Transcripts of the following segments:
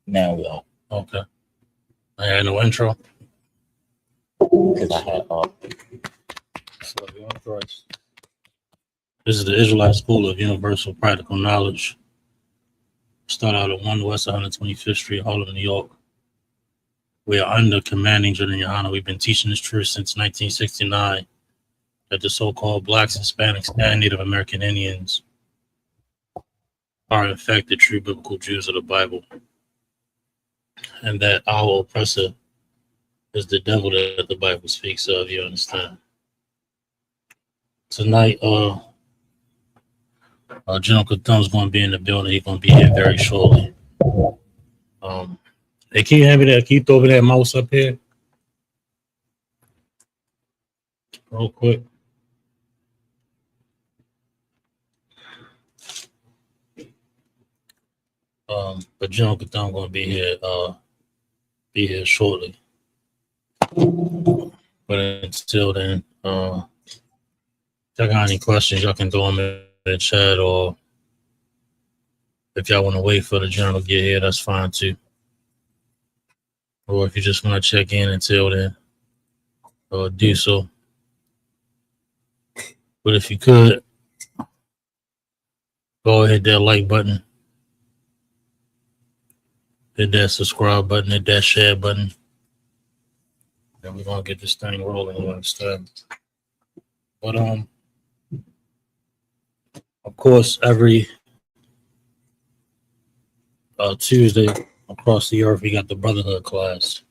Now we are. Okay. I had no intro. Because I had So, you want Christ. This is the Israelite School of Universal Practical Knowledge. Start out at 1 West 125th Street, Harlem, New York. We are under commanding General Yohana. We've been teaching this truth since 1969 that the so-called blacks, Hispanics, and Native American Indians are in fact the true biblical Jews of the Bible, and that our oppressor is the devil that the Bible speaks of. You understand? Tonight, General Katham's going to be in the building. He's going to be here very shortly. Hey, can you have me that? Can you throw over that mouse up here, real quick? But General Katham going to be here shortly. But until then, if y'all got any questions, y'all can throw them in the chat, or if y'all want to wait for the general to get here, that's fine too. Or if you just want to check in until then, do so. But if you could, go ahead, hit that like button, hit that subscribe button, hit that share button, and we're gonna get this thing rolling. You understand? But of course, every Tuesday across the earth, we got the Brotherhood class.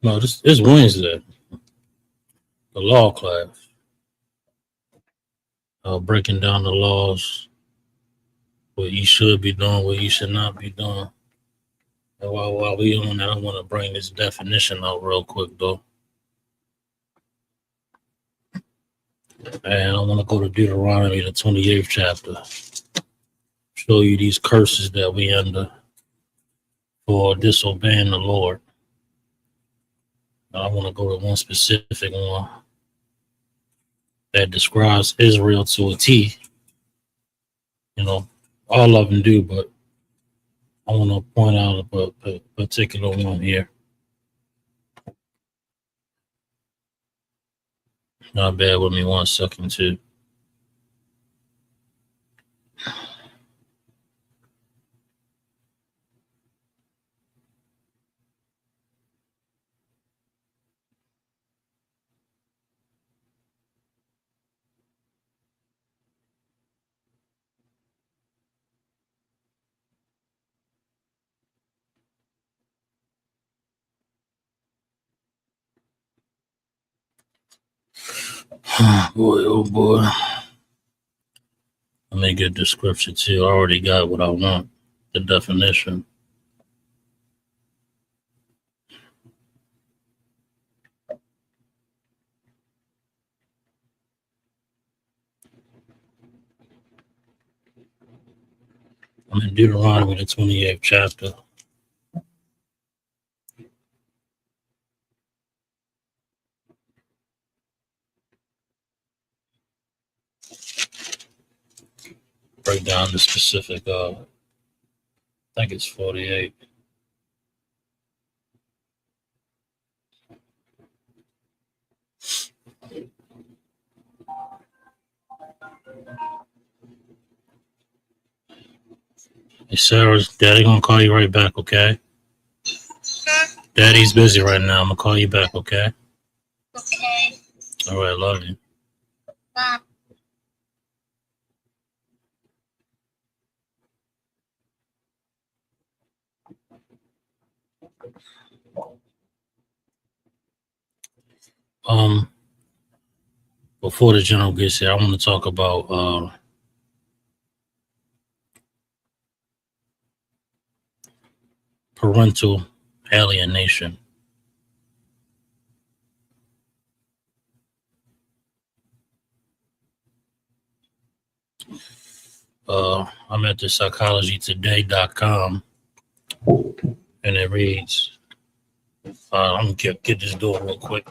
No, this is Wednesday. The law class. Breaking down the laws, what you should be doing, what you should not be doing. And while we on that, I want to bring this definition out real quick, though. And I want to go to Deuteronomy, the 28th chapter. Show you these curses that we under for disobeying the Lord. I want to go to one specific one that describes Israel to a T. You know, all of them do, but I want to point out a particular one here. Not bad with me 1 second, too. Boy, oh boy. Let me get the scripture too. I already got what I want, the definition. I'm in Deuteronomy, the 28th chapter. Break down the specific, I think it's 48. Hey, Sarah's daddy gonna call you right back, okay? Daddy's busy right now. I'm gonna call you back, okay? Okay. All right, love you. Bye. Before the general gets here, I want to talk about parental alienation. I'm at the psychologytoday.com, and it reads, I'm going to get this door real quick.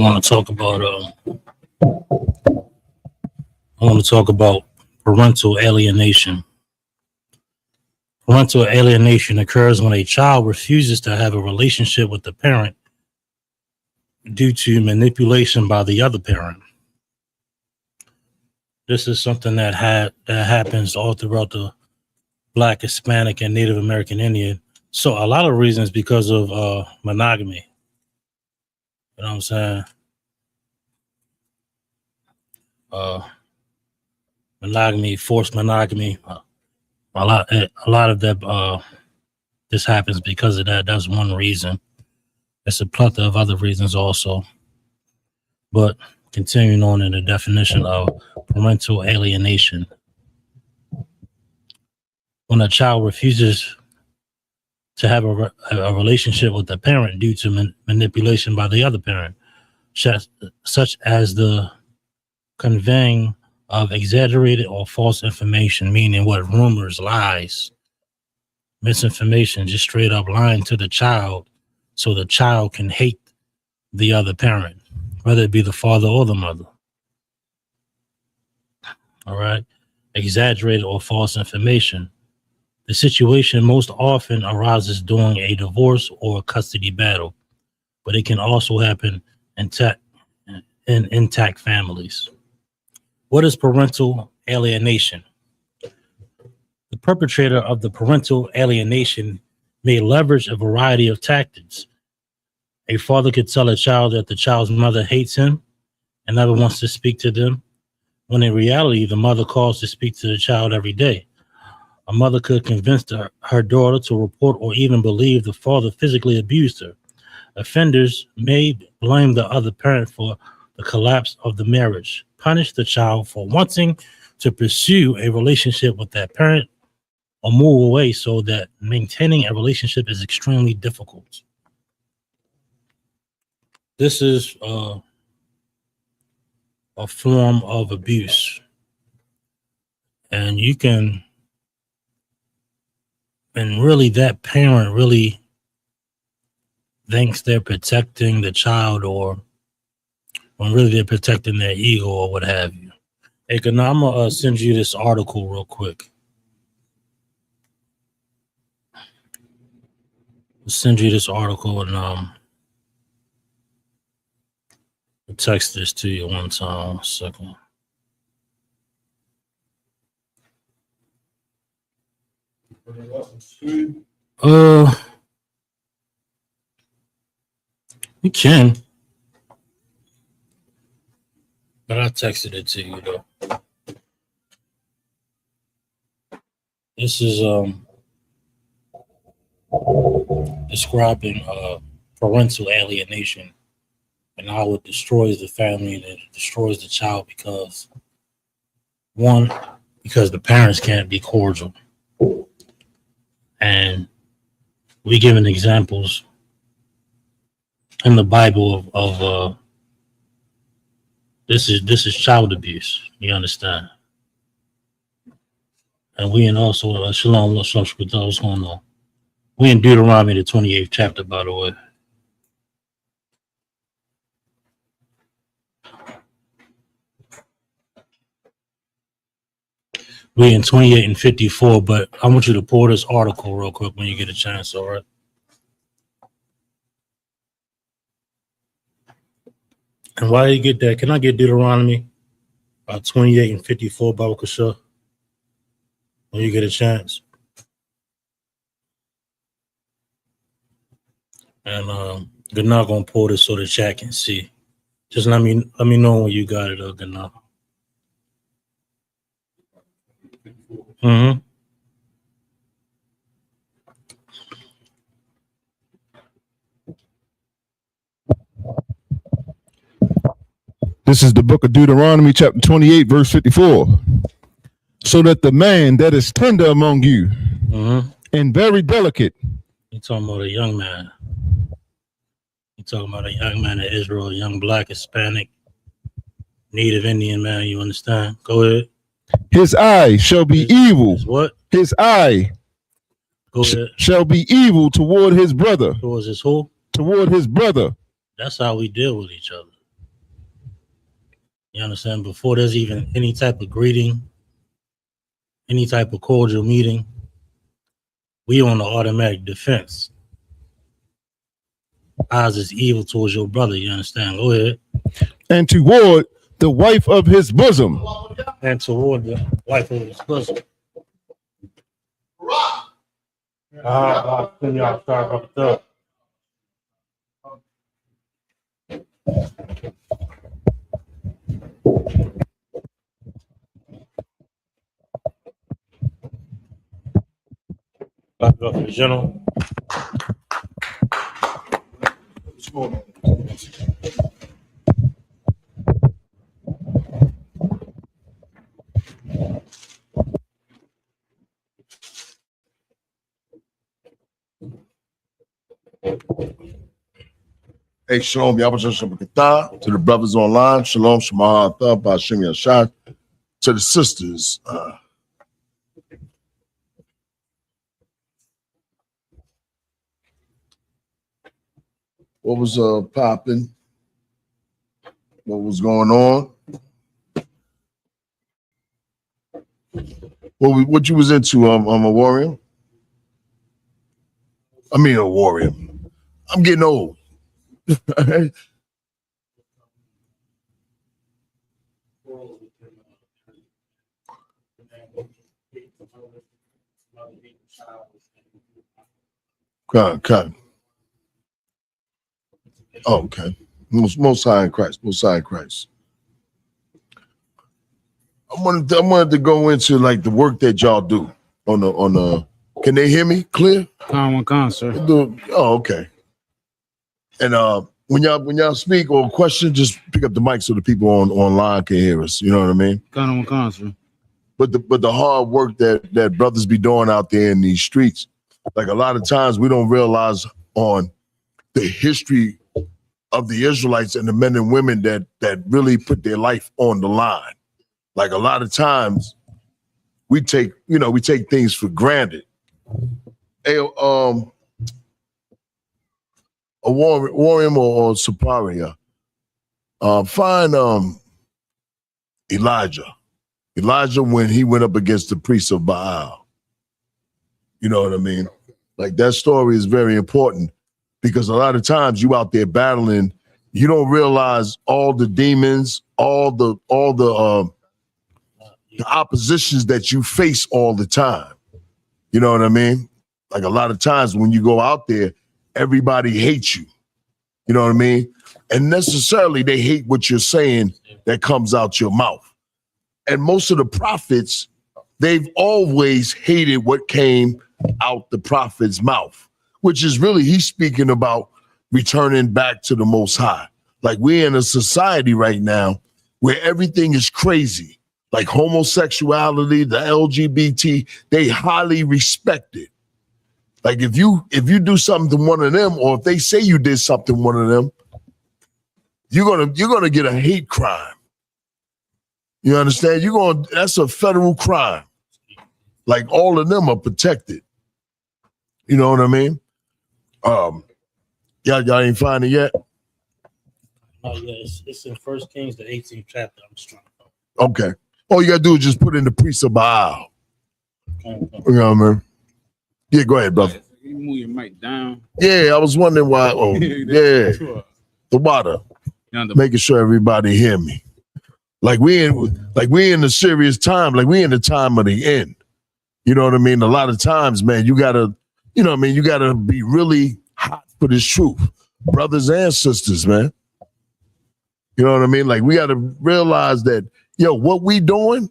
want to talk about parental alienation. Parental alienation occurs when a child refuses to have a relationship with the parent due to manipulation by the other parent. This is something that happens all throughout the Black, Hispanic, and Native American Indian. So a lot of reasons because of monogamy. You know what I'm saying? Monogamy, forced monogamy. A lot of that. This happens because of that. That's one reason. There's a plethora of other reasons also. But continuing on in the definition of parental alienation. When a child refuses to have a relationship with the parent due to manipulation by the other parent, such as the conveying of exaggerated or false information, meaning what rumors, lies, misinformation, just straight up lying to the child so the child can hate the other parent, whether it be the father or the mother. All right. Exaggerated or false information. The situation most often arises during a divorce or a custody battle, but it can also happen in intact families. What is parental alienation? The perpetrator of the parental alienation may leverage a variety of tactics. A father could tell a child that the child's mother hates him and never wants to speak to them, when in reality, the mother calls to speak to the child every day. A mother could convince her daughter to report or even believe the father physically abused her. Offenders may blame the other parent for the collapse of the marriage, punish the child for wanting to pursue a relationship with that parent, or move away, so that maintaining a relationship is extremely difficult. This is a form of abuse. And really that parent really thinks they're protecting the child, or when really they're protecting their ego or what have you. Hey, I'm going to send you this article real quick. I'll send you this article and I'll text this to you one time. 1 second. We can. But I texted it to you though. This is describing parental alienation and how it destroys the family and it destroys the child because the parents can't be cordial. And we given examples in the Bible of this is child abuse. You understand? And we in also Shalom, what's going on? We in Deuteronomy, the 28th chapter, by the way. We in 28 and 54, but I want you to pull this article real quick when you get a chance, all right? And while you get that, can I get Deuteronomy 28 and 54, Baba Kasha, when you get a chance? And they're not gonna pull this so the chat can see. Just let me know when you got it, Gana. Mm-hmm. This is the book of Deuteronomy, chapter 28, verse 54. So that the man that is tender among you and very delicate. You're talking about a young man. You're talking about a young man in Israel, a young Black, Hispanic, Native Indian man. You understand? Go ahead. His eye shall be evil. What? His eye shall be evil toward his brother. Towards his who? Toward his brother. That's how we deal with each other. You understand? Before there's even any type of greeting, any type of cordial meeting, we on the automatic defense. Eyes is evil towards your brother, you understand? Go ahead. And toward the wife of his bosom. And toward the wife of his bosom. Back up for the general. Hey, shalom, Yahweh Shem Katham, to the brothers online, shalom, Shema Ha'atah, Ba'ashem Yashai, to the sisters. What was popping? What was going on? What you was into? A warrior. I mean a warrior. I'm getting old. God. Oh, okay. Most high in Christ. Most high in Christ. I wanted to go into like the work that y'all do on the. Can they hear me clear? Sir. Oh, okay. And when y'all speak or question, just pick up the mic so the people online can hear us. You know what I mean? Sir. But the hard work that brothers be doing out there in these streets, like a lot of times we don't realize on the history of the Israelites and the men and women that really put their life on the line. Like a lot of times we take things for granted. Hey, a Warrior or Saparia, find Elijah. Elijah when he went up against the priests of Baal. You know what I mean? Like that story is very important because a lot of times you out there battling, you don't realize all the demons, all the oppositions that you face all the time. You know what I mean? Like a lot of times when you go out there, everybody hates you. You know what I mean? And necessarily they hate what you're saying that comes out your mouth. And most of the prophets, they've always hated what came out the prophet's mouth, which is really, he's speaking about returning back to the Most High. Like we're in a society right now where everything is crazy. Like homosexuality, the LGBT, they highly respect it. Like if you do something to one of them, or if they say you did something to one of them, you're gonna get a hate crime. You understand? That's a federal crime. Like all of them are protected. You know what I mean? Y'all ain't find it yet? Oh yeah, it's in 1 Kings, the 18th chapter. I'm just trying to Okay. All you gotta do is just put in the priest of Baal. You know what I mean? Yeah, go ahead, brother. You move your mic down. Yeah, I was wondering why. Oh, yeah. The water. Making sure everybody hear me. Like we in a serious time. Like we in the time of the end. You know what I mean? A lot of times, man, you gotta be really hot for this truth. Brothers and sisters, man. You know what I mean? Like we gotta realize that, what we doing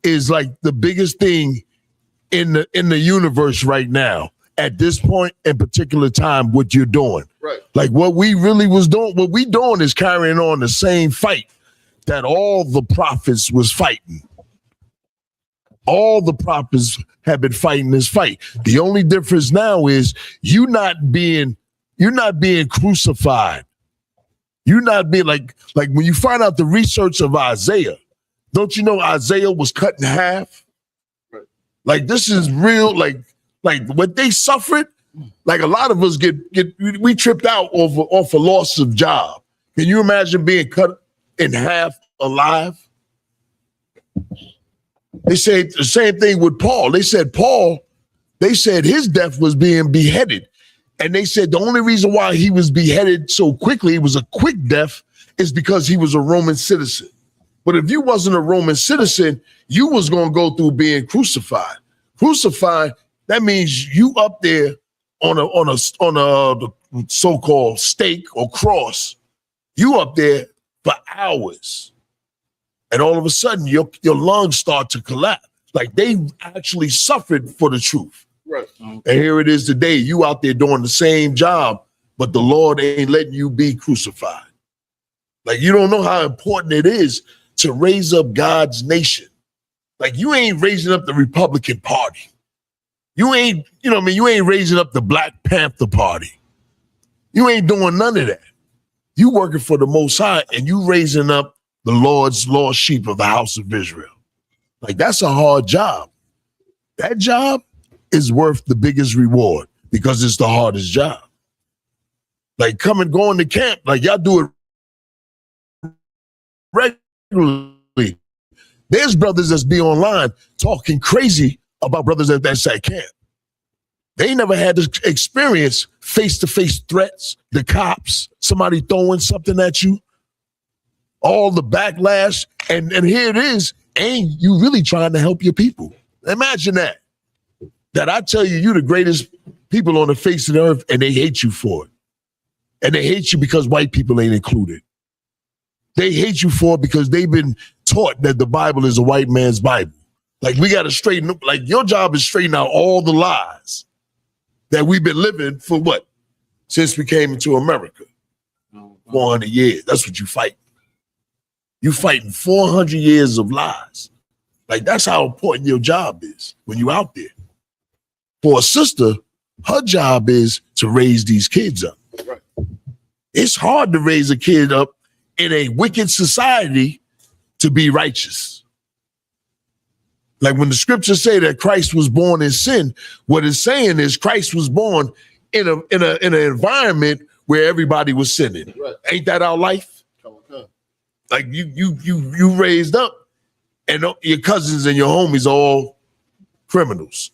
is like the biggest thing in the universe right now. At this point in particular time, what you're doing. Right. Like what we doing is carrying on the same fight that all the prophets was fighting. All the prophets have been fighting this fight. The only difference now is you're not being crucified. You're not being like when you find out the research of Isaiah, don't you know Isaiah was cut in half? Right. Like this is real, like what they suffered, like a lot of us we tripped out off a loss of job. Can you imagine being cut in half alive. They say the same thing with Paul. They said his death was being beheaded. And they said the only reason why he was beheaded so quickly, it was a quick death, is because he was a Roman citizen. But if you wasn't a Roman citizen, you was going to go through being crucified. Crucified, that means you up there on a so-called stake or cross. You up there for hours. And all of a sudden, your lungs start to collapse. Like they actually suffered for the truth. Right. And here it is today. You out there doing the same job, but the Lord ain't letting you be crucified. Like you don't know how important it is to raise up God's nation. Like you ain't raising up the Republican Party. You ain't, you know what I mean? You ain't raising up the Black Panther Party. You ain't doing none of that. You working for the Most High and you raising up the Lord's lost sheep of the house of Israel. Like that's a hard job. That job is worth the biggest reward because it's the hardest job. Like going to camp, like y'all do it regularly. There's brothers that's be online talking crazy about brothers that's at camp. They never had to experience face-to-face threats, the cops, somebody throwing something at you, all the backlash, and here it is, and you really trying to help your people. Imagine that I tell you, you're the greatest people on the face of the earth, and they hate you for it. And they hate you because white people ain't included. They hate you for it because they've been taught that the Bible is a white man's Bible. Like we got to straighten up, like your job is straighten out all the lies that we've been living for what? Since we came into America. 400 years. That's what you fight. You fighting 400 years of lies. Like that's how important your job is when you out there. For a sister, her job is to raise these kids up. Right. It's hard to raise a kid up in a wicked society to be righteous. Like when the scriptures say that Christ was born in sin, what it's saying is Christ was born in an environment where everybody was sinning. Right. Ain't that our life? Like you raised up, and your cousins and your homies are all criminals.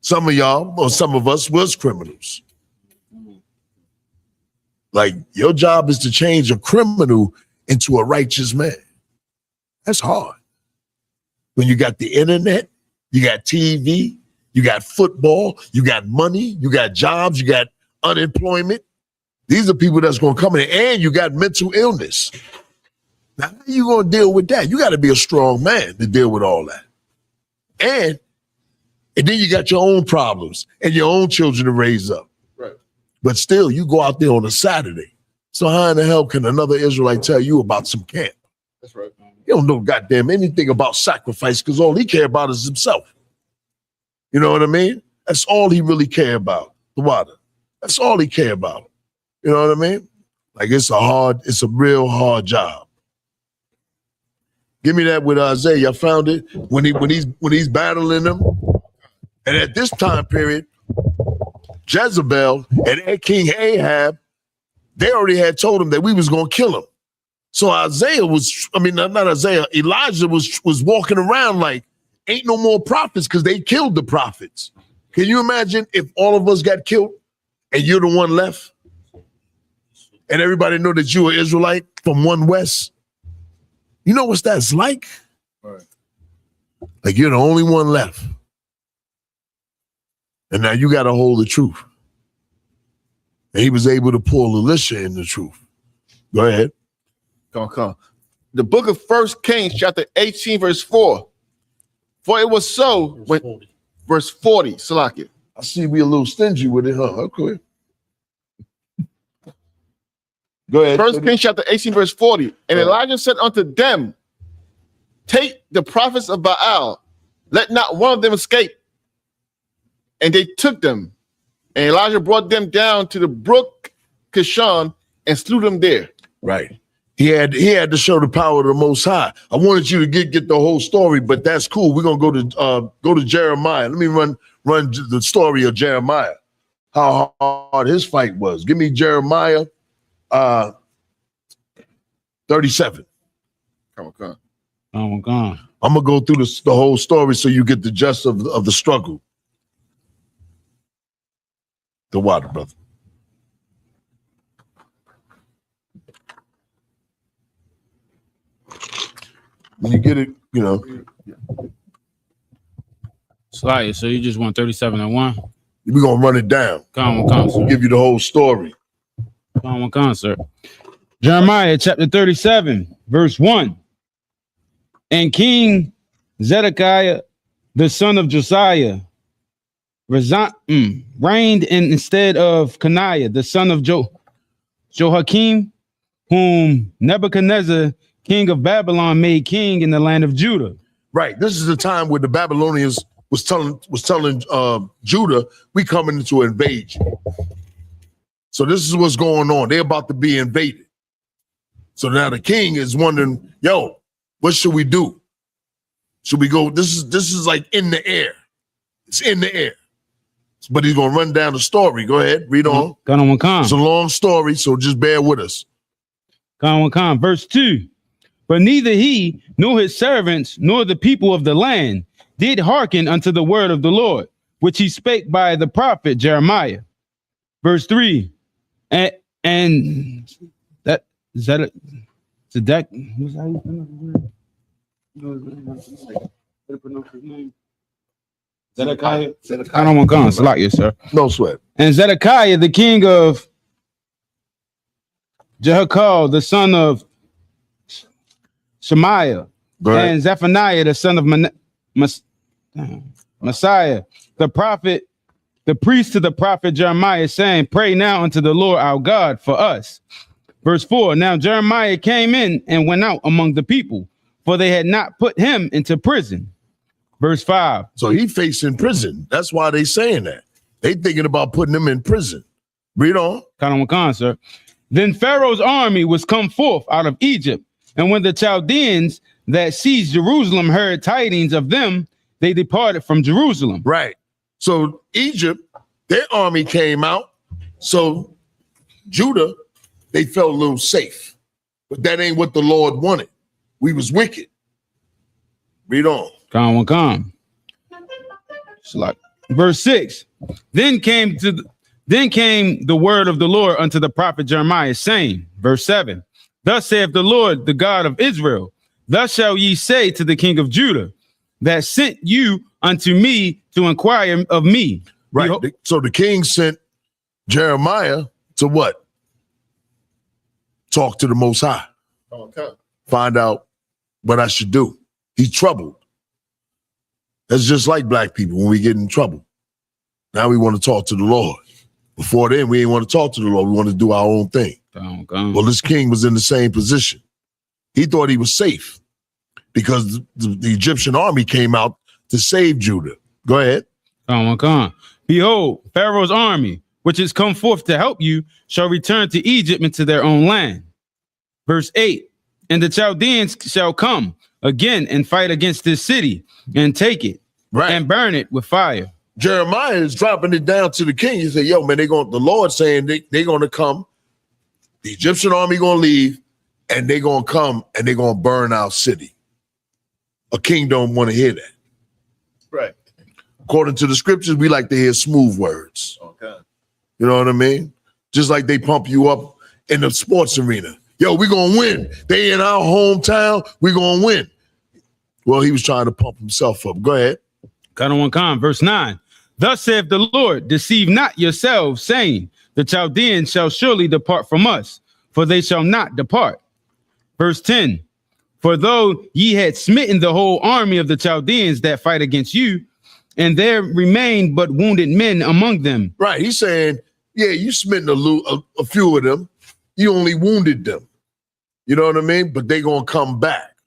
Some of y'all, or some of us, was criminals. Like your job is to change a criminal into a righteous man. That's hard. When you got the internet, you got TV, you got football, you got money, you got jobs, you got unemployment. These are people that's going to come in, and you got mental illness. Now, how you going to deal with that? You got to be a strong man to deal with all that. And then you got your own problems and your own children to raise up. Right. But still, you go out there on a Saturday. So how in the hell can another Israelite tell you about some camp? That's right. He don't know goddamn anything about sacrifice because all he care about is himself. You know what I mean? That's all he really care about. The water. That's all he care about. You know what I mean? Like it's a real hard job. Give me that with Isaiah. I found it when he's battling them. And at this time period, Jezebel and King Ahab, they already had told him that we was gonna kill him. So Elijah was walking around like, ain't no more prophets because they killed the prophets. Can you imagine if all of us got killed and you're the one left? And everybody know that you are Israelite from one West? You know what that's like? Right. Like you're the only one left. And now you got to hold the truth. And he was able to pull Elisha in the truth. Go ahead. Come. The book of 1 Kings, chapter 18, verse 4. For it was so when verse 40, Salakia. I see we a little stingy with it, huh? Okay. Go ahead. 1 Kings chapter 18, verse 40. And Elijah said unto them, take the prophets of Baal, let not one of them escape. And they took them. And Elijah brought them down to the brook Kishon and slew them there. Right. He had to show the power of the Most High. I wanted you to get the whole story, but that's cool. We're gonna go to Jeremiah. Let me run the story of Jeremiah. How hard his fight was. Give me Jeremiah 37. Come on. Come on. I'm gonna go through the whole story so you get the gist of the struggle. The water, brother. When you get it, you know. Slight. So you just want 37-1? We're gonna run it down. Come, sir. Give you the whole story. Come, sir. Jeremiah chapter 37, verse 1. And King Zedekiah, the son of Josiah, reigned instead of Coniah, the son of Jehoiakim, whom Nebuchadnezzar, king of Babylon, made king in the land of Judah. Right. This is the time where the Babylonians was telling Judah, we coming to invade you. So this is what's going on. They're about to be invaded. So now the king is wondering, yo, what should we do? Should we go? This is like in the air. It's in the air. But he's gonna run down the story. Go ahead, read on. It's a long story, so just bear with us. Verse 2. But neither he nor his servants nor the people of the land did hearken unto the word of the Lord, which he spake by the prophet Jeremiah. Verse 3. And that is that Zedek. Who's how you pronounce his name? Zedekiah. I don't want guns. Like you, sir. No sweat. And Zedekiah, the king of Jehoiakim, the son of Shemaiah, and Zephaniah, the son of Messiah, the prophet, the priest to the prophet Jeremiah, saying, pray now unto the Lord our God for us. Verse 4. Now Jeremiah came in and went out among the people, for they had not put him into prison. Verse 5. So he facing prison. That's why they saying that. They thinking about putting him in prison. Read on. Sir. Then Pharaoh's army was come forth out of Egypt, and when the Chaldeans that seized Jerusalem heard tidings of them, they departed from Jerusalem. Right. So Egypt, their army came out. So Judah, they felt a little safe. But that ain't what the Lord wanted. We was wicked. Read on. Verse 6. Then came the word of the Lord unto the prophet Jeremiah, saying, verse 7. Thus saith the Lord, the God of Israel, thus shall ye say to the king of Judah, that sent you unto me to inquire of me. Right. So the king sent Jeremiah to what? Talk to the Most High. Okay. Find out what I should do. He's troubled. That's just like black people when we get in trouble. Now we want to talk to the Lord. Before then, we didn't want to talk to the Lord. We wanted to do our own thing. Well, this king was in the same position. He thought he was safe because the Egyptian army came out to save Judah. Go ahead. Behold, Pharaoh's army, which is come forth to help you, shall return to Egypt into their own land. Verse 8. And the Chaldeans shall come again and fight against this city and take it and burn it with fire. Jeremiah is dropping it down to the king. He said, yo, man, the Lord saying they're going to come. The Egyptian army going to leave and they're going to come and they're going to burn our city. A king don't want to hear that. Right. According to the scriptures, we like to hear smooth words. Okay. You know what I mean? Just like they pump you up in the sports arena. Yo, we're going to win. They in our hometown. We're going to win. Well, he was trying to pump himself up. Go ahead. Verse 9. Thus saith the Lord, deceive not yourselves, saying, the Chaldeans shall surely depart from us, for they shall not depart. Verse 10. For though ye had smitten the whole army of the Chaldeans that fight against you, and there remained but wounded men among them. Right. He's saying, yeah, you smitten a few of them. You only wounded them. You know what I mean? But they going to come back.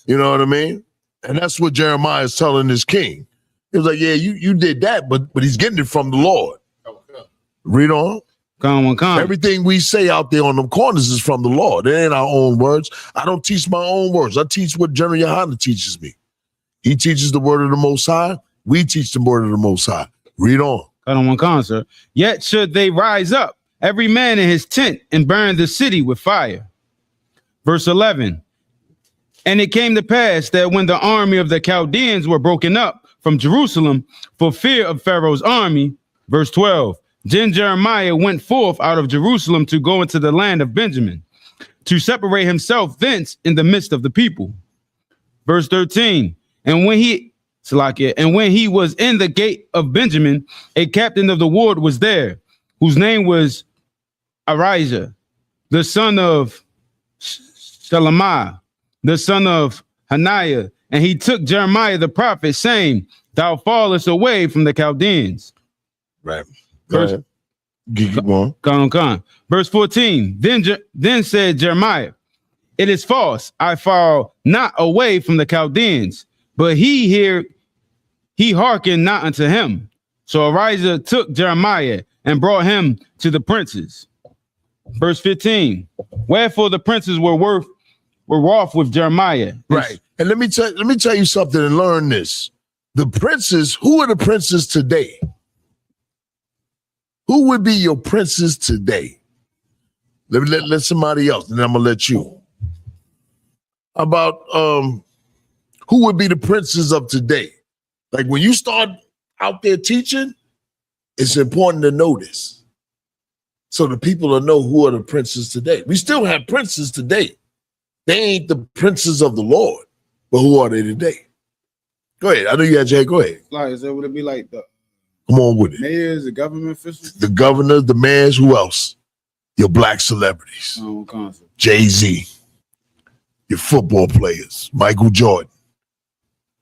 You know what I mean? And that's what Jeremiah is telling this king. He was like, yeah, you did that, but he's getting it from the Lord. Okay. Read on. Everything we say out there on them corners is from the Lord. It ain't our own words. I don't teach my own words. I teach what General Yohanan teaches me. He teaches the word of the Most High. We teach the word of the Most High. Read on. Sir. Yet should they rise up, every man in his tent, and burn the city with fire. Verse 11. And it came to pass that when the army of the Chaldeans were broken up from Jerusalem for fear of Pharaoh's army, verse 12, then Jeremiah went forth out of Jerusalem to go into the land of Benjamin, to separate himself thence in the midst of the people. Verse 13, and when he was in the gate of Benjamin, a captain of the ward was there, whose name was Arijah, the son of Shelemiah, the son of Hananiah, and he took Jeremiah the prophet, saying, thou fallest away from the Chaldeans. Right. Verse, Keep going. Con. Verse 14, then said Jeremiah, it is false, I fall not away from the Chaldeans, but he hearkened not unto him. So Arijah took Jeremiah and brought him to the princes. Verse 15, wherefore the princes were wroth with Jeremiah. Right. And let me tell you something and learn this. The princes, who are the princes today? Who would be your princes today? Let somebody else, and then I'm gonna let you. About who would be the princes of today? Like when you start out there teaching, it's important to know this. So the people will know who are the princes today. We still have princes today. They ain't the princes of the Lord, but who are they today? Go ahead. I know you had Jay. Go ahead. Like, is that would it be like the Come on with it. mayors, the government officials? The governors, the mayors, who else? Your black celebrities. Oh, concept. Jay-Z. Your football players. Michael Jordan.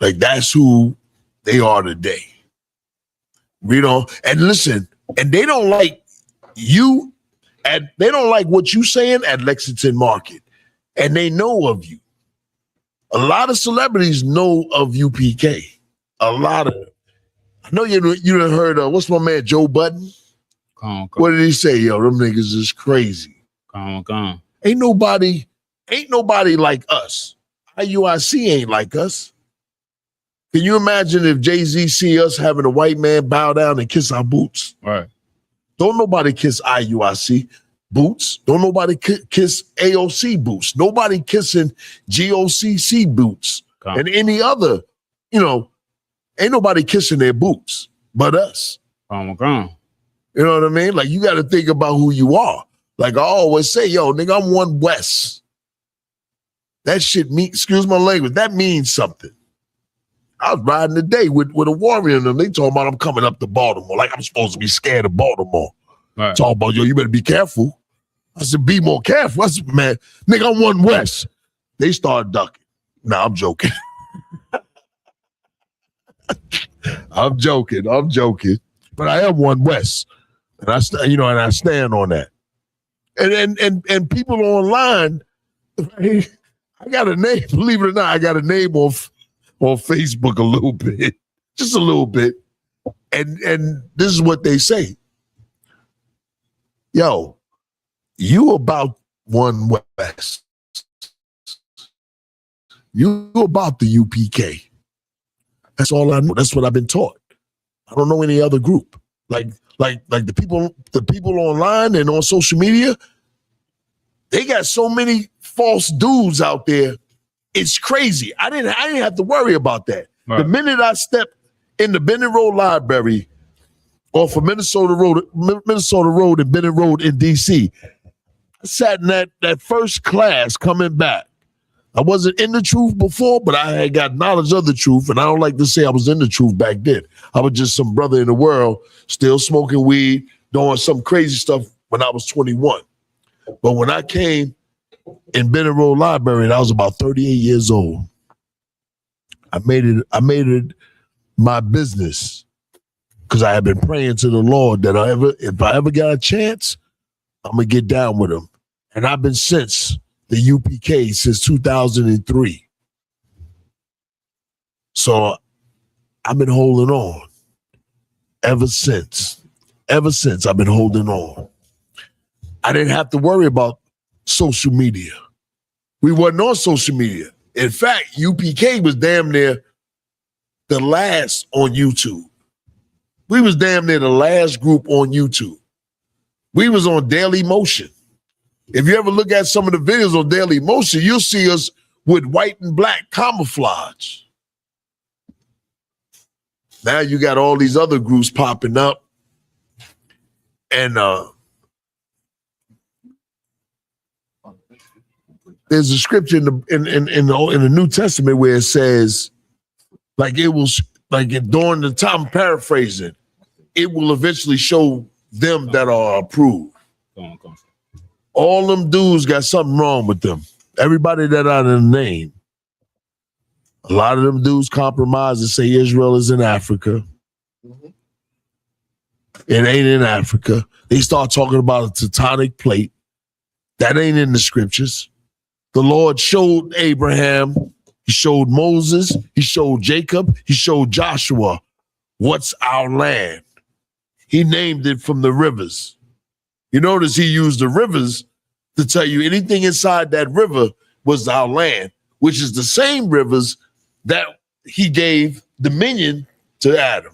Like that's who they are today. We don't, and listen, and they don't like you, and they don't like what you saying at Lexington Market. And they know of you. A lot of celebrities know of UPK. A lot of them. I know you done heard of, what's my man, Joe Budden? What did he say? Yo, them niggas is crazy. Ain't nobody like us. IUIC ain't like us. Can you imagine if Jay-Z see us having a white man bow down and kiss our boots? Right. Don't nobody kiss IUIC boots. Don't nobody kiss AOC boots. Nobody kissing GOCC boots. And any other, ain't nobody kissing their boots but us. You know what I mean? Like, you got to think about who you are. Like I always say, yo, nigga, I'm one West. That shit mean, excuse my language, that means something. I was riding today with a warrior in them. They talking about I'm coming up to Baltimore. Like I'm supposed to be scared of Baltimore. Right. Talking about, yo, you better be careful. I said, be more careful. I said, man, nigga, I'm one West. They started ducking. Nah, I'm joking. I'm joking. But I am one West. And I stand on that. And people online, I got a name, believe it or not, I got a name on Facebook a little bit. Just a little bit. And this is what they say. Yo, you about one West. You about the UPK. That's all I know. That's what I've been taught. I don't know any other group. Like the people online and on social media, they got so many false dudes out there. It's crazy. I didn't have to worry about that. Right. The minute I stepped in the Bennett Road Library off of Minnesota Road and Bennett Road in DC, I sat in that first class coming back. I wasn't in the truth before, but I had got knowledge of the truth, and I don't like to say I was in the truth back then. I was just some brother in the world, still smoking weed, doing some crazy stuff when I was 21. But when I came in Bennett Road Library, and I was about 38 years old, I made it my business because I had been praying to the Lord that if I ever got a chance, I'm gonna get down with him. And I've been since the UPK since 2003. So I've been holding on ever since. Ever since I've been holding on. I didn't have to worry about social media. We wasn't on social media. In fact, UPK was damn near the last on YouTube. We was damn near the last group on YouTube. We was on Daily Motion. If you ever look at some of the videos on Daily Motion, you'll see us with white and black camouflage. Now you got all these other groups popping up, and there's a scripture in the New Testament where it says, like it will, like during the time, I'm paraphrasing, it will eventually show them that are approved. Go on. All them dudes got something wrong with them. Everybody that out of the name. A lot of them dudes compromise and say Israel is in Africa. It ain't in Africa. They start talking about a tectonic plate. That ain't in the scriptures. The Lord showed Abraham, he showed Moses, he showed Jacob, he showed Joshua, what's our land? He named it from the rivers. You notice he used the rivers to tell you anything inside that river was our land, which is the same rivers that he gave dominion to Adam.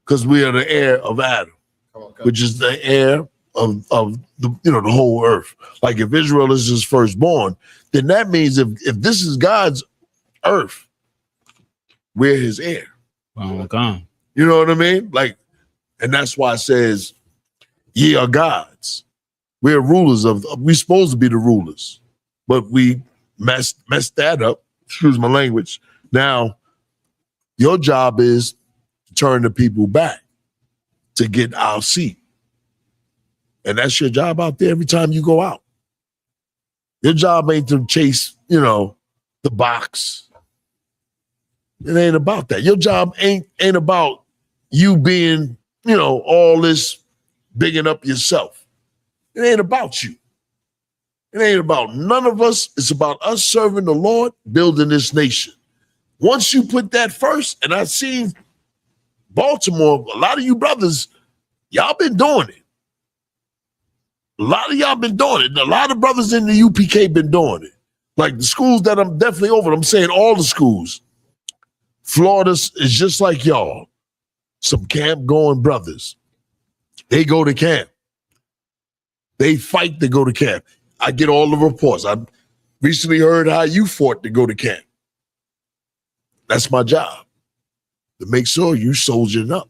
Because we are the heir of Adam, which is the heir of the the whole earth. Like if Israel is his firstborn, then that means if this is God's earth, we're his heir. Gone. You know what I mean? Like, and that's why it says, ye are gods. We're rulers we're supposed to be the rulers, but we messed that up. Excuse my language. Now, your job is to turn the people back to get our seat. And that's your job out there every time you go out. Your job ain't to chase, the box. It ain't about that. Your job ain't about you being, all this bigging up yourself. It ain't about you. It ain't about none of us. It's about us serving the Lord, building this nation. Once you put that first, and I've seen Baltimore, a lot of you brothers, y'all been doing it. A lot of y'all been doing it. A lot of brothers in the UPK been doing it. Like the schools that I'm definitely over, I'm saying all the schools. Florida is just like y'all. Some camp going brothers. They go to camp. They fight to go to camp. I get all the reports. I recently heard how you fought to go to camp. That's my job. To make sure you soldiering up.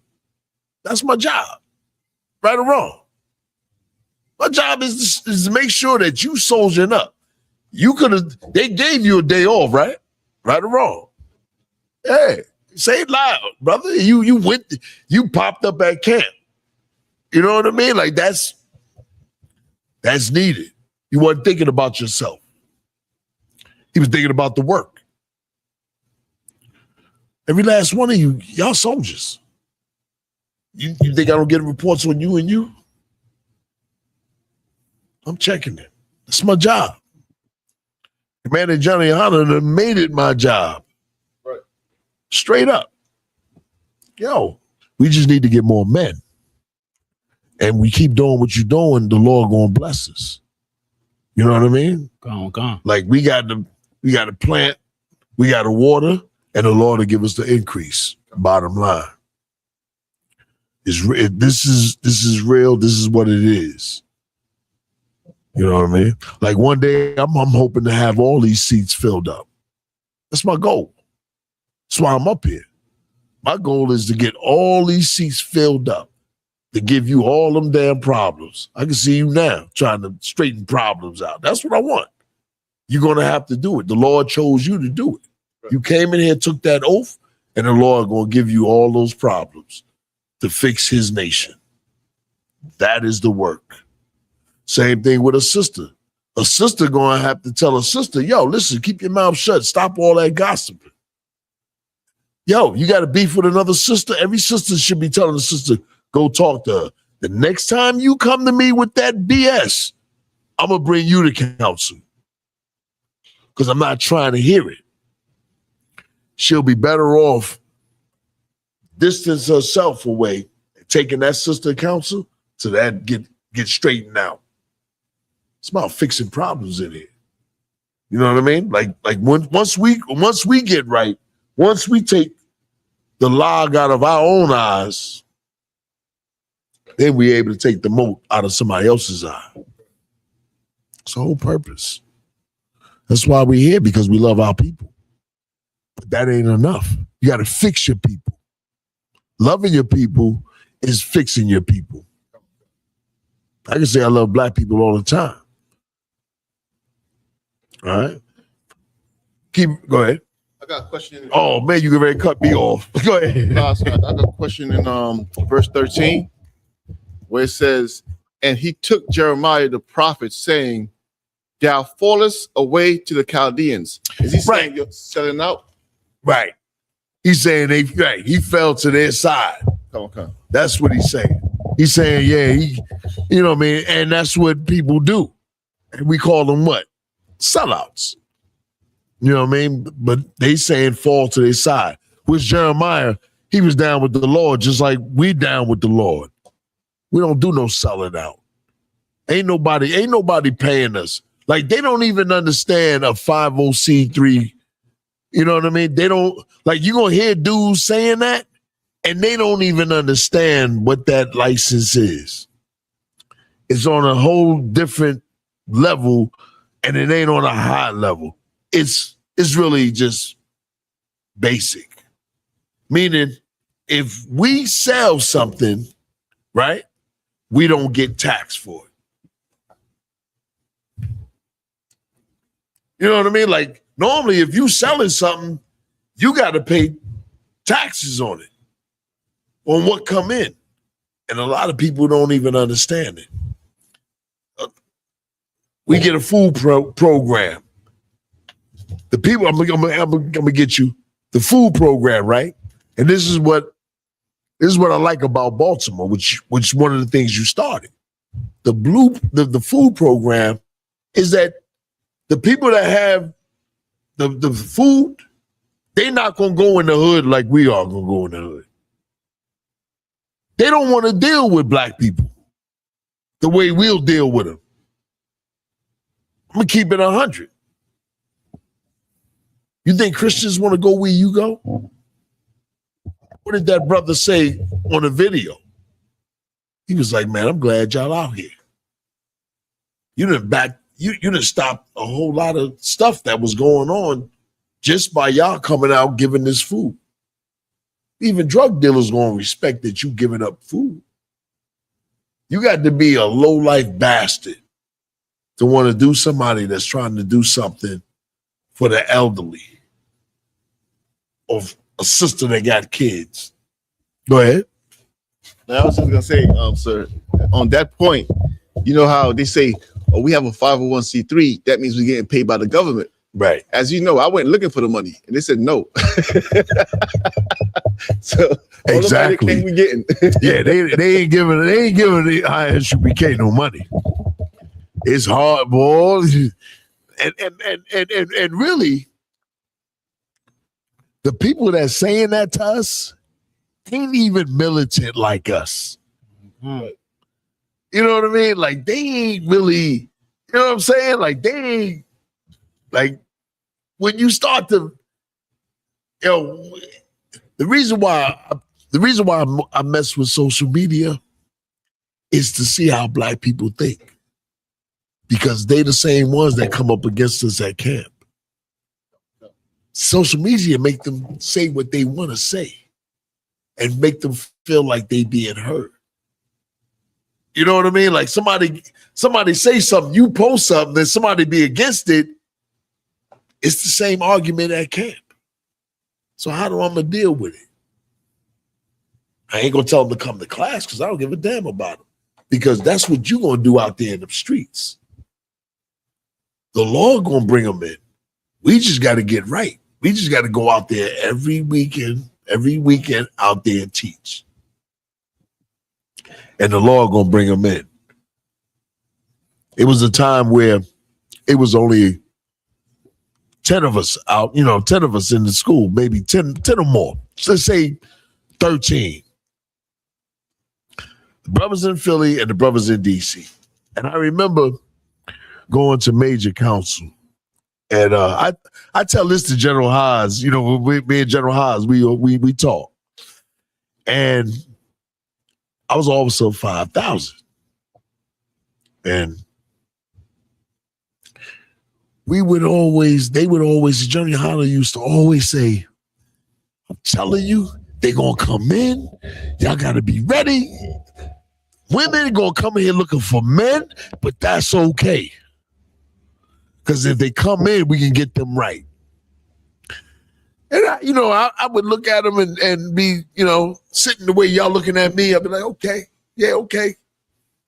That's my job. Right or wrong. My job is to make sure that you soldiering up. They gave you a day off, right? Right or wrong? Hey, say it loud, brother. You popped up at camp. You know what I mean? Like that's needed. You weren't thinking about yourself. He was thinking about the work. Every last one of y'all soldiers. You think I don't get reports on you and you? I'm checking it. That's my job. Commander Johnny Hunter made it my job. Right. Straight up. Yo, we just need to get more men. And we keep doing what you're doing, the Lord gonna bless us. You know what I mean? Gone. Like we got to plant, we got to water, and the Lord will give us the increase. Bottom line. This is real. This is what it is. You know what I mean? Like one day, I'm hoping to have all these seats filled up. That's my goal. That's why I'm up here. My goal is to get all these seats filled up, to give you all them damn problems. I can see you now trying to straighten problems out. That's what I want. You're going to have to do it. The Lord chose you to do it. You came in here, took that oath, and the Lord going to give you all those problems to fix his nation. That is the work. Same thing with a sister. A sister going to have to tell a sister, yo, listen, keep your mouth shut. Stop all that gossiping. Yo, you got a beef with another sister? Every sister should be telling the sister, go talk to her. The next time you come to me with that BS, I'm going to bring you to counsel. Because I'm not trying to hear it. She'll be better off distance herself away, taking that sister to counsel so that get straightened out. It's about fixing problems in here. You know what I mean? Like once we get right, once we take the log out of our own eyes, then we're able to take the mote out of somebody else's eye. It's the whole purpose. That's why we're here, because we love our people. But that ain't enough. You got to fix your people. Loving your people is fixing your people. I can say I love black people all the time. All right. Go ahead. I got a question. Oh man, you can ready to cut me off. Go ahead. No, I got a question in verse 13, where it says, "And he took Jeremiah the prophet, saying, Thou fallest away to the Chaldeans." Is he saying you're selling out? Right. He's saying he fell to their side. Okay. That's what he's saying. He's saying, you know what I mean? And that's what people do. And we call them what? Sellouts. You know what I mean? But they saying fall to their side. Which Jeremiah, he was down with the Lord, just like we down with the Lord. We don't do no selling out. Ain't nobody paying us. Like, they don't even understand a 50C3. You know what I mean? They don't, like, you gonna hear dudes saying that, and they don't even understand what that license is. It's on a whole different level, and it ain't on a high level. It's really just basic. Meaning, if we sell something, right, we don't get taxed for it. You know what I mean? Like, normally, if you selling something, you got to pay taxes on it, on what come in. And a lot of people don't even understand it. We get a food program. The people, I'm gonna get you the food program, right? And this is what I like about Baltimore, which one of the things you started. The food program is that the people that have the food, they're not gonna go in the hood like we are gonna go in the hood. They don't want to deal with black people the way we'll deal with them. I'm gonna keep it 100. You think Christians want to go where you go? What did that brother say on the video? He was like, "Man, I'm glad y'all out here. You didn't stop a whole lot of stuff that was going on just by y'all coming out giving this food. Even drug dealers gonna respect that you giving up food. You got to be a low-life bastard to want to do somebody that's trying to do something for the elderly or a sister that got kids." Go ahead. Now, I was just gonna say, sir, on that point, you know how they say, "Oh, we have a 501c3. That means we're getting paid by the government." Right. As you know, I went looking for the money, and they said no. So Exactly. What we getting? Yeah, they ain't giving the ISUPK no money. It's hard, boy. And really, the people that's saying that to us ain't even militant like us. Mm-hmm. You know what I mean? Like, they ain't really, you know what I'm saying? Like, they ain't, like, when you start to, you know, the reason why I mess with social media is to see how black people think, because they the same ones that come up against us at camp. Social media make them say what they want to say and make them feel like they being heard. You know what I mean? Like, somebody say something, you post something, then somebody be against it. It's the same argument at camp. So how do I gonna deal with it? I ain't gonna tell them to come to class because I don't give a damn about them, because that's what you gonna do out there in the streets. The Lord gonna bring them in. We just got to get right. We just got to go out there every weekend out there and teach. And the Lord gonna bring them in. It was a time where it was only 10 of us out, 10 of us in the school, maybe 10 or more. So let's say 13. The brothers in Philly and the brothers in DC. And I remember going to major council. And I tell this to General Haas, me and General Haas, we talk. And I was also 5,000. And they would always, Johnny Holler used to always say, I'm telling you, they gonna come in. Y'all gotta be ready. Women gonna come in here looking for men, but that's okay. Because if they come in, we can get them right. And I would look at them and be, sitting the way y'all looking at me. I'd be like, okay, yeah, okay.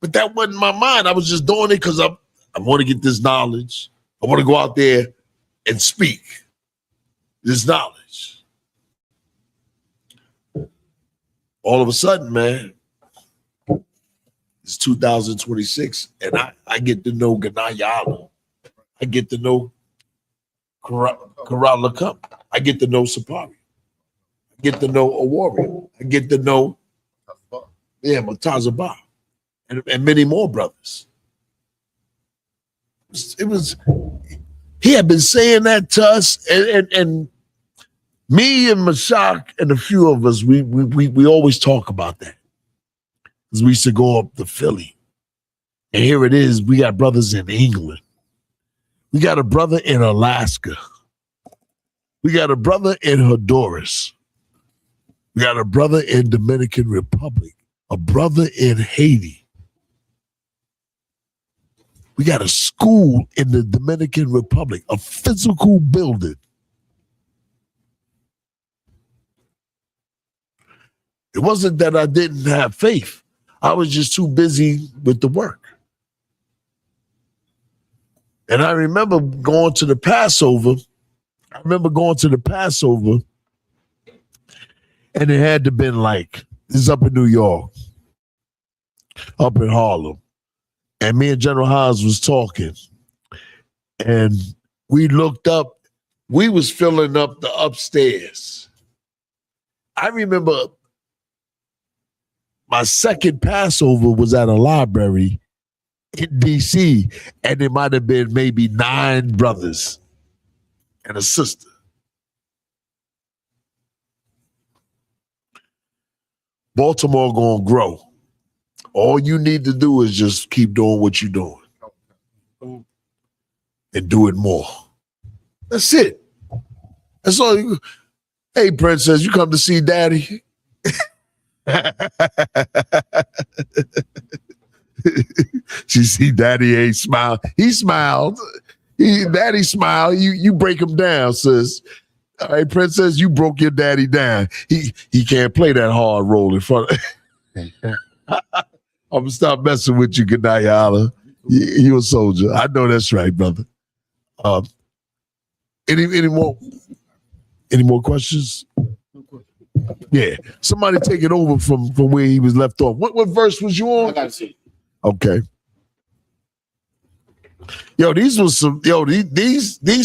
But that wasn't my mind. I was just doing it because I want to get this knowledge. I want to go out there and speak this knowledge. All of a sudden, man, it's 2026, and I get to know Ganayala. I get to know Karala Cup. I get to know Sapari. I get to know a warrior. I get to know Mutazabah and many more brothers. He had been saying that to us, and me and Mashak and a few of us, we always talk about that. Because we used to go up to Philly. And here it is, we got brothers in England. We got a brother in Alaska. We got a brother in Honduras. We got a brother in Dominican Republic. A brother in Haiti. We got a school in the Dominican Republic, a physical building. It wasn't that I didn't have faith. I was just too busy with the work. And I remember going to the Passover. And it had to been like, this is up in New York, up in Harlem. And me and General Haas was talking. And we looked up, we was filling up the upstairs. I remember my second Passover was at a library in DC, and it might have been maybe 9 brothers and a sister. Baltimore gonna grow. All you need to do is just keep doing what you're doing and do it more. That's it. That's all you. Hey, princess, you come to see daddy? She see daddy ain't smile. He smiled. Daddy smiled. You break him down, sis. All right, princess, you broke your daddy down. He can't play that hard role in front of I'm gonna stop messing with you, Ganayala. You a soldier. I know that's right, brother. Any more questions? Yeah. Somebody take it over from where he was left off. What verse was you on? I gotta see. Okay. These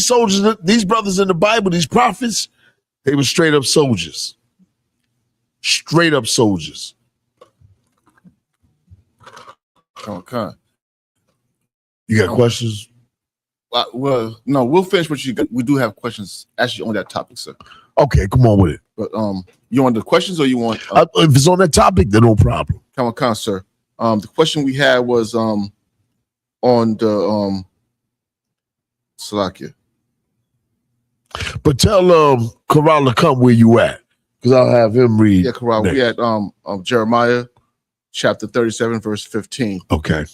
soldiers, these brothers in the Bible, these prophets, they were straight up soldiers. Straight up soldiers. Okay. You got questions? Well, no, we'll finish what you got. We do have questions actually on that topic, sir. Okay, come on with it. But you want the questions or you want if it's on that topic, then no problem. Come on, sir. The question we had was on the Salakia. But tell Corral to come where you at, because I'll have him read. Yeah, Corral. We had Jeremiah chapter 37, verse 15. Okay.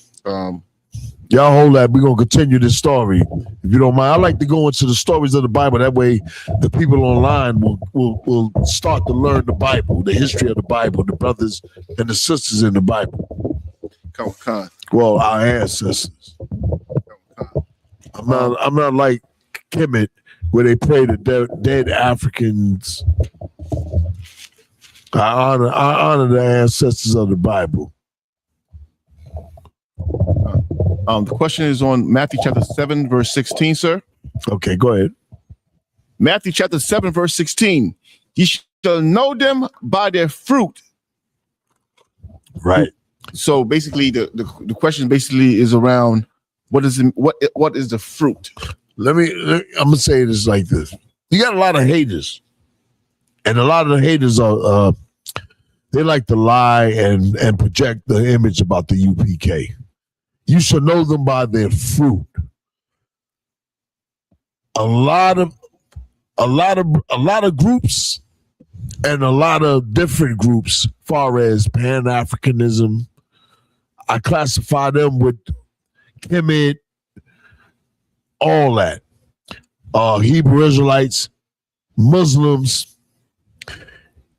Y'all hold that. We're gonna continue this story. If you don't mind, I like to go into the stories of the Bible. That way the people online will start to learn the Bible, the history of the Bible, the brothers and the sisters in the Bible. Come on. Well, our ancestors. I'm not like Kemet, where they pray to dead Africans. I honor the ancestors of the Bible. The question is on Matthew chapter 7, verse 16, sir. Okay, go ahead. Matthew chapter 7, verse 16. Ye shall know them by their fruit. Right. So basically, the question basically is around what is the fruit? I'm gonna say this like this. You got a lot of haters, and a lot of the haters are they like to lie and project the image about the UPK. You should know them by their fruit. a lot of groups and a lot of different groups, far as Pan-Africanism. I classify them with Kemet, all that. Hebrew Israelites, Muslims,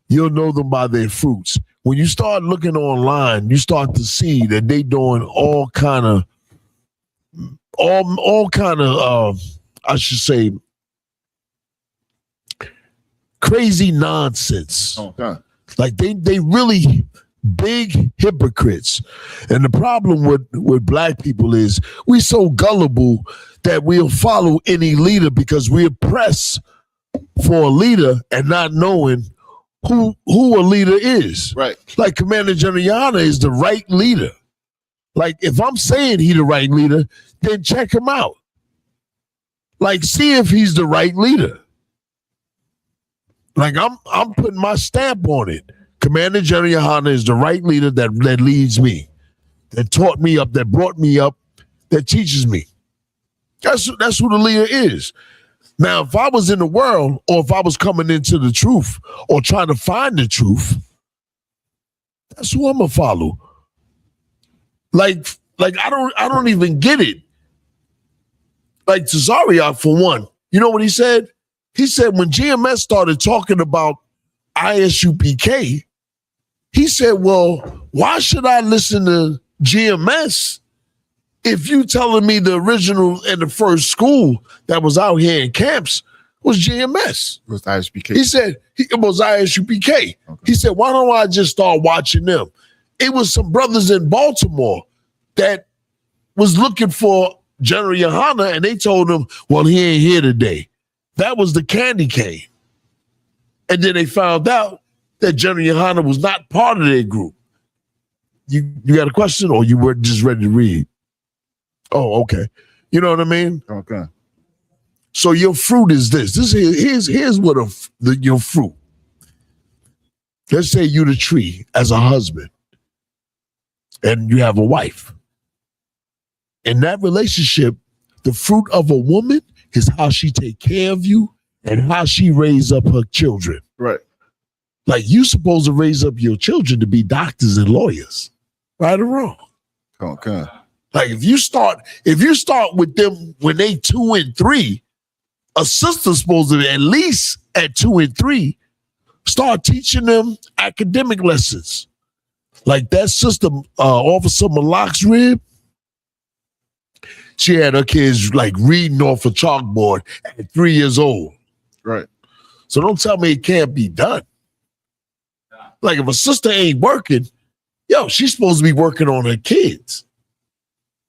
you'll know them by their fruits. When you start looking online, you start to see that they doing all kind of I should say crazy nonsense. Okay. Like they really big hypocrites. And the problem with black people is we so gullible that we'll follow any leader because we press for a leader and not knowing who a leader is. Right. Like Commander General Yana is the right leader. Like if I'm saying he the right leader, then check him out. Like see if he's the right leader. Like I'm putting my stamp on it. Commander General Yana is the right leader that leads me, that taught me up, that brought me up, that teaches me. That's who the leader is. Now, if I was in the world, or if I was coming into the truth, or trying to find the truth, that's who I'm gonna follow. Like I don't even get it. Like Cesario, for one, you know what he said? He said when GMS started talking about ISUPK, he said, well, why should I listen to GMS if you telling me the original and the first school that was out here in camps was GMS? It was ISPK. He said it was ISUPK. Okay. He said, why don't I just start watching them? It was some brothers in Baltimore that was looking for General Yohana, and they told him, well, he ain't here today. That was the candy cane. And then they found out that General Yohana was not part of their group. You got a question, or you were just ready to read? Oh, okay. You know what I mean? Okay. So your fruit is this. Here's what your fruit. Let's say you the tree as a husband, and you have a wife. In that relationship, the fruit of a woman is how she take care of you and how she raise up her children. Right. Like you supposed to raise up your children to be doctors and lawyers, right or wrong? Okay. Like if you start with them when they 2 and 3, a sister's supposed to be at least at 2 and 3, start teaching them academic lessons. Like that sister, Officer Malak's rib, she had her kids like reading off a chalkboard at 3 years old. Right. So don't tell me it can't be done. Like if a sister ain't working, she's supposed to be working on her kids.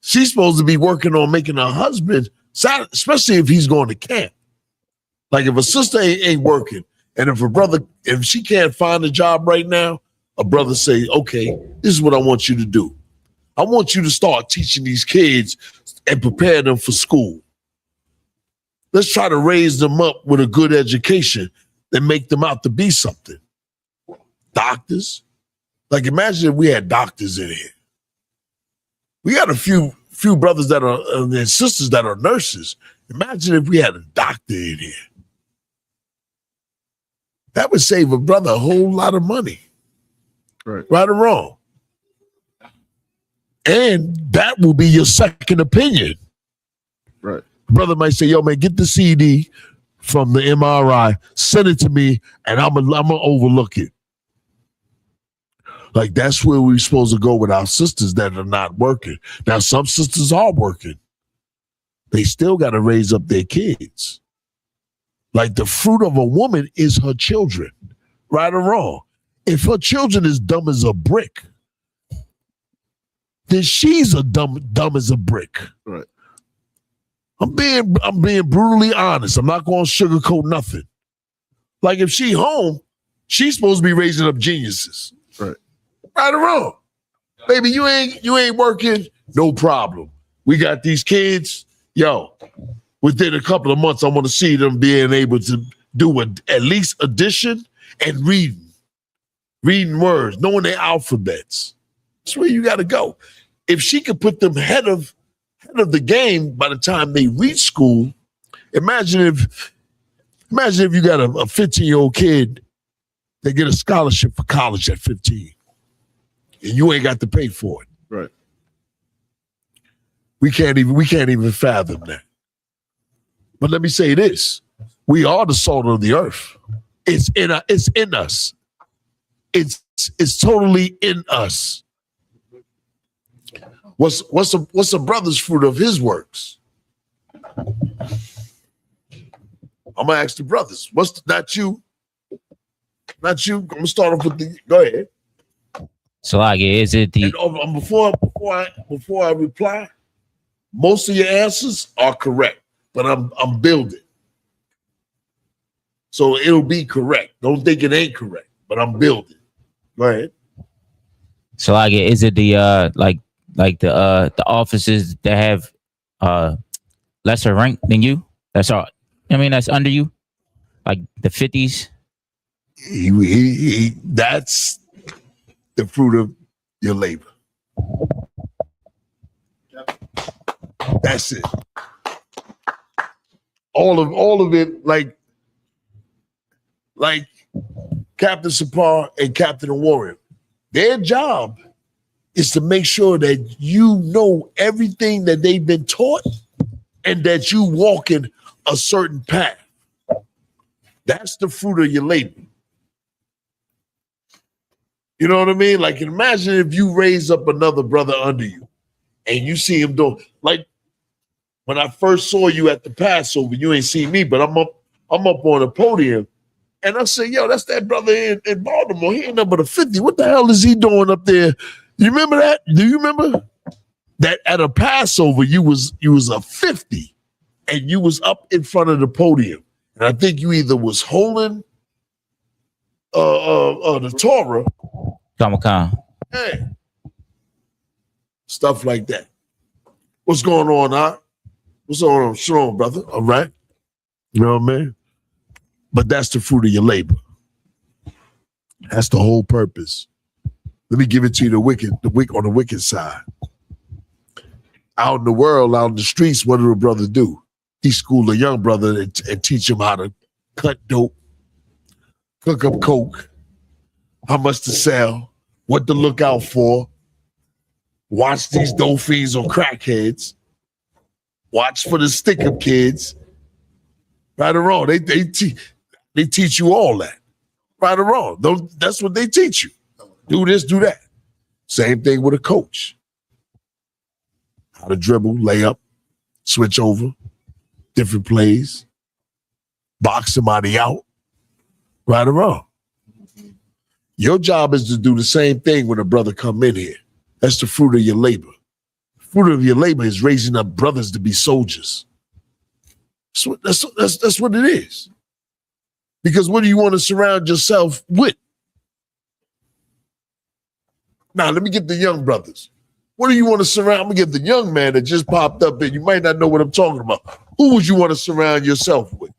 She's supposed to be working on making her husband, especially if he's going to camp. Like if a sister ain't working, and if she can't find a job right now, a brother say, okay, this is what I want you to do. I want you to start teaching these kids and prepare them for school. Let's try to raise them up with a good education and make them out to be something. Doctors. Like imagine if we had doctors in here. We got a few brothers that are and sisters that are nurses. Imagine if we had a doctor in here. That would save a brother a whole lot of money. Right. Right or wrong? And that will be your second opinion. Right. Brother might say, yo, man, get the CD from the MRI, send it to me, and I'm gonna overlook it. Like that's where we're supposed to go with our sisters that are not working. Now, some sisters are working. They still got to raise up their kids. Like the fruit of a woman is her children, right or wrong. If her children is dumb as a brick, then she's a dumb as a brick. Right. I'm being brutally honest. I'm not going to sugarcoat nothing. Like if she home, she's supposed to be raising up geniuses. Right. Right or wrong. Baby, you ain't working, no problem. We got these kids. Yo, within a couple of months, I want to see them being able to do at least addition and reading words, knowing their alphabets. That's where you got to go. If she could put them head of the game by the time they reach school Imagine if you got a 15-year-old kid that get a scholarship for college at 15, and you ain't got to pay for it. Right. We can't even fathom that. But let me say this: we are the salt of the earth. It's in us. It's totally in us. What's a brother's fruit of his works? I'm gonna ask the brothers. Not you? I'm gonna start off with the. Go ahead. So like, is it the? And before I reply, most of your answers are correct, but I'm building, so it'll be correct. Don't think it ain't correct, but I'm building. Go ahead. So like, is it the like the officers that have lesser rank than you? That's all. I mean, that's under you, like the 50s. That's the fruit of your labor. That's it. All of it, like Captain Sapar and Captain Warrior, their job is to make sure that you know everything that they've been taught and that you walk in a certain path. That's the fruit of your labor. You know what I mean? Like, imagine if you raise up another brother under you and you see him doing, like when I first saw you at the Passover, you ain't seen me, but I'm up on the podium and I say, yo, that's that brother in Baltimore. He ain't number 50. What the hell is he doing up there? You remember that? Do you remember that at a Passover, you was a 50 and you was up in front of the podium. And I think you either was holding the Torah. Comic-Con. Hey. Stuff like that. What's going on, Art? What's going on? Shalom, brother. All right. You know what I mean? But that's the fruit of your labor. That's the whole purpose. Let me give it to you on the wicked side. Out in the world, out in the streets, what do the brothers do? He schooled a young brother and teach him how to cut dope, cook up coke, how much to sell, what to look out for. Watch these dope fiends or crackheads. Watch for the stick-up kids. Right or wrong, they teach you all that. Right or wrong, that's what they teach you. Do this, do that. Same thing with a coach. How to dribble, lay up, switch over, different plays, box somebody out. Right or wrong. Your job is to do the same thing when a brother come in here. That's the fruit of your labor. The fruit of your labor is raising up brothers to be soldiers. That's what it is. Because what do you want to surround yourself with? Now, let me get the young brothers. What do you want to surround? I'm going to get the young man that just popped up and you might not know what I'm talking about. Who would you want to surround yourself with?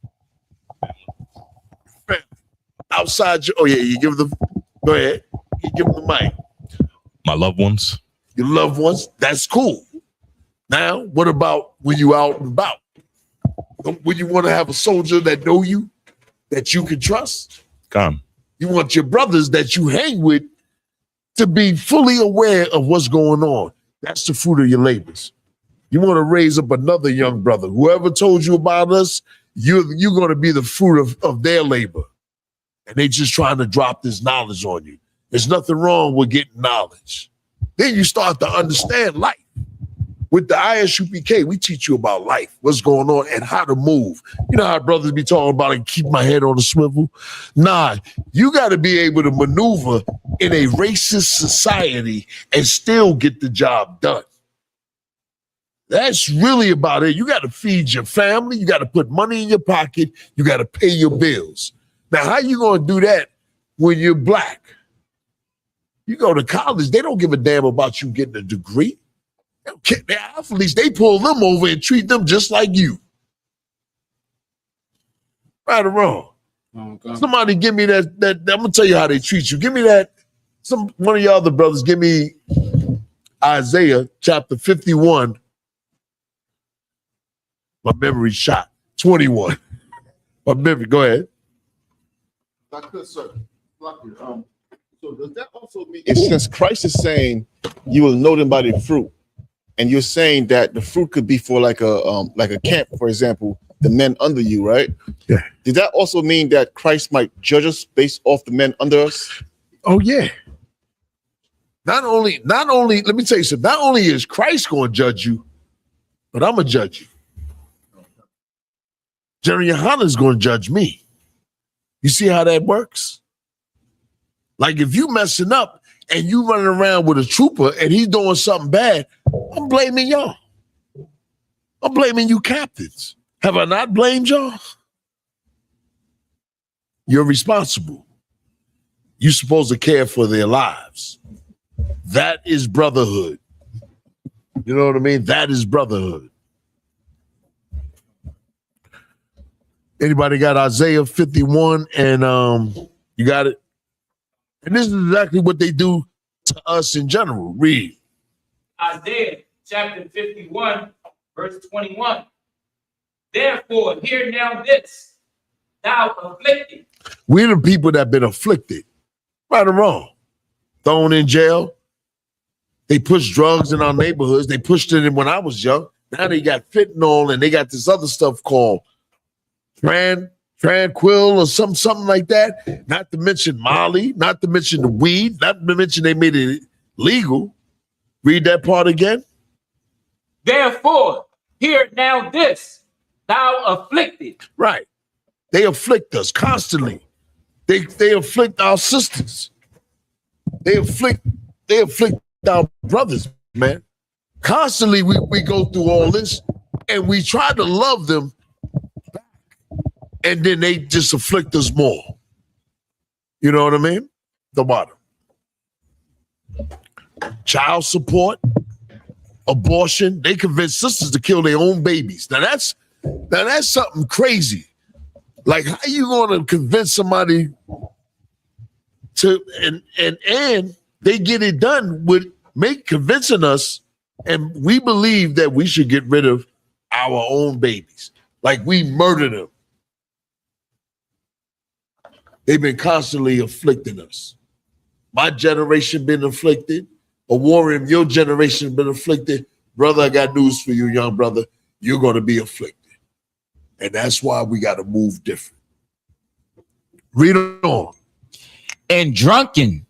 Outside your, you give them, go ahead. You give them the mic. My loved ones. Your loved ones, that's cool. Now, what about when you out and about? Would you want to have a soldier that know you, that you can trust? Come. You want your brothers that you hang with to be fully aware of what's going on. That's the fruit of your labors. You want to raise up another young brother. Whoever told you about us, you're going to be the fruit of their labor. And they just trying to drop this knowledge on you. There's nothing wrong with getting knowledge. Then you start to understand life. With the ISUPK, we teach you about life, what's going on, and how to move. You know how brothers be talking about and keep my head on the swivel? Nah, you got to be able to maneuver in a racist society and still get the job done. That's really about it. You got to feed your family. You got to put money in your pocket. You got to pay your bills. Now, how you going to do that when you're black? You go to college, they don't give a damn about you getting a degree. The athletes, they pull them over and treat them just like you. Right or wrong? Okay. Somebody give me that. I'm gonna tell you how they treat you. Give me that. One of your other brothers, give me Isaiah chapter 51. My memory shot. 21. But maybe go ahead. I could, sir. So does that also mean, since Christ is saying you will know them by their fruit, and you're saying that the fruit could be for like a camp, for example, the men under you, right? Yeah. Did that also mean that Christ might judge us based off the men under us? Oh yeah. Not only, let me tell you something, not only is Christ going to judge you, but I'm going to judge you. Jerry Yohana is going to judge me. You see how that works? Like if you messing up and you running around with a trooper and he's doing something bad, I'm blaming y'all. I'm blaming you captains. Have I not blamed y'all? You're responsible. You're supposed to care for their lives. That is brotherhood. You know what I mean? That is brotherhood. Anybody got Isaiah 51 and you got it? And this is exactly what they do to us in general. Read. Isaiah chapter 51, verse 21. Therefore, hear now this, thou afflicted. We're the people that have been afflicted, right or wrong, thrown in jail. They push drugs in our neighborhoods. They pushed it in when I was young. Now they got fentanyl and they got this other stuff called Tranquil or something like that. Not to mention Molly, not to mention the weed, not to mention they made it legal. Read that part again. Therefore, hear now this, thou afflicted. Right. They afflict us constantly. They afflict our sisters. They afflict our brothers, man. Constantly we go through all this and we try to love them back. And then they just afflict us more. You know what I mean? The bottom. Child support, abortion. They convince sisters to kill their own babies. Now that's something crazy. Like, how you going to convince somebody to and they get it done with convincing us, and we believe that we should get rid of our own babies. Like we murder them. They've been constantly afflicting us. My generation been afflicted. A warrior, your generation been afflicted. Brother, I got news for you, young brother. You're going to be afflicted. And that's why we got to move different. Read on. And drunken.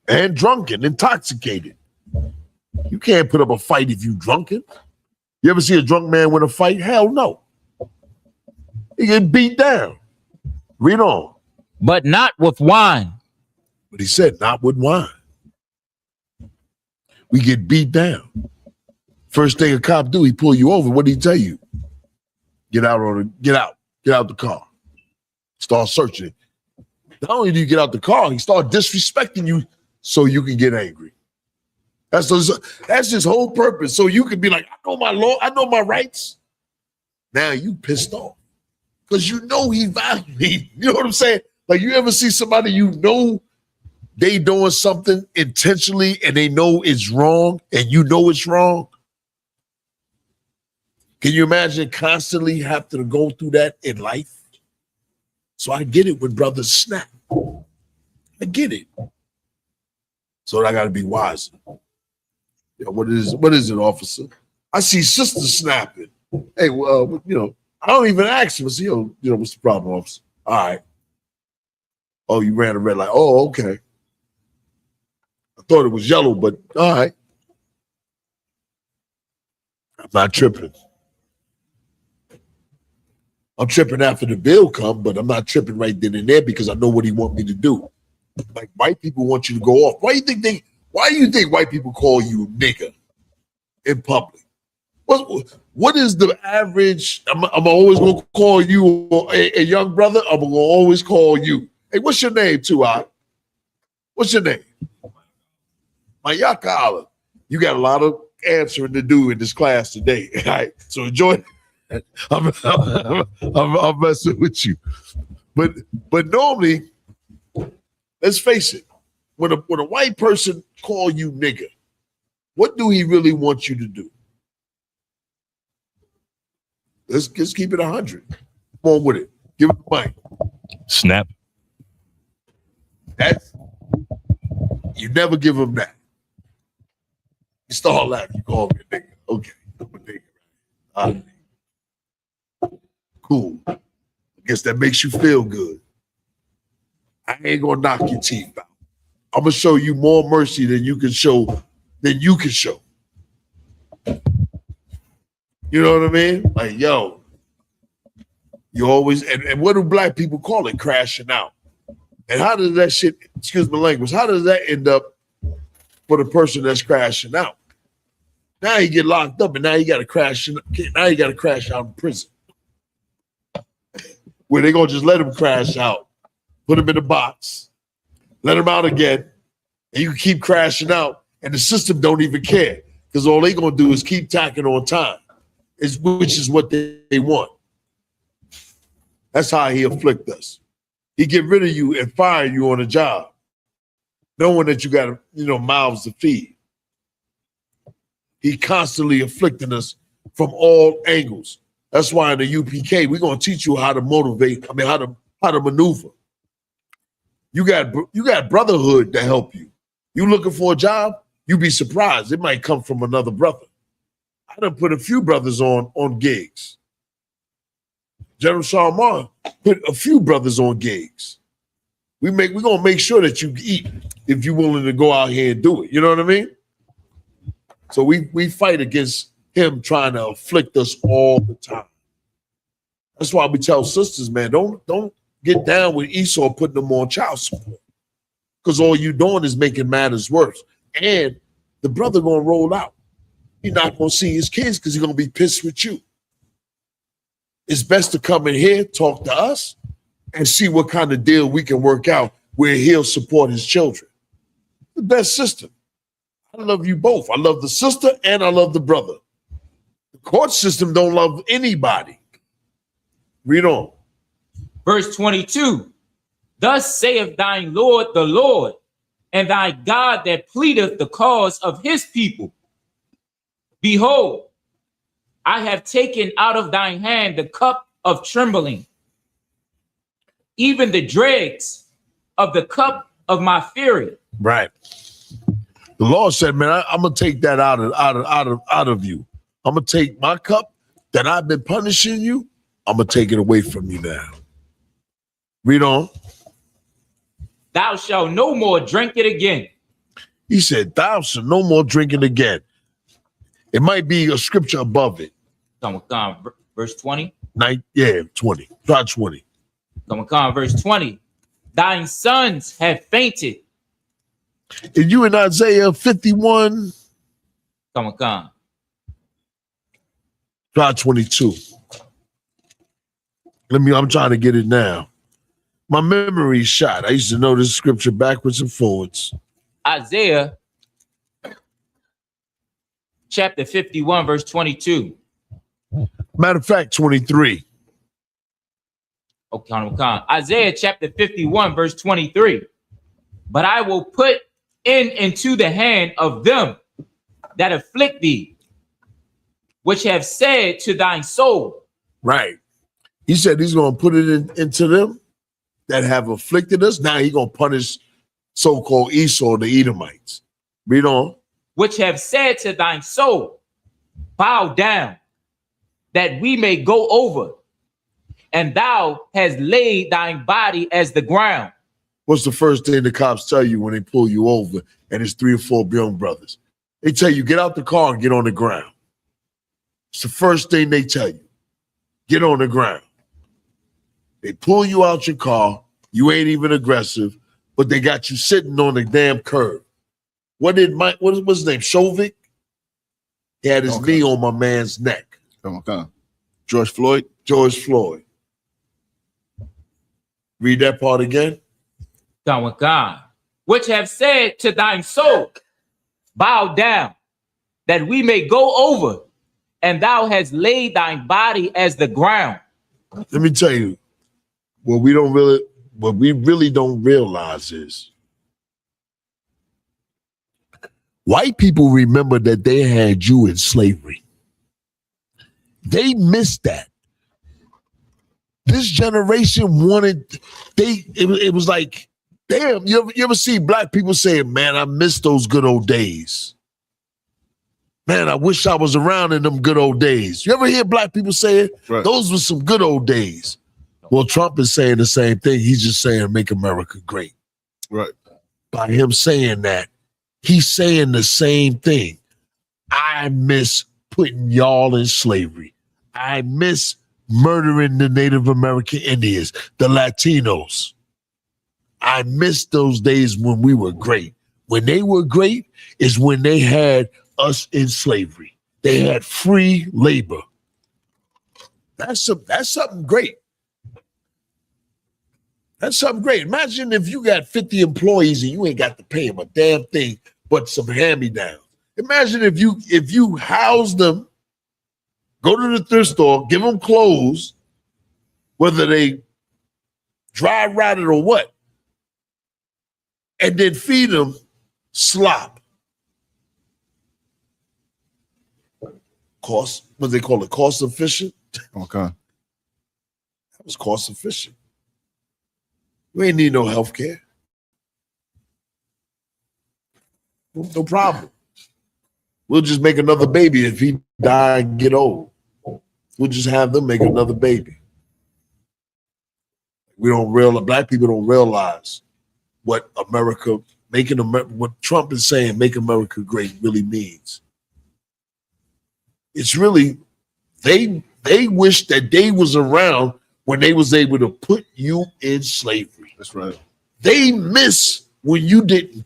And drunken, intoxicated. You can't put up a fight if you drunken. You ever see a drunk man win a fight? Hell no. He get beat down. Read on. But not with wine. But he said, not with wine. We get beat down. First thing a cop do, he pull you over. What did he tell you? Get out the car. Start searching. Not only do you get out the car, he start disrespecting you so you can get angry. That's his whole purpose. So you can be like, I know my law, I know my rights. Now you pissed off because you know he valued me. You know what I'm saying? Like, you ever see somebody you know they doing something intentionally and they know it's wrong and you know it's wrong? Can you imagine constantly having to go through that in life? So I get it when brothers snap. I get it. So I got to be wise. Yeah, what is it, officer? I see sisters snapping. Hey, well, I don't even ask him. I say, what's the problem, officer? All right. Oh, you ran a red light. Oh, okay. I thought it was yellow, but all right. I'm not tripping. I'm tripping after the bill come, but I'm not tripping right then and there because I know what he want me to do. Like, white people want you to go off. Why do you think white people call you nigga in public? What is the average? I'm always gonna call you a young brother. I'm gonna always call you. Hey, what's your name, Tuat? What's your name? Mayaka Olive. You got a lot of answering to do in this class today. All right, so enjoy. I'm messing with you, but normally, let's face it. When a white person call you nigga, what do he really want you to do? Let's keep it 100. Come on with it. Give him the mic. Snap. That's you never give him that. You start laughing, you call me a nigga. Okay, I'm a nigga. All right. Cool. I guess that makes you feel good. I ain't gonna knock your teeth out. I'm gonna show you more mercy than you can show. You know what I mean? Like, yo, you always and what do black people call it? Crashing out. And how does that shit, excuse my language, how does that end up for the person that's crashing out? Now you get locked up and now you gotta crash out in prison. Where they gonna just let him crash out, put him in a box, let him out again, and you can keep crashing out, and the system don't even care. Because all they gonna do is keep tacking on time, which is what they want. That's how he afflict us. He get rid of you and fire you on a job, knowing that you got mouths to feed. He constantly afflicting us from all angles. That's why in the UPK we're gonna teach you how to motivate. How to maneuver. You got brotherhood to help you. You looking for a job? You be surprised. It might come from another brother. I done put a few brothers on gigs. General Sharman put a few brothers on gigs. We're gonna make sure that you eat if you're willing to go out here and do it. You know what I mean? So we fight against him trying to afflict us all the time. That's why we tell sisters, man, don't get down with Esau putting them on child support. Because all you doing is making matters worse. And the brother gonna roll out. He's not gonna see his kids because he's gonna be pissed with you. It's best to come in here, talk to us, and see what kind of deal we can work out where he'll support his children. The best system. I love you both. I love the sister and I love the brother. The court system don't love anybody. Read on. Verse 22. Thus saith thine Lord the Lord, and thy God that pleadeth the cause of his people. Behold, I have taken out of thine hand the cup of trembling, even the dregs of the cup of my fury. Right. The Lord said, man, I'm gonna take that out of you. I'm gonna take my cup that I've been punishing you. I'm gonna take it away from you now. Read on. Thou shalt no more drink it again. He said, thou shalt no more drink it again. It might be a scripture above it. Verse 20. 20. Try 20. Verse 20. Thine sons have fainted. And you in Isaiah 51. Try 22. I'm trying to get it now. My memory's shot. I used to know this scripture backwards and forwards. Isaiah chapter 51, verse 22. Matter of fact, 23. Isaiah chapter 51, verse 23. But I will put into the hand of them that afflict thee, which have said to thine soul. Right. He said he's going to put it into them that have afflicted us. Now he's going to punish so-called Esau, the Edomites. Read on. Which have said to thine soul, bow down, that we may go over, and thou hast laid thine body as the ground. What's the first thing the cops tell you when they pull you over and it's 3 or 4 young brothers? They tell you, get out the car and get on the ground. It's the first thing they tell you. Get on the ground. They pull you out your car. You ain't even aggressive, but they got you sitting on the damn curb. What was his name? Shovik? He had his knee on my man's neck. George Floyd. Read that part again. Which have said to thine soul, bow down, that we may go over, and thou hast laid thine body as the ground. Let me tell you, what we really don't realize is white people remember that they had you in slavery. They missed that. this generation wanted, it was like, damn, you ever see black people saying, man, I miss those good old days. Man, I wish I was around in them good old days. You ever hear black people say it? Right. Those were some good old days. Well, Trump is saying the same thing. He's just saying, make America great. Right. By him saying that, he's saying the same thing. I miss putting y'all in slavery. I miss murdering the Native American Indians, the Latinos. I miss those days when we were great. When they were great is when they had us in slavery. They had free labor. That's something great. That's something great. Imagine if you got 50 employees and you ain't got to pay them a damn thing but some hand-me-downs. Imagine if you house them, go to the thrift store, give them clothes, whether they dry rotted or what, and then feed them slop. Cost, what they call it, cost efficient? Okay. That was cost efficient. We ain't need no health care. No problem. We'll just make another baby if he die and get old. We'll just have them make another baby. We don't realize, black people don't realize what what Trump is saying, make America great, really means. It's really, they wish that they was around when they was able to put you in slavery. That's right. They miss when you didn't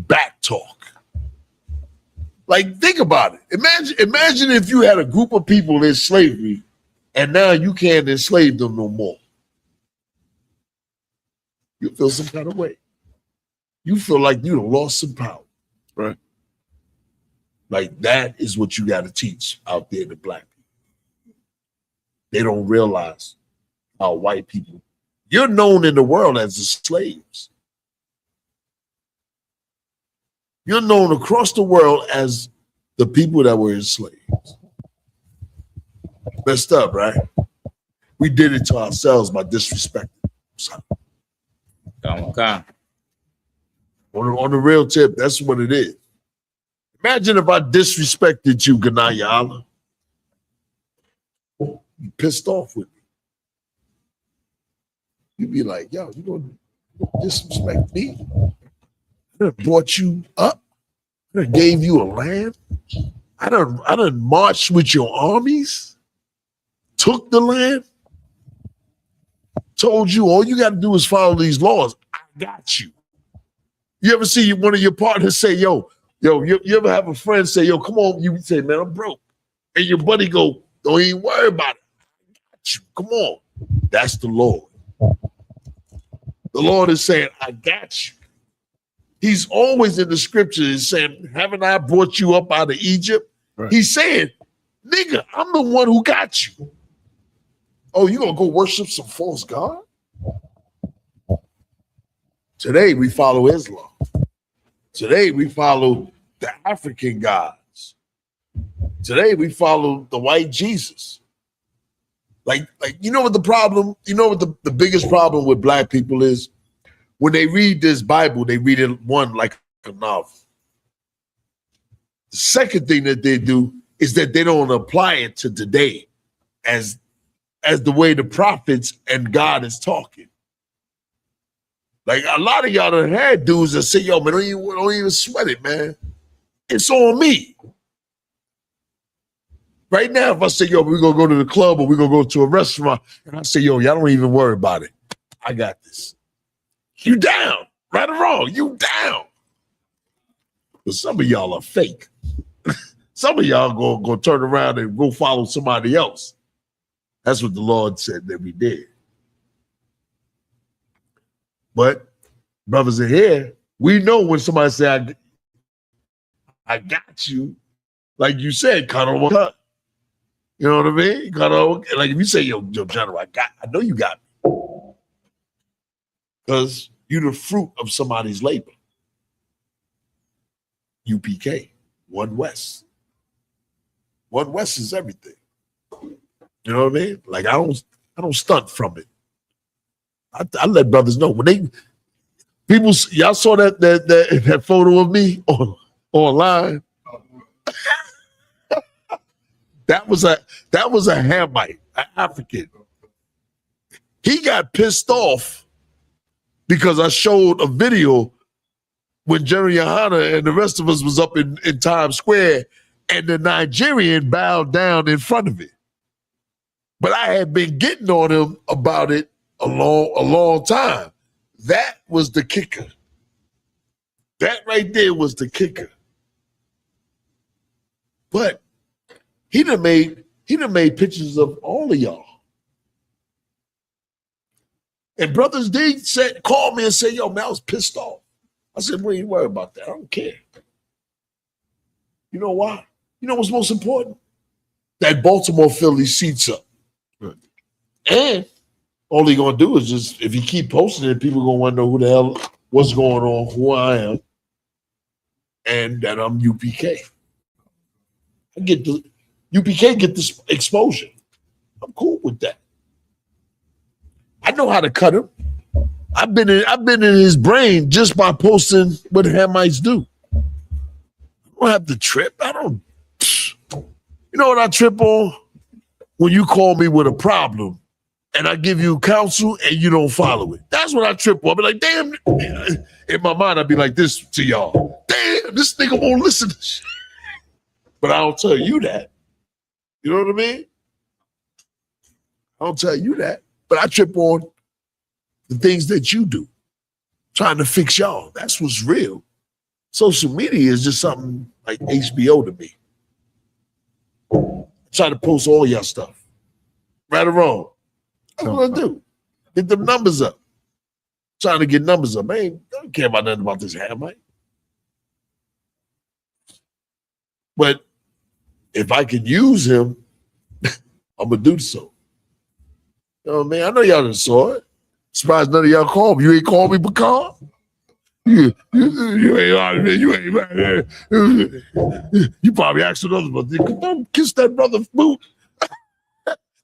back talk. Like, think about it. Imagine if you had a group of people in slavery and now you can't enslave them no more. You feel some kind of way. You feel like you done lost some power. Right. Like, that is what you got to teach out there to black people. They don't realize how white people, you're known in the world as the slaves. You're known across the world as the people that were enslaved. Messed up, right? We did it to ourselves by disrespecting. Okay. On the real tip, that's what it is. Imagine if I disrespected you, Ganaya Allah. You pissed off with me. You'd be like, yo, you gonna disrespect me? I done brought you up. I done gave you a land. I done marched with your armies, took the land, told you all you got to do is follow these laws. I got you. You ever see one of your partners say, yo, you ever have a friend say, yo, come on, you say, man, I'm broke. And your buddy go, don't even worry about it. I got you. Come on. That's the Lord. The Lord is saying, I got you. He's always in the scriptures saying, haven't I brought you up out of Egypt? Right. He's saying, nigga, I'm the one who got you. Oh, you gonna go worship some false god? Today we follow Islam. Today we follow the African gods. Today we follow the white Jesus. Like you know what the problem, you know what the biggest problem with black people is? When they read this Bible, they read it like a novel. The second thing that they do is that they don't apply it to today as the way the prophets and God is talking. Like, a lot of y'all done had dudes that say, yo, man, don't even sweat it, man. It's on me. Right now, if I say, yo, we're going to go to the club or we're going to go to a restaurant, and I say, yo, y'all don't even worry about it. I got this. You down. Right or wrong, you down. But some of y'all are fake. Some of y'all go turn around and go follow somebody else. That's what the Lord said that we did. But brothers in here, we know when somebody say, I got you, like you said, cut on cut. You know what I mean? Cut on, like if you say, yo, General, I know you got me. Because you're the fruit of somebody's labor. UPK, One West. One West is everything. You know what I mean? Like, I don't stunt from it. I let brothers know when y'all saw that photo of me online. That was a Hamite, an African. He got pissed off because I showed a video when Jerry Yohana and the rest of us was up in Times Square, and the Nigerian bowed down in front of it. But I had been getting on him about it a long time. That was the kicker. That right there was the kicker. But he done made pictures of all of y'all. And brothers D called me and said, yo, man, I was pissed off. I said, well, you worry about that. I don't care. You know why? You know what's most important? That Baltimore Philly seats up. Right. And all he gonna do is just, if he keep posting it, people gonna want to know who the hell, what's going on, who I am, and that I'm UPK. UPK get this exposure. I'm cool with that. I know how to cut him. I've been in his brain just by posting what Hamites do. I don't have to trip. You know what I trip on? When you call me with a problem and I give you counsel and you don't follow it. That's what I trip on. I'll be like, damn. In my mind, I'd be like this to y'all. Damn, this nigga won't listen to shit. But I don't tell you that. You know what I mean? I don't tell you that. But I trip on the things that you do, trying to fix y'all. That's what's real. Social media is just something like HBO to me. Try to post all y'all stuff. Right or wrong. That's what I do. Get them numbers up. Trying to get numbers up. I don't care about nothing about this Hamite. But if I can use him, I'm going to do so. You know what I mean? I know y'all done saw it. Surprised none of y'all called me. You ain't called me, Pecan? You probably asked another brother, don't kiss that brother's boot.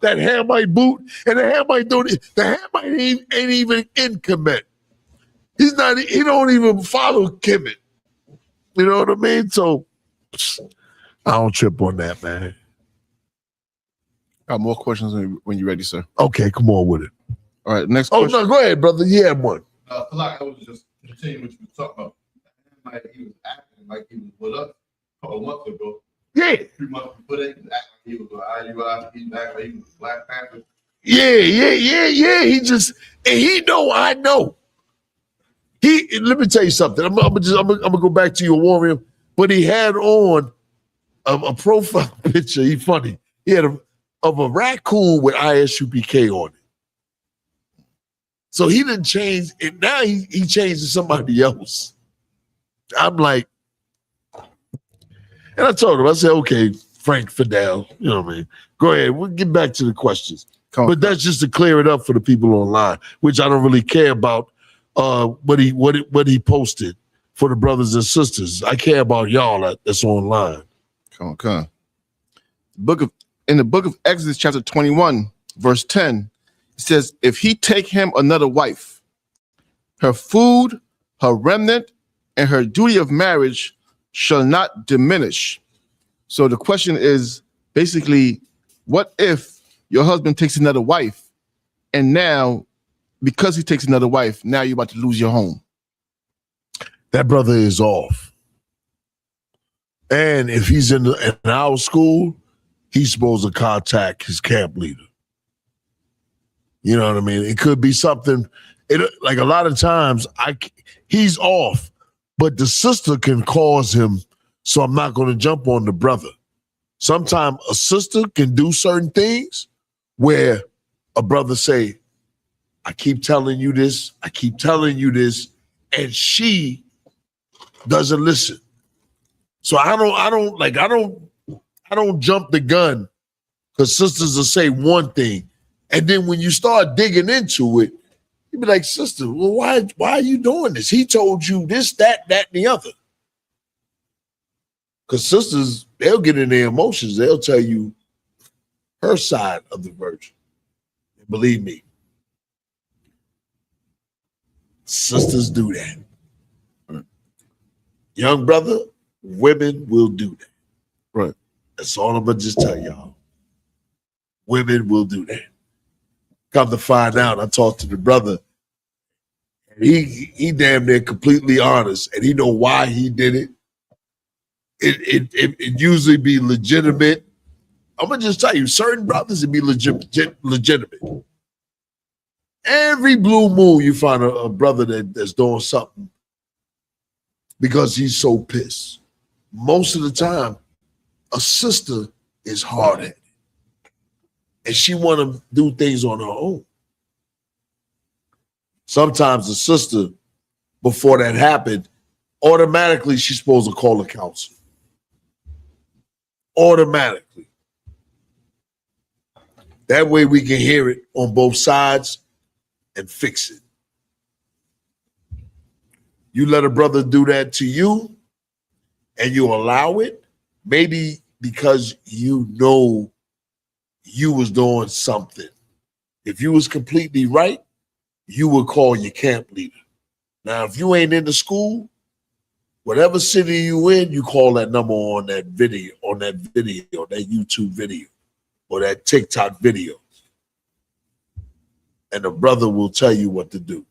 That Hamite boot. And the Hamite ain't even in Kemet. He don't even follow Kemet. You know what I mean? So I don't trip on that, man. Got more questions when you're ready, sir. Okay, come on with it. All right, next question. Oh, no, go ahead, brother. You had one. Like I was just continuing what you were talking about. Like he was acting like he was with us a couple months ago. Yeah. 3 months before that, he was acting like he was with IUI. He was acting like he was Black Panther. Yeah. He know I know. Let me tell you something. I'm gonna go back to your warrior, but he had on a profile picture. He funny. He had of a raccoon with ISUPK on it. So he didn't change it. Now he changed to somebody else. I'm like, and I told him, I said, okay, Frank Fidel, you know what I mean? Go ahead. We'll get back to the questions. But that's just to clear it up for the people online, which I don't really care about what he posted for the brothers and sisters. I care about y'all that's online. Come on. In the book of Exodus, chapter 21, verse 10, it says, if he take him another wife, her food, her remnant, and her duty of marriage shall not diminish. So the question is basically, what if your husband takes another wife, and now, because he takes another wife, now you're about to lose your home? That brother is off. And if he's in our school, he's supposed to contact his camp leader. You know what I mean? It could be something, like a lot of times, he's off, but the sister can cause him, so I'm not going to jump on the brother. Sometimes a sister can do certain things where a brother say, I keep telling you this, and she doesn't listen. So I don't jump the gun, because sisters will say one thing, and then when you start digging into it, you be like, sister, well, why are you doing this? He told you this, that, and the other. Because sisters, they'll get in their emotions. They'll tell you her side of the version. Believe me. Sisters do that. Young brother, women will do that. Right. That's all I'm gonna just tell y'all. Women will do that. Come to find out, I talked to the brother. And he damn near completely honest, and he know why he did it. It usually be legitimate. I'm gonna just tell you, certain brothers it be legitimate. Every blue moon, you find a brother that's doing something because he's so pissed. Most of the time, a sister is hard-headed, and she want to do things on her own. Sometimes the sister, before that happened, automatically she's supposed to call a counselor. Automatically. That way we can hear it on both sides and fix it. You let a brother do that to you and you allow it, maybe because you know you was doing something. If you was completely right, you would call your camp leader. Now, if you ain't in the school, whatever city you in, you call that number on that video, that YouTube video, or that TikTok video. And the brother will tell you what to do.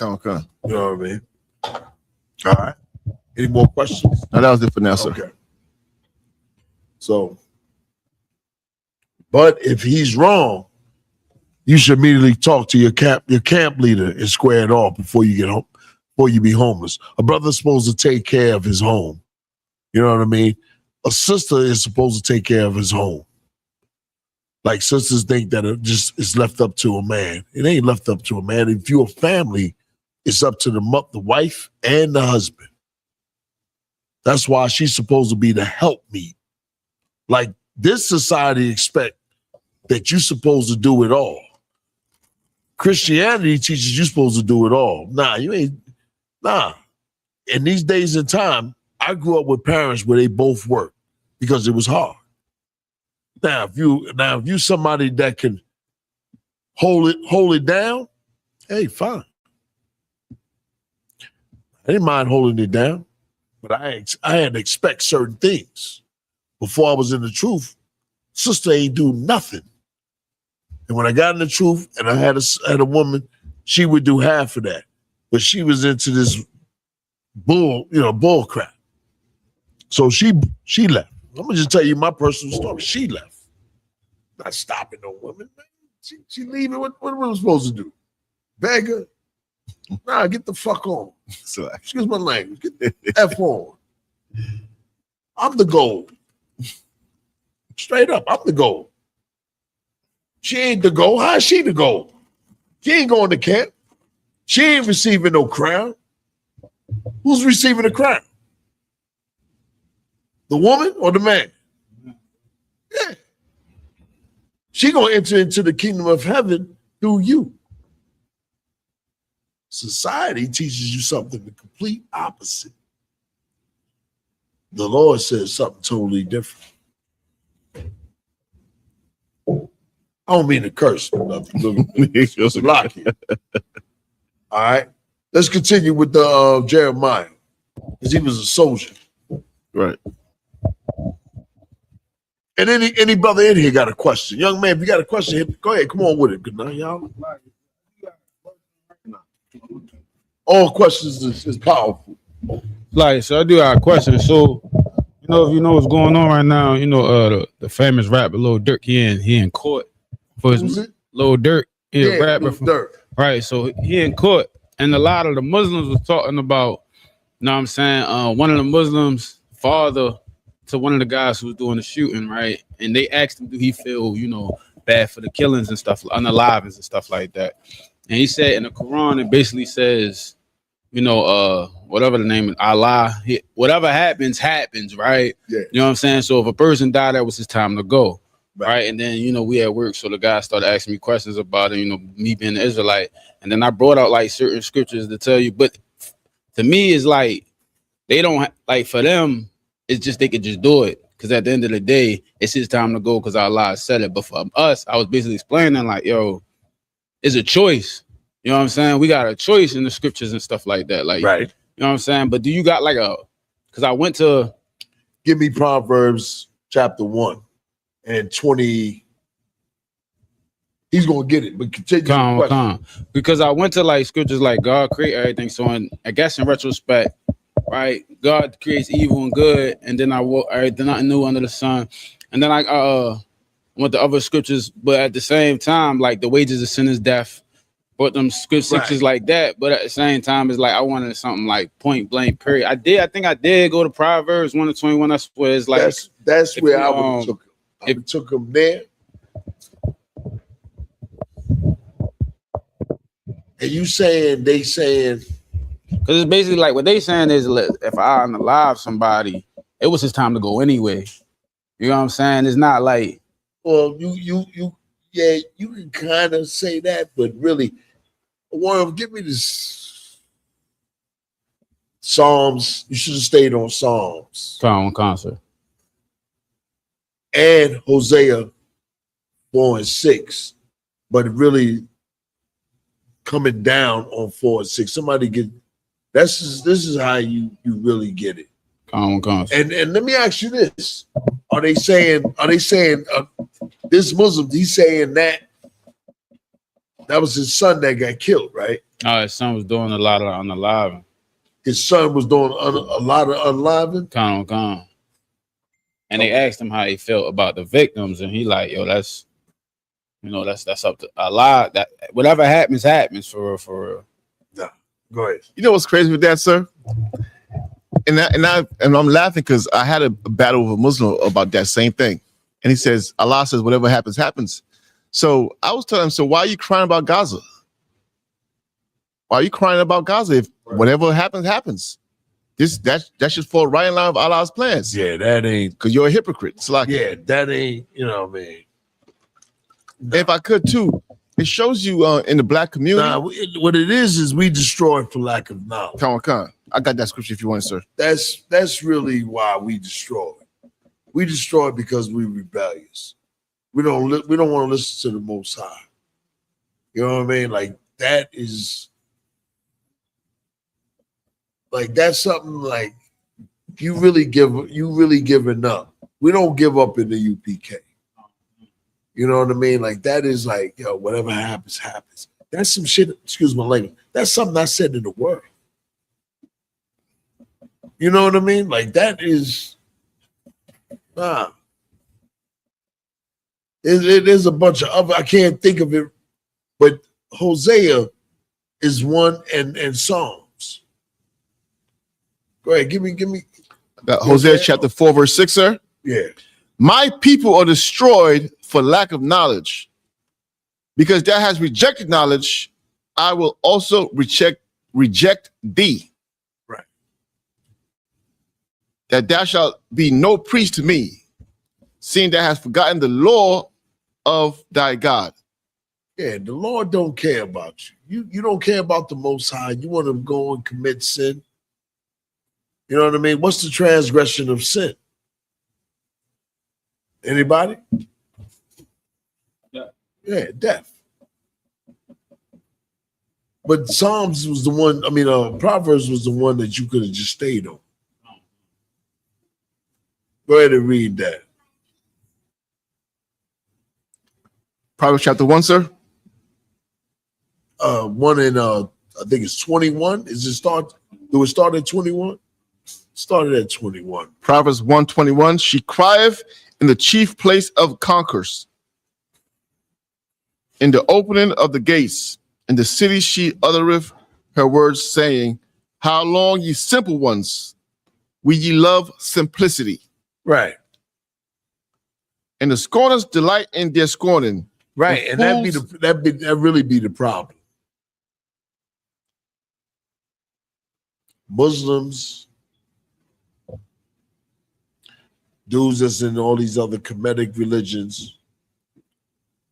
Okay. You know what I mean? All right. Any more questions? No, that was it for now, sir. Okay. So, but if he's wrong, you should immediately talk to your camp leader and square it off before you get home, before you be homeless. A brother's supposed to take care of his home. You know what I mean? A sister is supposed to take care of his home. Like sisters think that it just is left up to a man. It ain't left up to a man. If you're a family, it's up to the wife and the husband. That's why she's supposed to be the helpmeet. Like this society expect that you're supposed to do it all. Christianity teaches you're supposed to do it all. Nah, you ain't. Nah. In these days and time, I grew up with parents where they both worked because it was hard. Now, if you somebody that can hold it down, hey, fine. I didn't mind holding it down, but I had to expect certain things. Before I was in the truth, sister ain't do nothing. And when I got in the truth and I had a woman, she would do half of that. But she was into this bull crap. So she left. I'm gonna just tell you my personal story. She left. Not stopping no woman, man. She leaving. What was I supposed to do? Beg her? Nah, get the fuck on. So excuse my language. Get the F on. I'm the goal. Straight up, I'm the goal. She ain't the goal. How is she the goal? She ain't going to camp. She ain't receiving no crown. Who's receiving the crown? The woman or the man? Yeah. She gonna enter into the kingdom of heaven through you. Society teaches you something the complete opposite. The Lord says something totally different. I don't mean to curse. Block you. All right. Let's continue with the Jeremiah, because he was a soldier. Right. And any brother in here got a question. Young man, if you got a question, go ahead. Come on with it. Good night, y'all. All questions is powerful. Like, so I do have a question. So, if you know what's going on right now, the famous rapper Lil Durk, he in court for his Lil Durk, rapper from Durk. Right. So he in court, and a lot of the Muslims was talking about, you know what I'm saying, one of the Muslims' father to one of the guys who was doing the shooting, right? And they asked him, do he feel, bad for the killings and stuff, unalivings and stuff like that? And he said in the Quran, it basically says, whatever the name of Allah, whatever happens, right? Yeah. You know what I'm saying? So if a person died, that was his time to go. Right. And then, we at work. So the guy started asking me questions about it, me being an Israelite. And then I brought out like certain scriptures to tell you. But to me, it's like they don't like for them, it's just they could just do it. because at the end of the day, it's his time to go because Allah said it. But for us, I was basically explaining like, yo, it's a choice. You know what I'm saying? We got a choice in the scriptures and stuff like that. Like, Right. you know what I'm saying? But do you got like because I went to, Give me Proverbs chapter 1 and 20. He's gonna get it, but continue the question. because I went to like scriptures like God create everything. So I guess in retrospect, right? God creates evil and good, and then I woke everything nothing new under the sun. And then I went to other scriptures, but at the same time, like the wages of sin is death. But them scriptures like that, but at the same time, it's like I wanted something like point blank. Period. I think I did go to Proverbs 1:21. That's where it's like that's where I would took him. I took him there. And you saying they saying, because it's basically like what they saying is if I unalive somebody, it was his time to go anyway. You know what I'm saying? It's not like, well, you can kind of say that, but really, Warren, give me this Psalms. You should have stayed on Psalms. Concert. And Hosea 4 and 6, but really coming down on 4 and 6. Somebody get this is how you really get it. And let me ask you this: Are they saying this Muslim? He's saying that was his son that got killed, right? Oh, his son was doing a lot of unaliving. His son was doing a lot of unaliving. And they asked him how he felt about the victims, and he like, yo, that's up to Allah. That whatever happens for real. No, go ahead. You know what's crazy with that, sir? And I'm laughing because I had a battle with a Muslim about that same thing, and he says Allah says whatever happens happens. So I was telling him, so why are you crying about Gaza? Why are you crying about Gaza if whatever happens happens? That should fall right in line with Allah's plans. Yeah, that ain't because you're a hypocrite. It's like that ain't, you know what I mean. No. If I could too, it shows you in the black community. Nah, what it is we destroy for lack of knowledge. Come on. I got that scripture if you want, sir. That's really why we destroy. We destroy because we're rebellious. We don't want to listen to the Most High. You know what I mean? Like that is. Like that's something like you really giving up. We don't give up in the UPK. You know what I mean? Like that is like, yo, whatever happens, happens. That's some shit, excuse my language. That's something I said in the world. You know what I mean? Like that is It is a bunch of other, I can't think of it, but Hosea is one and Psalms. Go ahead, give me. Hosea chapter 4, verse 6, sir. Yeah. My people are destroyed for lack of knowledge. Because thou hast rejected knowledge, I will also reject thee. Right. That thou shalt be no priest to me, seeing thou hast forgotten the law of thy God. Yeah, the Lord don't care about you. You don't care about the Most High. You want to go and commit sin. You know what I mean? What's the transgression of sin? Anybody? Yeah, death. But Psalms was the one, Proverbs was the one that you could have just stayed on. Go ahead and read that. Proverbs chapter 1, sir. One in I think it's 21. Do it start at 21? Started at 21. Proverbs 1:21. She crieth in the chief place of concourse, in the opening of the gates, in the city she uttereth her words, saying, how long, ye simple ones, will ye love simplicity? Right. And the scorners delight in their scorning. Right, and that really be the problem. Muslims, dudes that's in all these other Kemetic religions,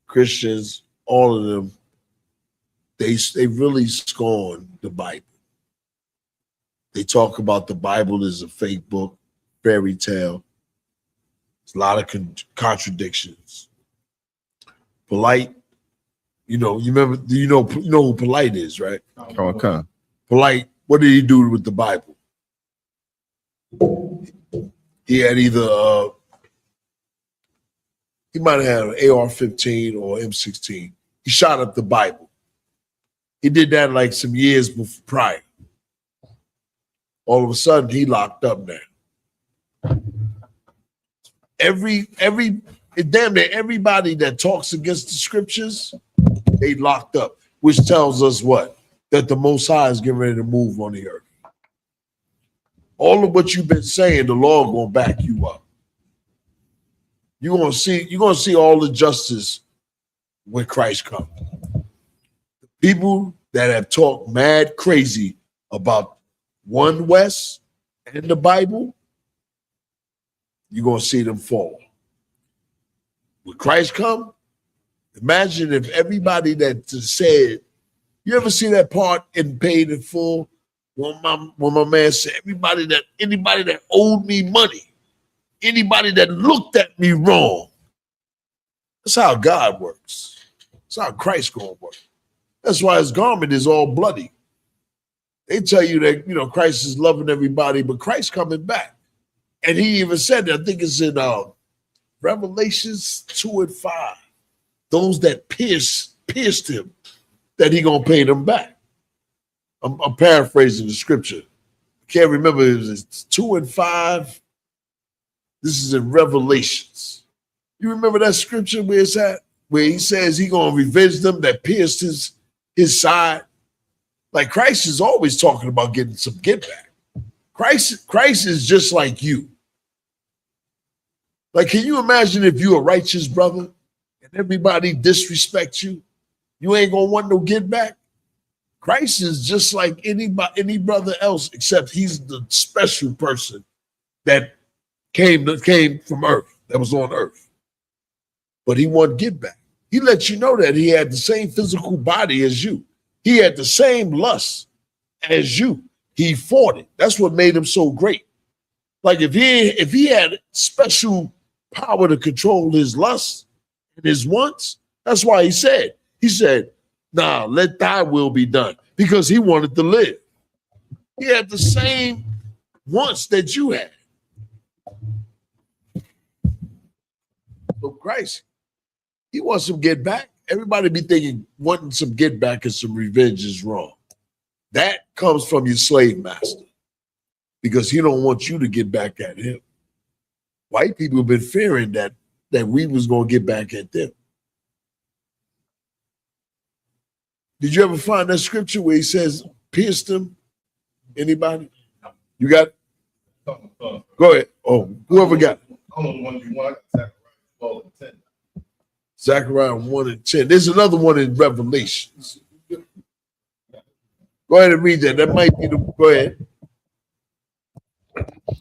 Christians, all of them, they really scorn the Bible. They talk about the Bible as a fake book, fairy tale. It's a lot of contradictions. Polite, you remember, you know who Polite is, right? Oh, okay. Polite, what did he do with the Bible? He had either, he might have had an AR-15 or M16. He shot up the Bible. He did that like some years prior. All of a sudden, he locked up now. Damn near everybody that talks against the scriptures, they locked up, which tells us what? That the Most High is getting ready to move on the earth. All of what you've been saying, the Lord gonna back you up. You're gonna see all the justice when Christ comes. People that have talked mad crazy about one West and the Bible, you're gonna see them fall. When Christ come, imagine if everybody that said, you ever see that part in Paid in Full when my man said, anybody that owed me money, anybody that looked at me wrong. That's how God works. That's how Christ gonna work. That's why his garment is all bloody. They tell you that Christ is loving everybody, but Christ coming back. And he even said that, I think it's in Revelations 2:5. Those that pierced him, that he gonna pay them back. I'm paraphrasing the scripture. I can't remember, it was 2:5. This is in Revelations. You remember that scripture where it's at? Where he says he gonna revenge them that pierced his side. Like Christ is always talking about getting some get back. Christ is just like you. Like, can you imagine if you're a righteous brother and everybody disrespects you? You ain't gonna want no get back. Christ is just like any brother else, except he's the special person that came from earth, that was on earth. But he wanted get back. He let you know that he had the same physical body as you. He had the same lust as you. He fought it. That's what made him so great. Like if he had special power to control his lust and his wants, that's why he said, nah, let thy will be done, because he wanted to live. He had the same wants that you had. So Christ, he wants some get back. Everybody be thinking wanting some get back and some revenge is wrong. That comes from your slave master, because he don't want you to get back at him. White people have been fearing that we was going to get back at them. Did you ever find that scripture where he says, pierced him? Anybody? You got it? Go ahead. Oh, whoever got it. I don't know the one you want. Zechariah 12 and 10. Zechariah 1 and 10. There's another one in Revelations. Go ahead and read that. That might be go ahead.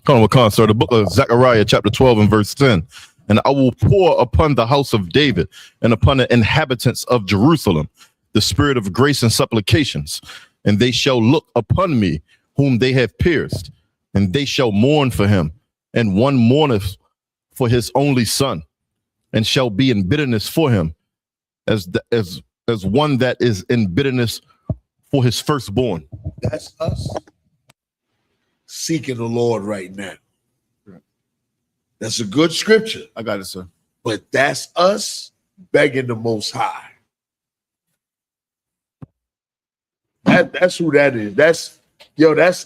Come on, Khan, sir. The book of Zechariah, chapter 12 and verse 10. And I will pour upon the house of David and upon the inhabitants of Jerusalem the spirit of grace and supplications, and they shall look upon me whom they have pierced, and they shall mourn for him, and one mourneth for his only son, and shall be in bitterness for him, as one that is in bitterness for his firstborn. That's us seeking the Lord right now. That's a good scripture. I got it, sir. But that's us begging the Most High. That's who that is. That's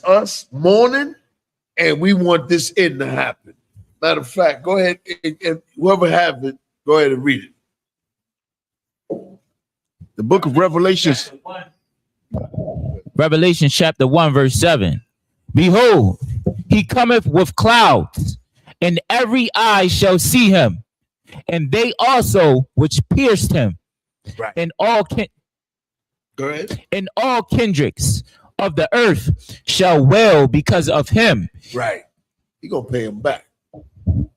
us mourning, and we want this end to happen. Matter of fact, go ahead and whoever have it, go ahead and read it. The book of Revelations. Revelation chapter 1, verse 7. Behold, he cometh with clouds, and every eye shall see him, and they also which pierced him, right. And all go ahead. And all kindreds of the earth shall wail because of him. Right. He gonna pay him back. The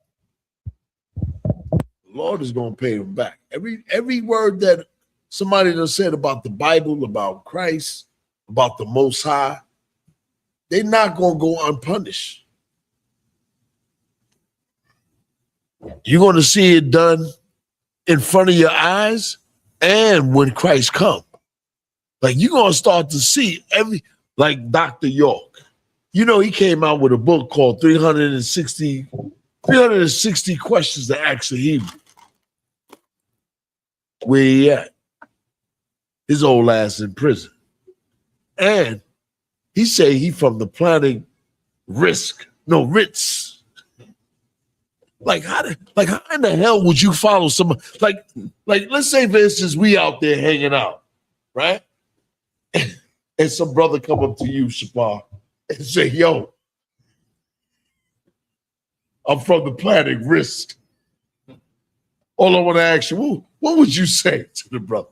Lord is gonna pay him back. Every word that somebody done said about the Bible, about Christ, about the Most High, they're not gonna go unpunished. You're going to see it done in front of your eyes and when Christ comes. Like you're going to start to see like Dr. York. You know, he came out with a book called 360 questions to ask a Hebrew. Where he at? His old ass in prison. And he say he from the planet Ritz. Like how in the hell would you follow someone? Like let's say for instance, we out there hanging out, right? And some brother come up to you, Shapar, and say, yo, I'm from the planet Risk. All I want to ask you, what would you say to the brother?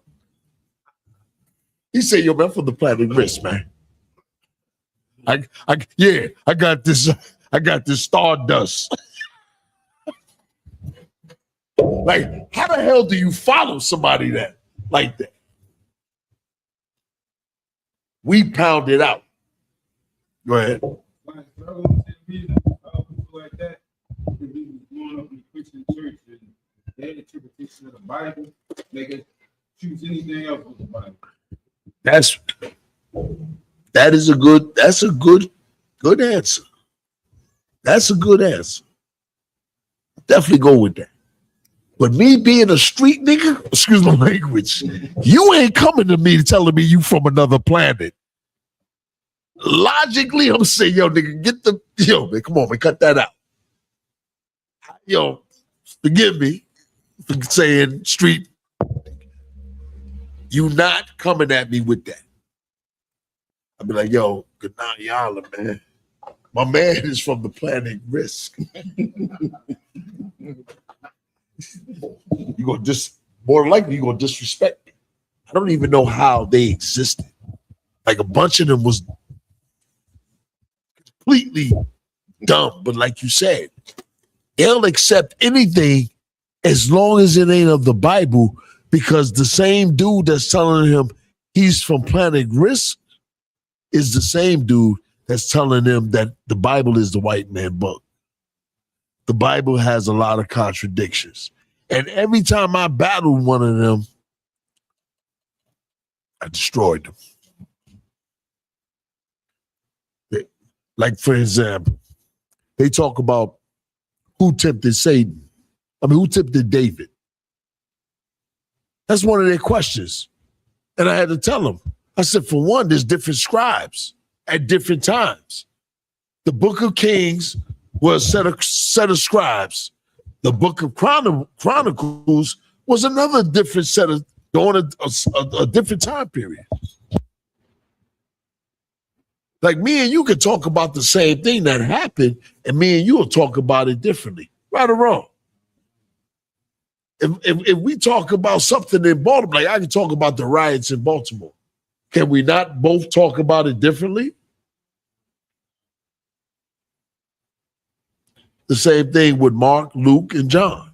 He said, yo, man, I'm from the planet Risk, man. I got this stardust. Like, how the hell do you follow somebody like that? We pound it out. Go ahead. Like that, we growing up in the Christian church and their interpretation of the Bible, they can choose anything else with the Bible. That's a good answer. That's a good answer. Definitely go with that. But me being a street nigga, excuse my language, you ain't coming to me telling me you from another planet. Logically, I'm saying, yo, nigga, man, come on, man, cut that out. Yo, forgive me for saying street. You not coming at me with that. I'll be like, yo, good night, y'all, man. My man is from the planet Risk. You're gonna more likely you're gonna disrespect me. I don't even know how they existed. Like a bunch of them was completely dumb, but like you said, they'll accept anything as long as it ain't of the Bible, because the same dude that's telling him he's from planet Risk is the same dude that's telling them that the Bible is the white man book. The Bible has a lot of contradictions. And every time I battled one of them, I destroyed them. Like, for example, they talk about who tempted Satan. Who tempted David? That's one of their questions. And I had to tell them. I said, for one, there's different scribes at different times. The Book of Kings was a set of scribes. The Book of Chronicles was another different set of, during a different time period. Like me and you could talk about the same thing that happened, and me and you will talk about it differently, right or wrong. If we talk about something in Baltimore, like I can talk about the riots in Baltimore, can we not both talk about it differently? The same thing with Mark, Luke, and John.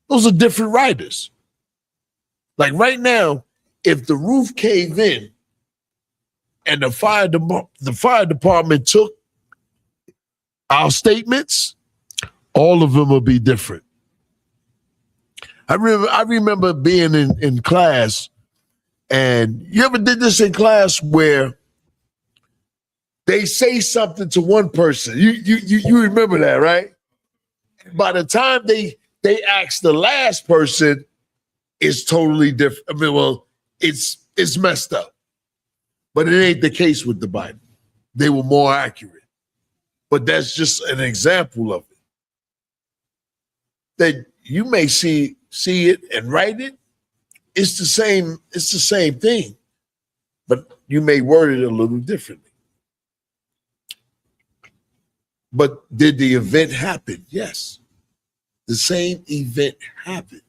Those are different writers. Like right now, if the roof caved in and the fire department took our statements, all of them will be different. I remember being in class, and you ever did this in class where they say something to one person? You remember that, right? By the time they ask the last person, it's totally different. It's messed up. But it ain't the case with the Bible. They were more accurate. But that's just an example of it. That you may see it and write it. It's the same thing, but you may word it a little differently. But did the event happen? Yes. The same event happened.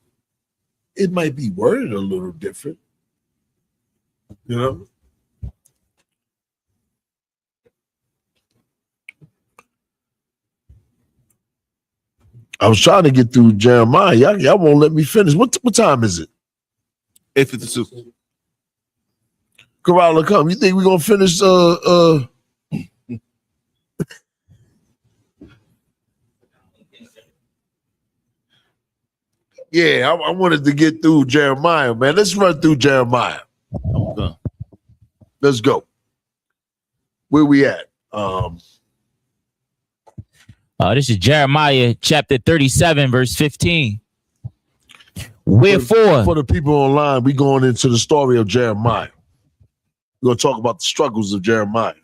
It might be worded a little different, you know? I was trying to get through Jeremiah. Y'all won't let me finish. What time is it? 8:52. Corral, come. You think we're gonna finish Yeah, I wanted to get through Jeremiah, man. Let's run through Jeremiah. Okay. Let's go. Where we at? This is Jeremiah chapter 37, verse 15. Wherefore, For the people online, we going into the story of Jeremiah. We're going to talk about the struggles of Jeremiah.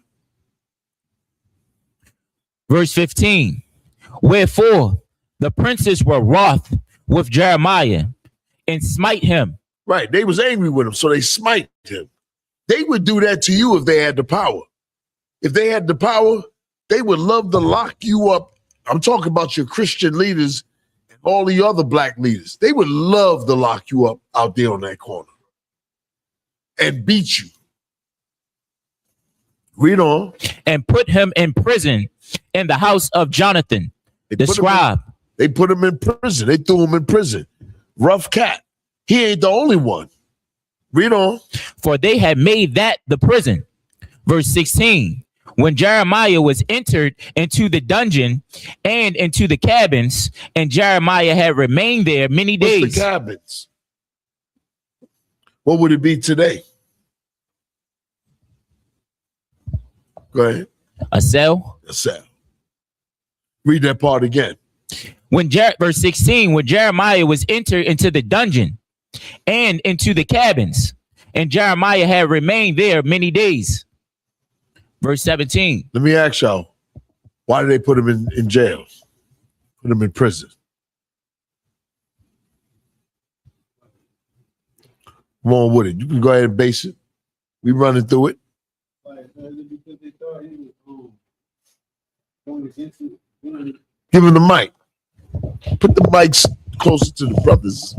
verse 15. Wherefore, the princes were wroth with Jeremiah and smite him. Right. They was angry with him, so they smite him. They would do that to you if they had the power. If they had the power, they would love to lock you up. I'm talking about your Christian leaders and all the other black leaders. They would love to lock you up out there on that corner and beat you. Read on. And put him in prison in the house of Jonathan, the scribe. They put him in prison. They threw him in prison. Rough cat. He ain't the only one. Read on. For they had made that the prison. Verse 16. When Jeremiah was entered into the dungeon and into the cabins, and Jeremiah had remained there many days. What's the cabins? What would it be today? Go ahead. A cell. A cell. Read that part again. Verse 16, when Jeremiah was entered into the dungeon and into the cabins, and Jeremiah had remained there many days. Verse 17. Let me ask y'all, why did they put him in jail? Put him in prison? Come on with it. You can go ahead and base it. We running through it. Give him the mic. Put the mics closer to the brothers.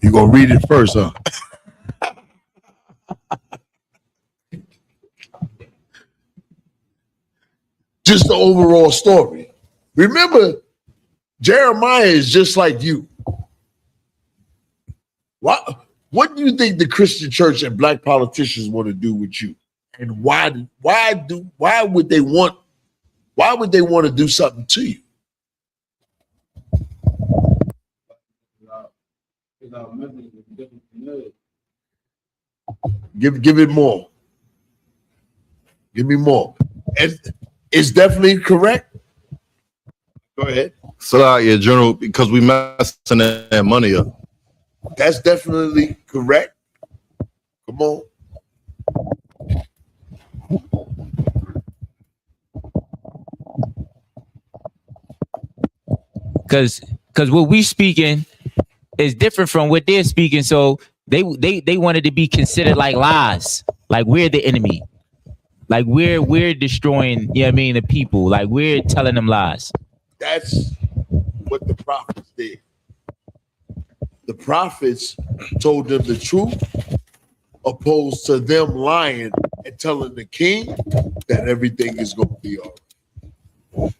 You gonna read it first, huh? Just the overall story. Remember, Jeremiah is just like you. What do you think the Christian church and black politicians want to do with you? And why would they want to do something to you? Give it more. Give me more. And it's definitely correct. Go ahead. Yeah, General, because we messing that money up. That's definitely correct. Come on. Because what we speaking is different from what they're speaking. So they wanted to be considered like lies. Like we're the enemy. Like we're destroying, you know what I mean, the people. Like we're telling them lies. That's what the prophets did. The prophets told them the truth, opposed to them lying and telling the king that everything is going to be all right.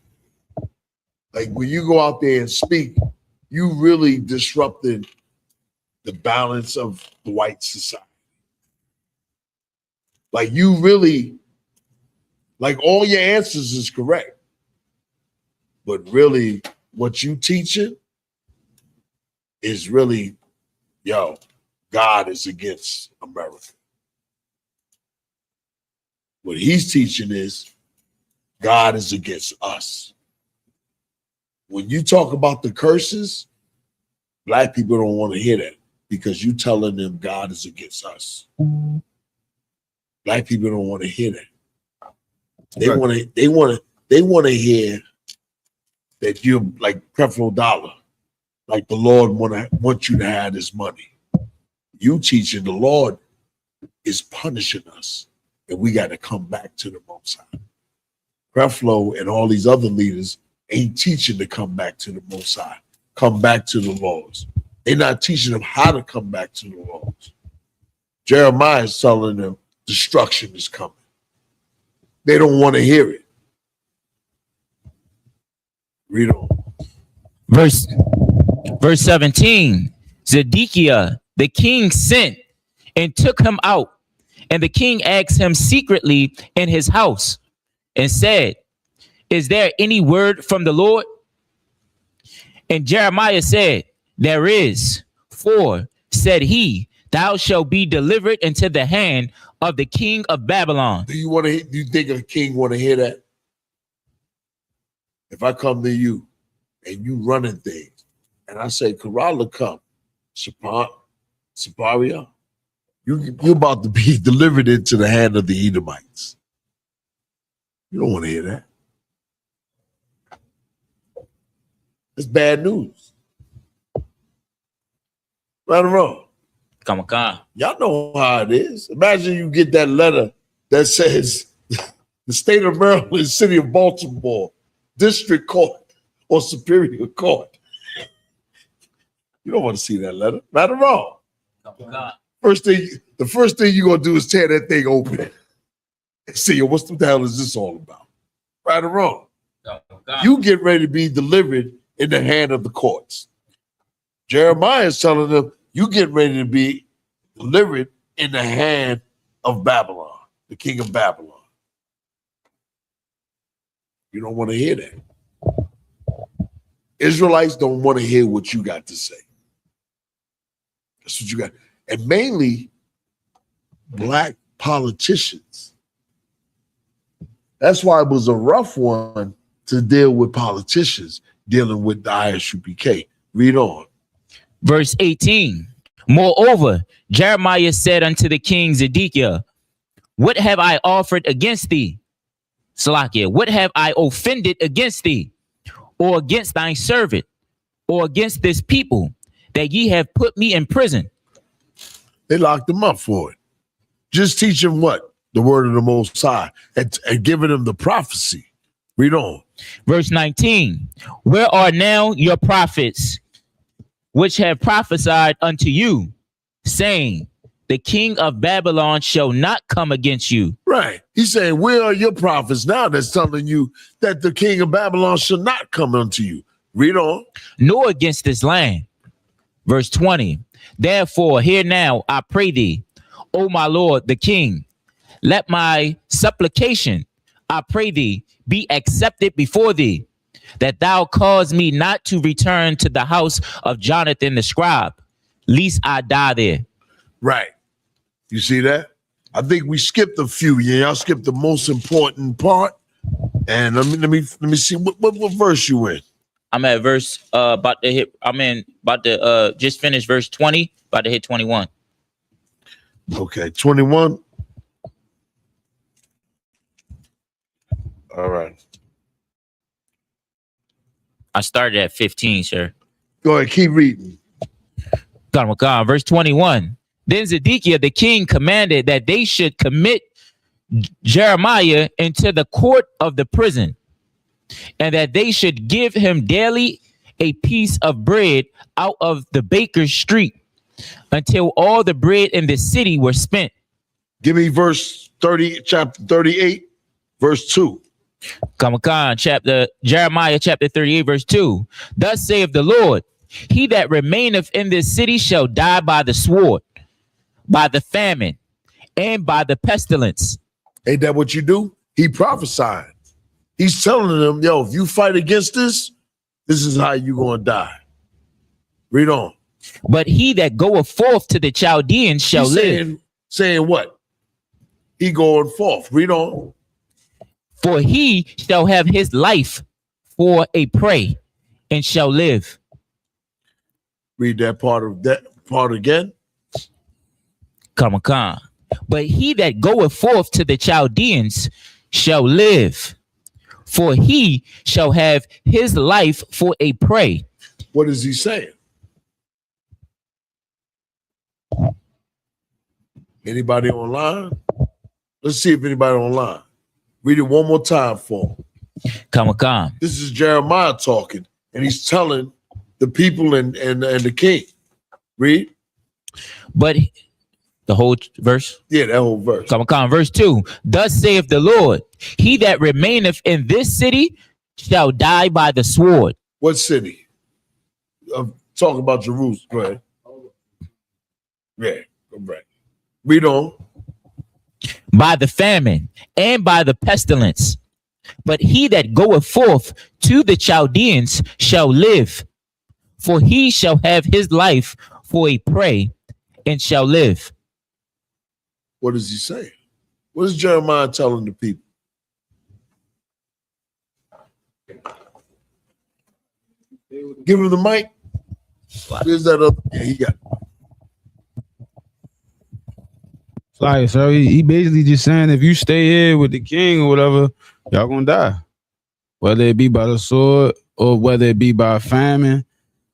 Like when you go out there and speak, you really disrupted the balance of the white society. Like you really, like all your answers is correct, but really what you teaching is really, God is against America. What he's teaching is God is against us. When you talk about the curses, black people don't want to hear that because you telling them God is against us. Black people don't want to hear that. They want to hear that you're like $1. Like the Lord want you to have this money. You teaching the Lord is punishing us, and we got to come back to the Most High. Creflo and all these other leaders ain't teaching to come back to the Most High, come back to the laws. They're not teaching them how to come back to the laws. Jeremiah is telling them destruction is coming. They don't want to hear it. Read on. Verse 17, Zedekiah, the king sent and took him out, and the king asked him secretly in his house and said, is there any word from the Lord? And Jeremiah said, there is. For, said he, thou shalt be delivered into the hand of the king of Babylon. Do you think a king want to hear that? If I come to you and you running things, and I say, Kerala, come, Saparia, you're about to be delivered into the hand of the Edomites. You don't want to hear that. It's bad news. Right or wrong? Come on. Y'all know how it is. Imagine you get that letter that says the state of Maryland, city of Baltimore, district court or superior court. You don't want to see that letter. Right or wrong? Come The first thing you're gonna do is tear that thing open and see what the hell is this all about? Right or wrong? You get ready to be delivered in the hand of the courts. Jeremiah is telling them, you get ready to be delivered in the hand of Babylon, the king of Babylon. You don't want to hear that. Israelites don't want to hear what you got to say. That's what you got. And mainly black politicians. That's why it was a rough one to deal with politicians dealing with the ISUPK. Read on. Verse 18. Moreover, Jeremiah said unto the king Zedekiah, what have I offered against thee? Salakia, what have I offended against thee, or against thy servant, or against this people, that ye have put me in prison? They locked him up for it. Just teach him what? The word of the Most High, and giving him the prophecy. Read on. Verse 19. Where are now your prophets, which have prophesied unto you, saying, the king of Babylon shall not come against you? Right. He's saying, where are your prophets now that's telling you that the king of Babylon shall not come unto you? Read on. Nor against this land. Verse 20. Therefore, hear now, I pray thee, O my lord, the king, let my supplication, I pray thee, be accepted before thee, that thou cause me not to return to the house of Jonathan the scribe, lest I die there. Right. You see that? I think we skipped a few. Yeah, y'all skipped the most important part. And let me see what verse you in. I'm at verse about to hit. Just finish verse 20. About to hit 21. Okay, 21. All right. I started at 15, sir. Go ahead, keep reading. God, verse 21. Then Zedekiah the king commanded that they should commit Jeremiah into the court of the prison, and that they should give him daily a piece of bread out of the baker's street, until all the bread in the city were spent. Give me verse 30, chapter 38, verse 2. Jeremiah chapter 38, verse 2. Thus saith the Lord, he that remaineth in this city shall die by the sword, by the famine, and by the pestilence. Ain't that what you do? He prophesied. He's telling them, yo, if you fight against this is how you gonna die. Read on. But he that goeth forth to the Chaldeans shall live. Saying what? He going forth. Read on. For he shall have his life for a prey, and shall live. Read that part again. Come on. But he that goeth forth to the Chaldeans shall live, for he shall have his life for a prey. What is he saying? Anybody online? Let's see if anybody online. Read it one more time for him. Come on. This is Jeremiah talking, and he's telling the people and the king. Read. But the whole verse? Yeah, that whole verse. Come on. Verse 2. Thus saith the Lord, he that remaineth in this city shall die by the sword. What city? Talking about Jerusalem. Go ahead. Yeah, go back. Read on. By the famine and by the pestilence. But he that goeth forth to the Chaldeans shall live, for he shall have his life for a prey and shall live. What does he say? What is Jeremiah telling the people? Give him the mic. Where's that other? Yeah, he got it. Like, so he basically just saying if you stay here with the king or whatever, y'all gonna die. Whether it be by the sword or whether it be by famine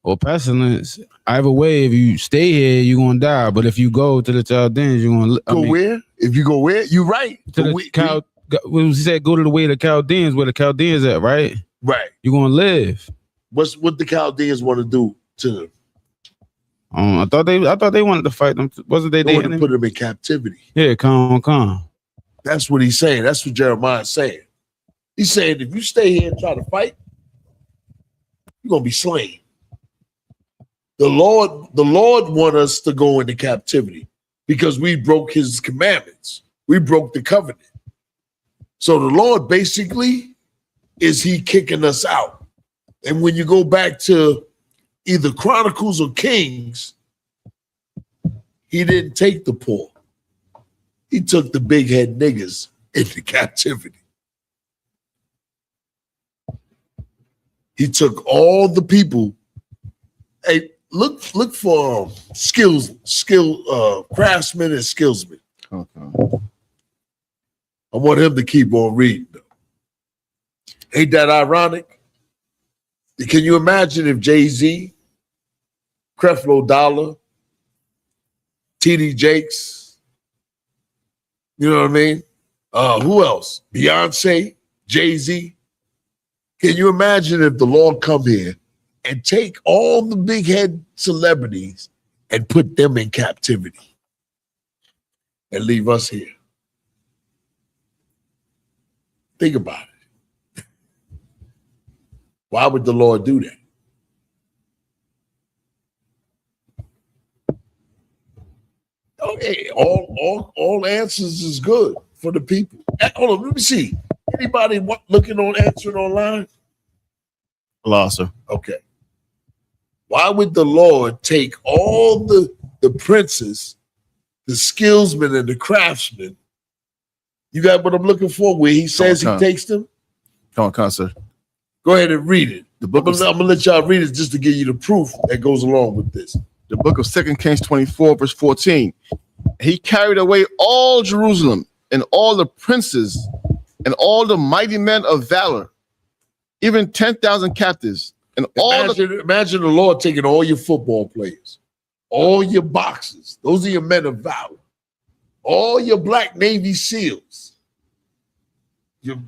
or pestilence, either way, if you stay here, you're gonna die. But if you go to the Chaldeans, you're gonna Go where? If you go where? You're right. To the he said go to the way of the Chaldeans, where the Chaldeans at, right? Right. You're gonna live. What the Chaldeans want to do to them? I thought they wanted to fight them. Wasn't they? They want to enemy? put them in captivity. Yeah, come. That's what he's saying. That's what Jeremiah's saying. He's saying if you stay here and try to fight, you're gonna be slain. The Lord want us to go into captivity because we broke his commandments. We broke the covenant. So the Lord basically is he kicking us out. And when you go back to either Chronicles or Kings, he didn't take the poor. He took the big head niggas into captivity. He took all the people. Hey, look for craftsmen and skillsmen. Okay. I want him to keep on reading. Ain't that ironic? Can you imagine if Jay-Z, Creflo Dollar, T.D. Jakes, you know what I mean? Who else? Beyonce, Jay-Z. Can you imagine if the Lord come here and take all the big head celebrities and put them in captivity and leave us here? Think about it. Why would the Lord do that? Okay, all answers is good for the people. Hold on, let me see. Anybody looking on answering online? Lost, sir. Okay. Why would the Lord take all the princes, the skillsmen and the craftsmen? You got what I'm looking for, where he says he takes them? Come on, sir. Go ahead and read it. The book I'm gonna let y'all read it just to give you the proof that goes along with this. The book of 2 Kings 24, verse 14. He carried away all Jerusalem and all the princes and all the mighty men of valor, even 10,000 captives. And imagine the Lord taking all your football players, all your boxers, those are your men of valor, all your Black Navy SEALs, your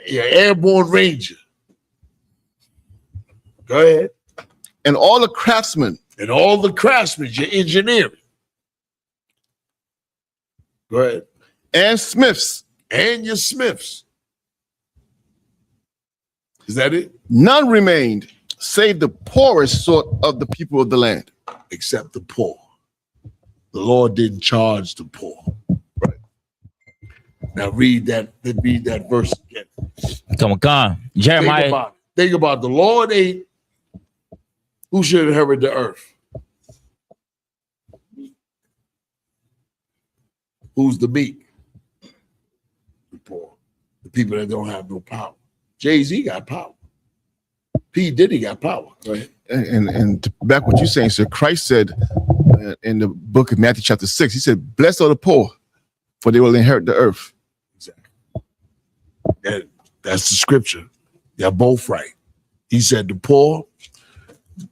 airborne ranger. Go ahead. And all the craftsmen. And all the craftsmen, your engineering. Go ahead. And smiths. And your smiths. Is that it? None remained, save the poorest sort of the people of the land. Except the poor. The Lord didn't charge the poor. Right. Now read that verse again. Come on. Jeremiah. Think about the Lord ain't who should inherit the earth. Who's the meek? The poor. The people that don't have no power. Jay-Z got power. P. Diddy got power. Right? And to back what you're saying, sir, Christ said in the book of Matthew chapter 6, he said, blessed are the poor, for they will inherit the earth. Exactly. That's the scripture. They're both right. He said the poor.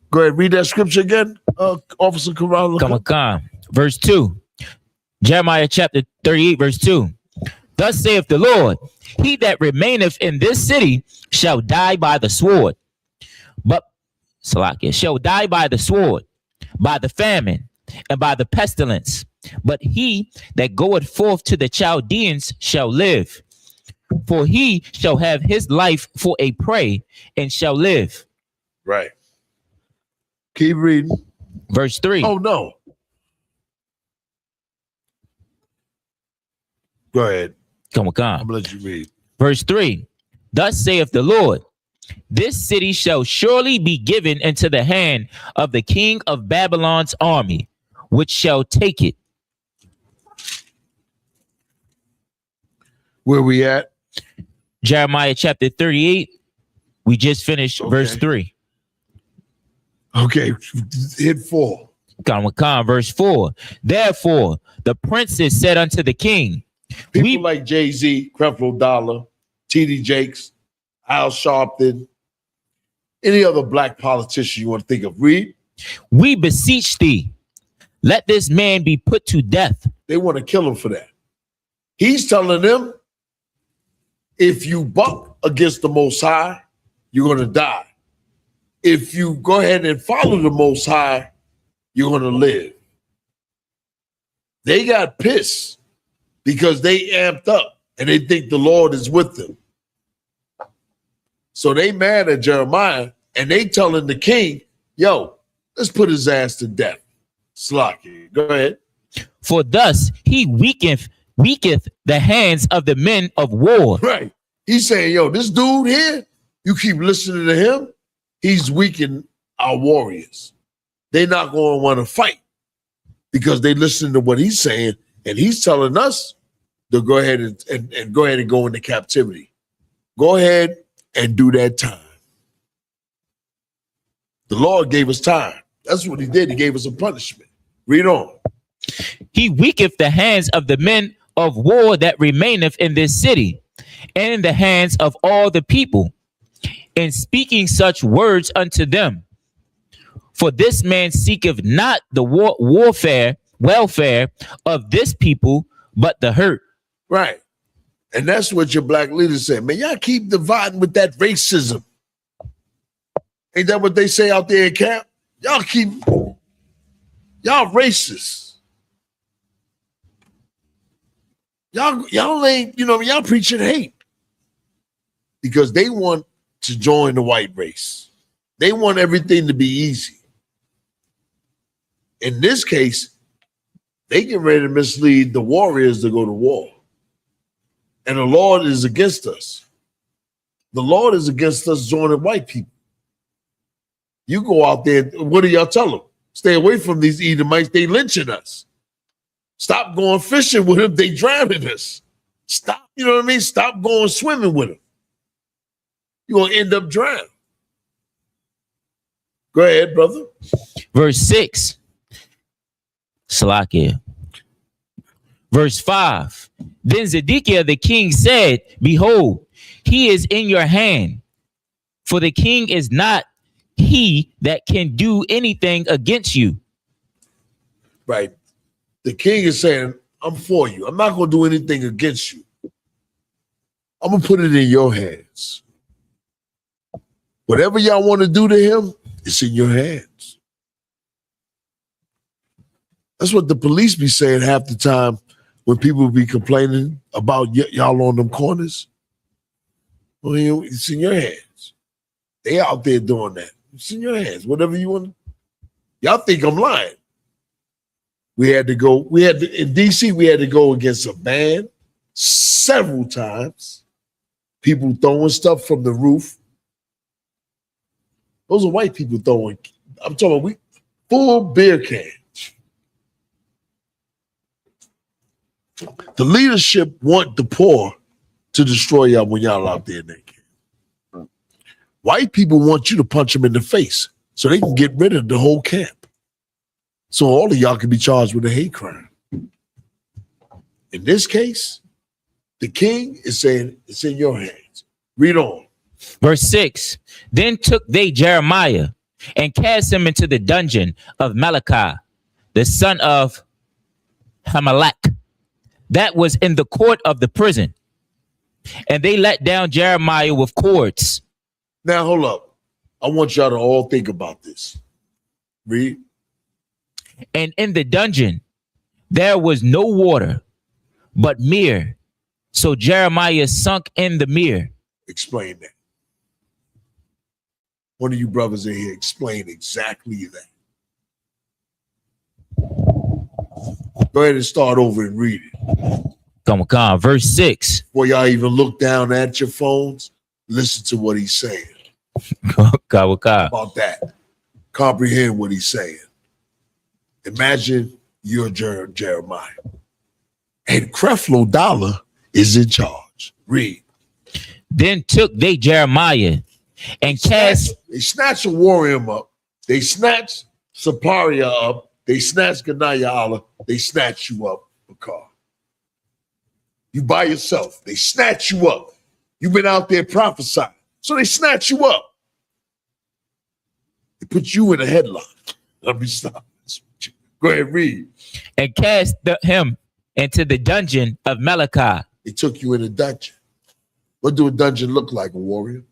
Go ahead, read that scripture again, Officer Corral. Come on. Verse 2. Jeremiah chapter 38, verse 2. Thus saith the Lord, he that remaineth in this city shall die by the sword. But Salakia shall die by the sword, by the famine, and by the pestilence. But he that goeth forth to the Chaldeans shall live. For he shall have his life for a prey and shall live. Right. Keep reading. Verse 3. Oh, no. Go ahead. Come on. I'm going to let you read. Verse 3. Thus saith the Lord, this city shall surely be given into the hand of the king of Babylon's army, which shall take it. Where we at? Jeremiah chapter 38. We just finished verse 3. Okay, hit 4. Verse 4. Therefore, the princes said unto the king, People like Jay-Z, Creflo Dollar, T.D. Jakes, Al Sharpton, any other black politician you want to think of. Read. we beseech thee, let this man be put to death. They want to kill him for that. He's telling them, if you buck against the Most High, you're going to die. If you go ahead and follow the Most High, you're going to live. They got pissed because they amped up and they think the Lord is with them. So they mad at Jeremiah and they telling the king, yo, let's put his ass to death. Slocky. Go ahead. For thus he weaketh the hands of the men of war. Right. He's saying, yo, this dude here, you keep listening to him, he's weakening our warriors. They're not going to want to fight because they listen to what he's saying, and he's telling us to go ahead and go ahead and go into captivity. Go ahead and do that time. The Lord gave us time. That's what he did. He gave us a punishment. Read on. He weaketh the hands of the men of war that remaineth in this city, and in the hands of all the people, in speaking such words unto them. For this man seeketh not the welfare of this people, but the hurt. Right. And that's what your black leaders say. Man, y'all keep dividing with that racism. Ain't that what they say out there in camp? Y'all racist. Y'all ain't, y'all preaching hate. Because they want to join the white race. They want everything to be easy. In this case, they get ready to mislead the warriors to go to war. And the Lord is against us. The Lord is against us joining white people. You go out there, what do y'all tell them? Stay away from these Edomites, they lynching us. Stop going fishing with them, they drowning us. Stop, you know what I mean? Stop going swimming with them. You're going to end up drowning. Go ahead, brother. Verse 6. Salakia. Verse 5. Then Zedekiah the king said, behold, he is in your hand. For the king is not he that can do anything against you. Right. The king is saying, I'm for you. I'm not going to do anything against you. I'm going to put it in your hands. Whatever y'all want to do to him, it's in your hands. That's what the police be saying half the time when people be complaining about y'all on them corners. Well, it's in your hands. They out there doing that. It's in your hands. Whatever you want. Y'all think I'm lying. In DC, we had to go against a ban several times. People throwing stuff from the roof. Those are white people throwing. I'm talking about full beer cans. The leadership want the poor to destroy y'all when y'all out there naked. White people want you to punch them in the face so they can get rid of the whole camp. So all of y'all can be charged with a hate crime. In this case, the king is saying it's in your hands. Read on. Verse 6. Then took they Jeremiah and cast him into the dungeon of Malachi, the son of Hamalek, that was in the court of the prison. And they let down Jeremiah with cords. Now, hold up. I want y'all to all think about this. Read. And in the dungeon, there was no water, but mere. So Jeremiah sunk in the mere. Explain that. One of you brothers in here, explain exactly that. Go ahead and start over and read it. Come on. Verse 6. Before y'all even look down at your phones, Listen to what he's saying God. about that. Comprehend what he's saying. Imagine you're Jeremiah. And Creflo Dollar is in charge. Read. Then took they Jeremiah and cast. They snatch a warrior up. They snatch Saparia up. They snatch Ganaya Allah. They snatch you up, Bakar. You by yourself. They snatch you up. You've been out there prophesying. So they snatch you up. They put you in a headlock. Let me stop this with you. Go ahead, read. And cast him into the dungeon of Malachi. They took you in a dungeon. What do a dungeon look like, a warrior?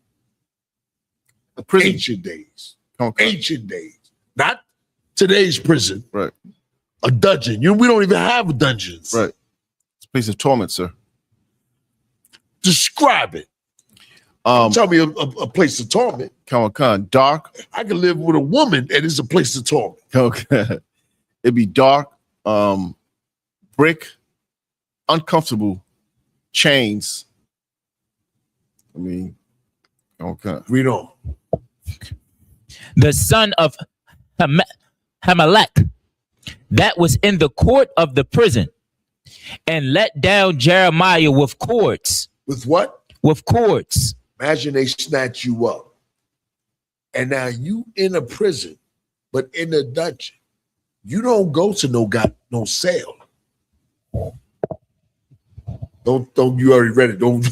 A prison. Ancient days. Okay. Ancient days. Not today's prison. Right. A dungeon. We don't even have dungeons. Right. It's a place of torment, sir. Describe it. Tell me a place of torment. Khan, dark. I can live with a woman and it's a place of torment. Okay. It'd be dark, brick, uncomfortable, chains. I mean, okay. Read on. The son of Hamelech, that was in the court of the prison, and let down Jeremiah with cords. With what? With cords. Imagine they snatch you up. And now you in a prison, but in a dungeon. You don't go to no cell. Don't you already read it? Don't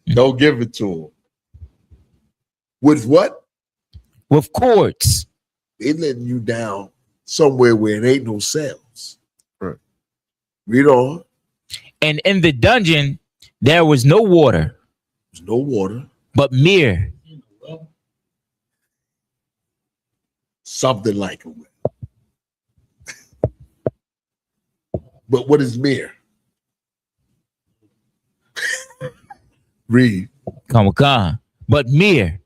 don't give it to him. With what? With cords. They letting you down somewhere where it ain't no cells. Right. Read on. And in the dungeon there was no water. There's no water. But mere. Something like a well. But what is mere? Read. Come on. But mere.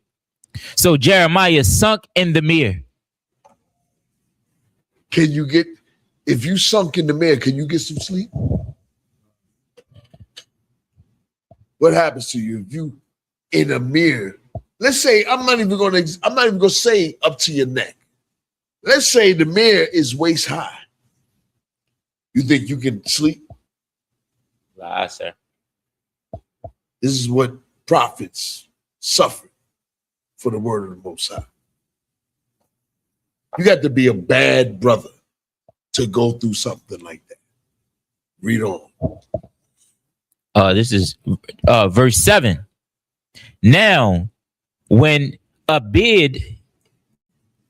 So Jeremiah sunk in the mere. Can you get, if you sunk in the mere, can you get some sleep? What happens to you if you in a mirror? Let's say I'm not even gonna say up to your neck. Let's say the mirror is waist high. You think you can sleep? Lie, sir. This is what prophets suffered for the word of the Most High. You got to be a bad brother to go through something like that. Read on. This is verse 7. Now, when Abid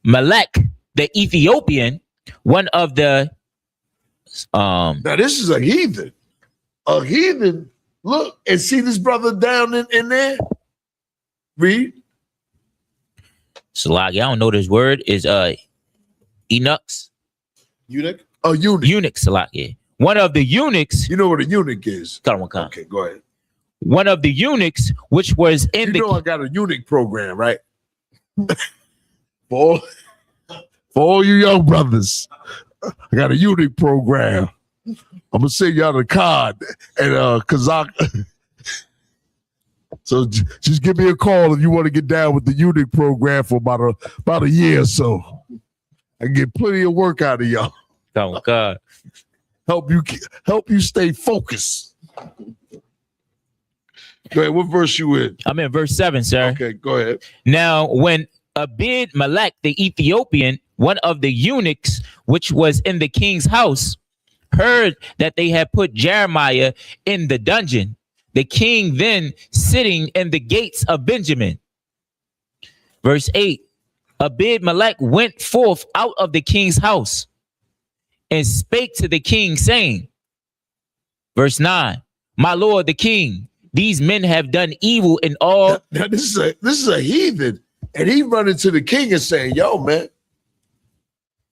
Melech, the Ethiopian, one of the now this is a heathen. A heathen. Look and see this brother down in there. Read. Salagi, I don't know this word, is eunuchs. Eunuch? A eunuch. Eunuch, Salagi. One of the eunuchs. You know what a eunuch is? Come. Okay, go ahead. One of the eunuchs, which was in I got a eunuch program, right? for all you young brothers, I got a eunuch program. I'm gonna send y'all the card and Kazakh. So just give me a call if you want to get down with the eunuch program for about a year or so. I can get plenty of work out of y'all. Oh God. Help you stay focused. Go ahead. What verse you in? I'm in verse 7, sir. Okay, go ahead. Now, when Abid Melech, the Ethiopian, one of the eunuchs, which was in the king's house, heard that they had put Jeremiah in the dungeon, the king then sitting in the gates of Benjamin. Verse 8, Abid Melech went forth out of the king's house and spake to the king, saying, verse 9, my lord the king, these men have done evil in all. Now this is a heathen, and he running to the king and saying, yo, man.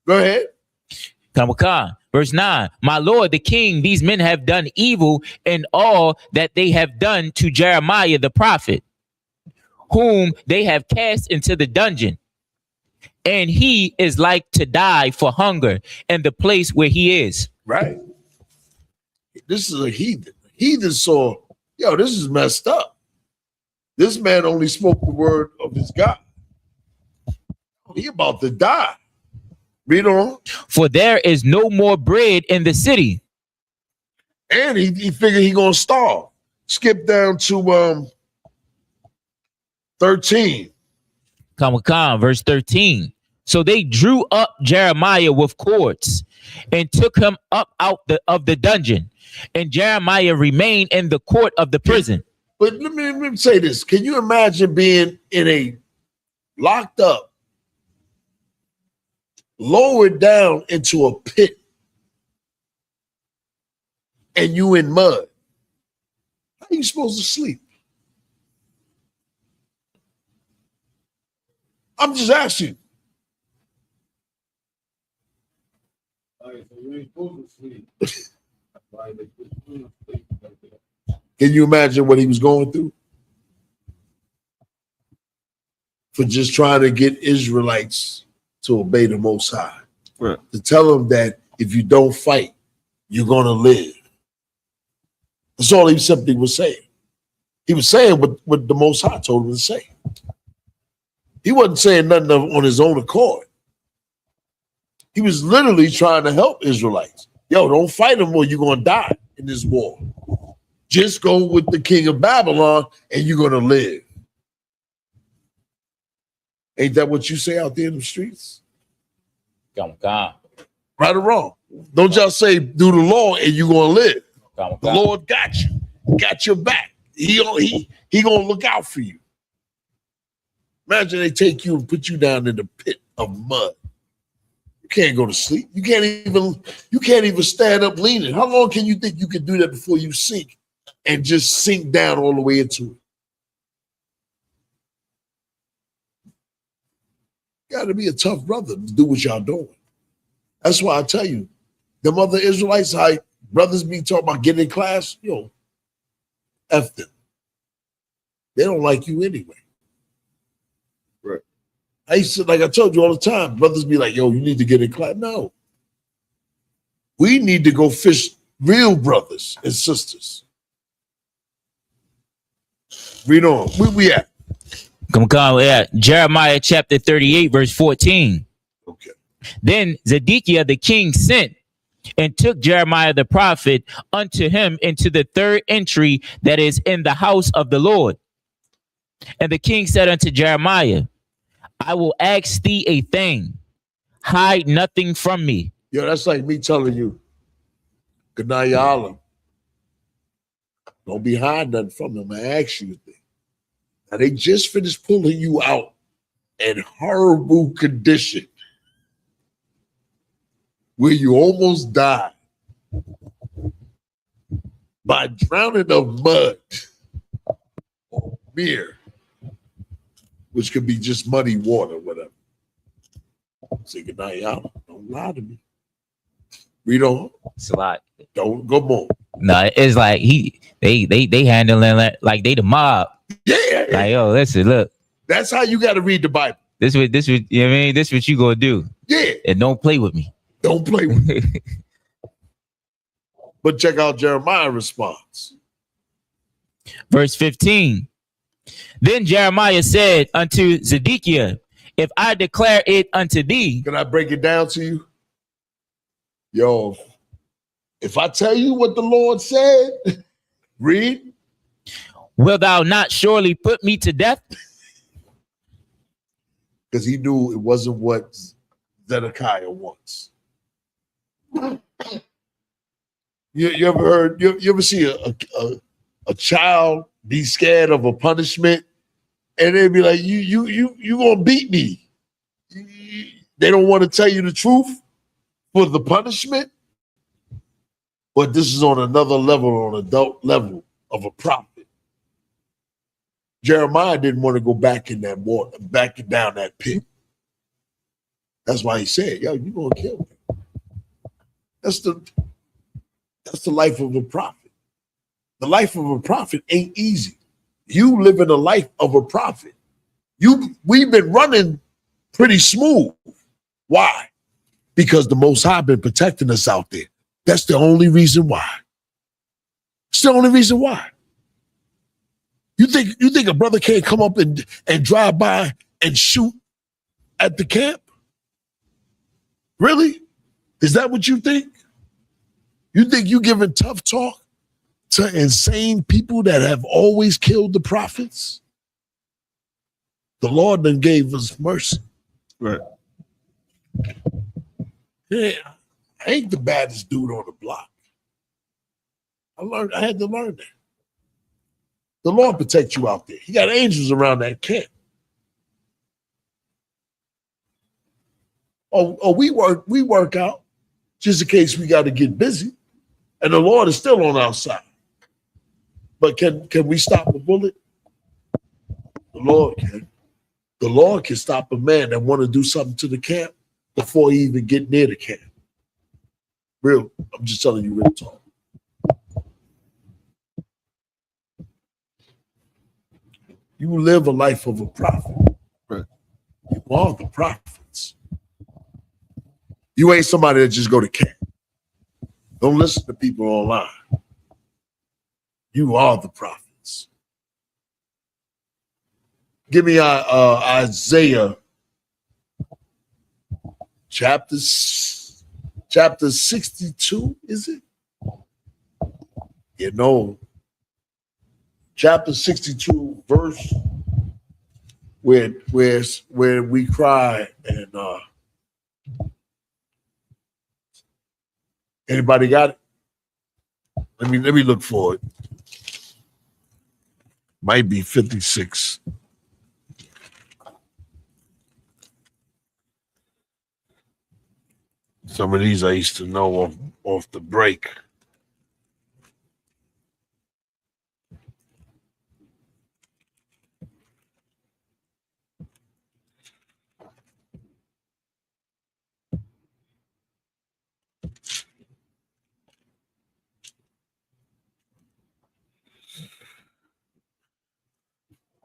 Go ahead. Verse 9, my lord the king, these men have done evil in all that they have done to Jeremiah the prophet, whom they have cast into the dungeon. And he is like to die for hunger in the place where he is. Right. This is a heathen. Heathen saw yo, this is messed up. This man only spoke the word of his God. He about to die. Read on. For there is no more bread in the city. And he figured he gonna starve. Skip down to 13. Come, verse 13. So they drew up Jeremiah with cords and took him up out of the dungeon. And Jeremiah remained in the court of the prison. But let me say this. Can you imagine being in a locked up, lowered down into a pit, and you in mud? How are you supposed to sleep? I'm just asking. Can you imagine what he was going through? For just trying to get Israelites to obey the Most High. Right. To tell them that if you don't fight, you're going to live. That's all he simply was saying. He was saying what the Most High told him to say. He wasn't saying nothing on his own accord. He was literally trying to help Israelites. Yo, don't fight them or you're going to die in this war. Just go with the king of Babylon and you're going to live. Ain't that what you say out there in the streets? Come. Right or wrong? Don't y'all say do the law and you're going to live. Come. The Lord got you. Got your back. He going to look out for you. Imagine they take you and put you down in the pit of mud. You can't go to sleep. You can't even stand up leaning. How long can you think you can do that before you sink and just sink down all the way into it? You got to be a tough brother to do what y'all doing. That's why I tell you, them other Israelites, how brothers be talking about getting in class, F them. They don't like you anyway. Right. I used to, like I told you all the time, brothers be like, yo, you need to get in class. No. We need to go fish real brothers and sisters. Read on. Where we at? Come. Yeah. Jeremiah chapter 38, verse 14. Okay. Then Zedekiah the king sent and took Jeremiah the prophet unto him into the third entry that is in the house of the Lord. And the king said unto Jeremiah, I will ask thee a thing, hide nothing from me. Yo, that's like me telling you, good night, y'all. Don't be hiding nothing from them. I ask you a thing. Now, they just finished pulling you out in horrible condition where you almost died by drowning of mud or beer, which could be just muddy water, whatever. Say good night, y'all. Don't lie to me. Read on. It's a lot. Don't go more. No, it's like they handling it like they the mob. Yeah. Like, yo, listen, look. That's how you got to read the Bible. This what you know what I mean? This what you gonna do. Yeah. And don't play with me. Don't play with me. But check out Jeremiah's response. Verse 15. Then Jeremiah said unto Zedekiah, if I declare it unto thee. Can I break it down to you? Yo, if I tell you what the Lord said, read. Wilt thou not surely put me to death? Because he knew it wasn't what Zedekiah wants. You ever heard, you ever see a child be scared of a punishment and they'd be like, you gonna beat me. They don't want to tell you the truth for the punishment. But this is on another level, on adult level of a prophet. Jeremiah didn't want to go back in that water, back down that pit. That's why he said, yo, you're gonna kill me. That's the life of a prophet. The life of a prophet ain't easy. You live in the life of a prophet. We've been running pretty smooth. Why? Because the Most High been protecting us out there. That's the only reason why. It's the only reason why. You think a brother can't come up and drive by and shoot at the camp? Really? Is that what you think? You think you giving tough talk to insane people that have always killed the prophets? The Lord then gave us mercy. Right. Yeah, I ain't the baddest dude on the block. I had to learn that. The Lord protect you out there. He got angels around that camp. Oh, we work out just in case we got to get busy. And the Lord is still on our side. But can we stop a bullet? The Lord can. The Lord can stop a man that want to do something to the camp before he even get near the camp. Real, I'm just telling you real talk. You live a life of a prophet. Right. You are the prophets. You ain't somebody that just go to camp. Don't listen to people online. You are the prophets. Give me Isaiah chapter 62, is it? You know, chapter 62, verse where we cry and anybody got it? Let me look for it. Might be 56. Some of these I used to know off the break.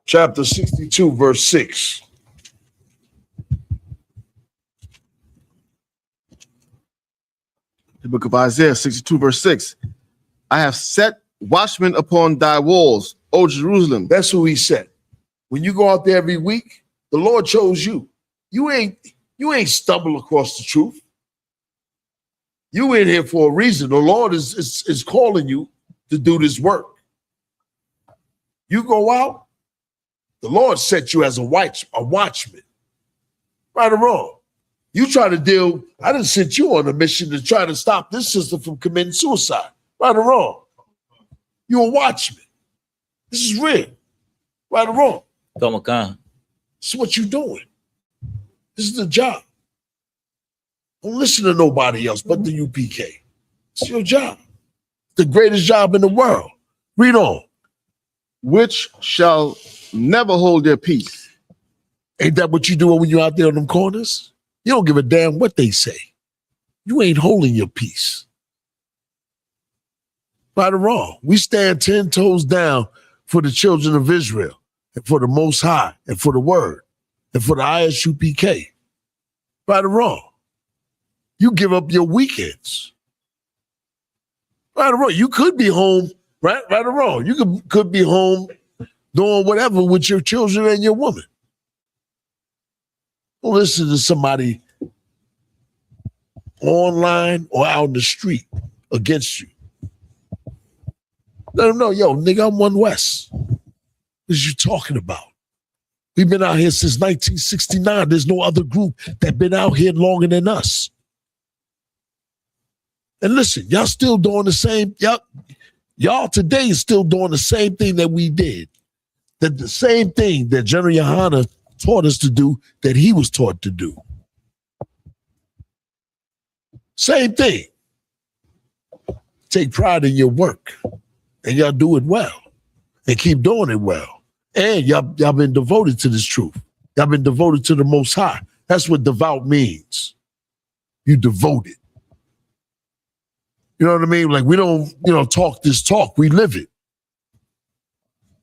Chapter 62, verse 6. The book of Isaiah 62, verse 6. I have set watchmen upon thy walls, O Jerusalem. That's who he said. When you go out there every week, the Lord chose you. You ain't stumble across the truth. You in here for a reason. The Lord is calling you to do this work. You go out, the Lord set you as a watchman. Right or wrong? You try to deal, I didn't send you on a mission to try to stop this sister from committing suicide. Right or wrong? You're a watchman. This is real. Right or wrong? This This is what you're doing. This is the job. Don't listen to nobody else but the UPK. It's your job. The greatest job in the world. Read on. Which shall never hold their peace. Ain't that what you do when you're out there on them corners? You don't give a damn what they say. You ain't holding your peace. Right or wrong? We stand 10 toes down for the children of Israel and for the Most High and for the Word and for the ISUPK. Right or wrong? You give up your weekends. Right or wrong? You could be home, right or wrong? You could be home doing whatever with your children and your woman. Don't listen to somebody online or out in the street against you. Let them know, yo, nigga, I'm One West. What is you talking about? We've been out here since 1969. There's no other group that been out here longer than us. And listen, y'all still doing the same. Y'all today is still doing the same thing that we did. That the same thing that General Yohana taught us to do, that he was taught to do. Same thing. Take pride in your work, and y'all do it well, and keep doing it well. And y'all been devoted to this truth. Y'all been devoted to the Most High. That's what devout means. You devoted. You know what I mean? Like we don't, talk this talk. We live it.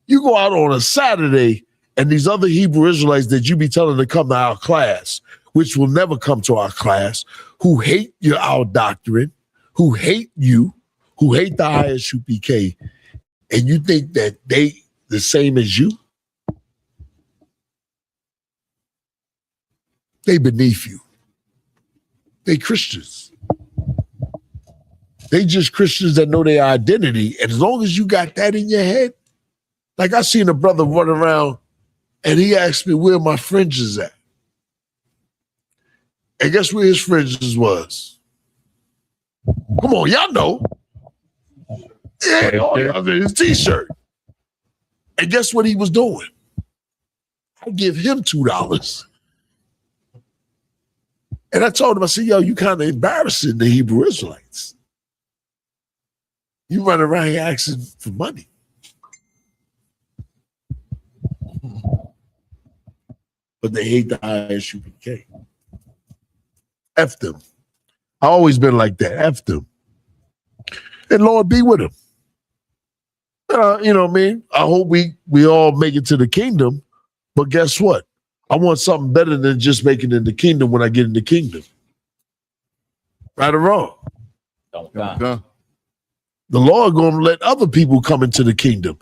You go out on a Saturday and these other Hebrew Israelites that you be telling to come to our class, which will never come to our class, who hate our doctrine, who hate you, who hate the ISUPK, and you think that the same as you? They beneath you. They Christians. They just Christians that know their identity. And as long as you got that in your head, like I seen a brother run around and he asked me where my fringes at. And guess where his fringes was? Come on, y'all know. Yeah, all y'all know his t-shirt. And guess what he was doing? I give him $2. And I told him, I said, yo, you kind of embarrassing the Hebrew Israelites. You run around here asking for money. But they hate the ISUPK. F them. I always been like that. F them. And Lord be with them. You know what I mean? I hope we all make it to the kingdom. But guess what? I want something better than just making it in the kingdom when I get in the kingdom. Right or wrong? Okay. The Lord gonna let other people come into the kingdom.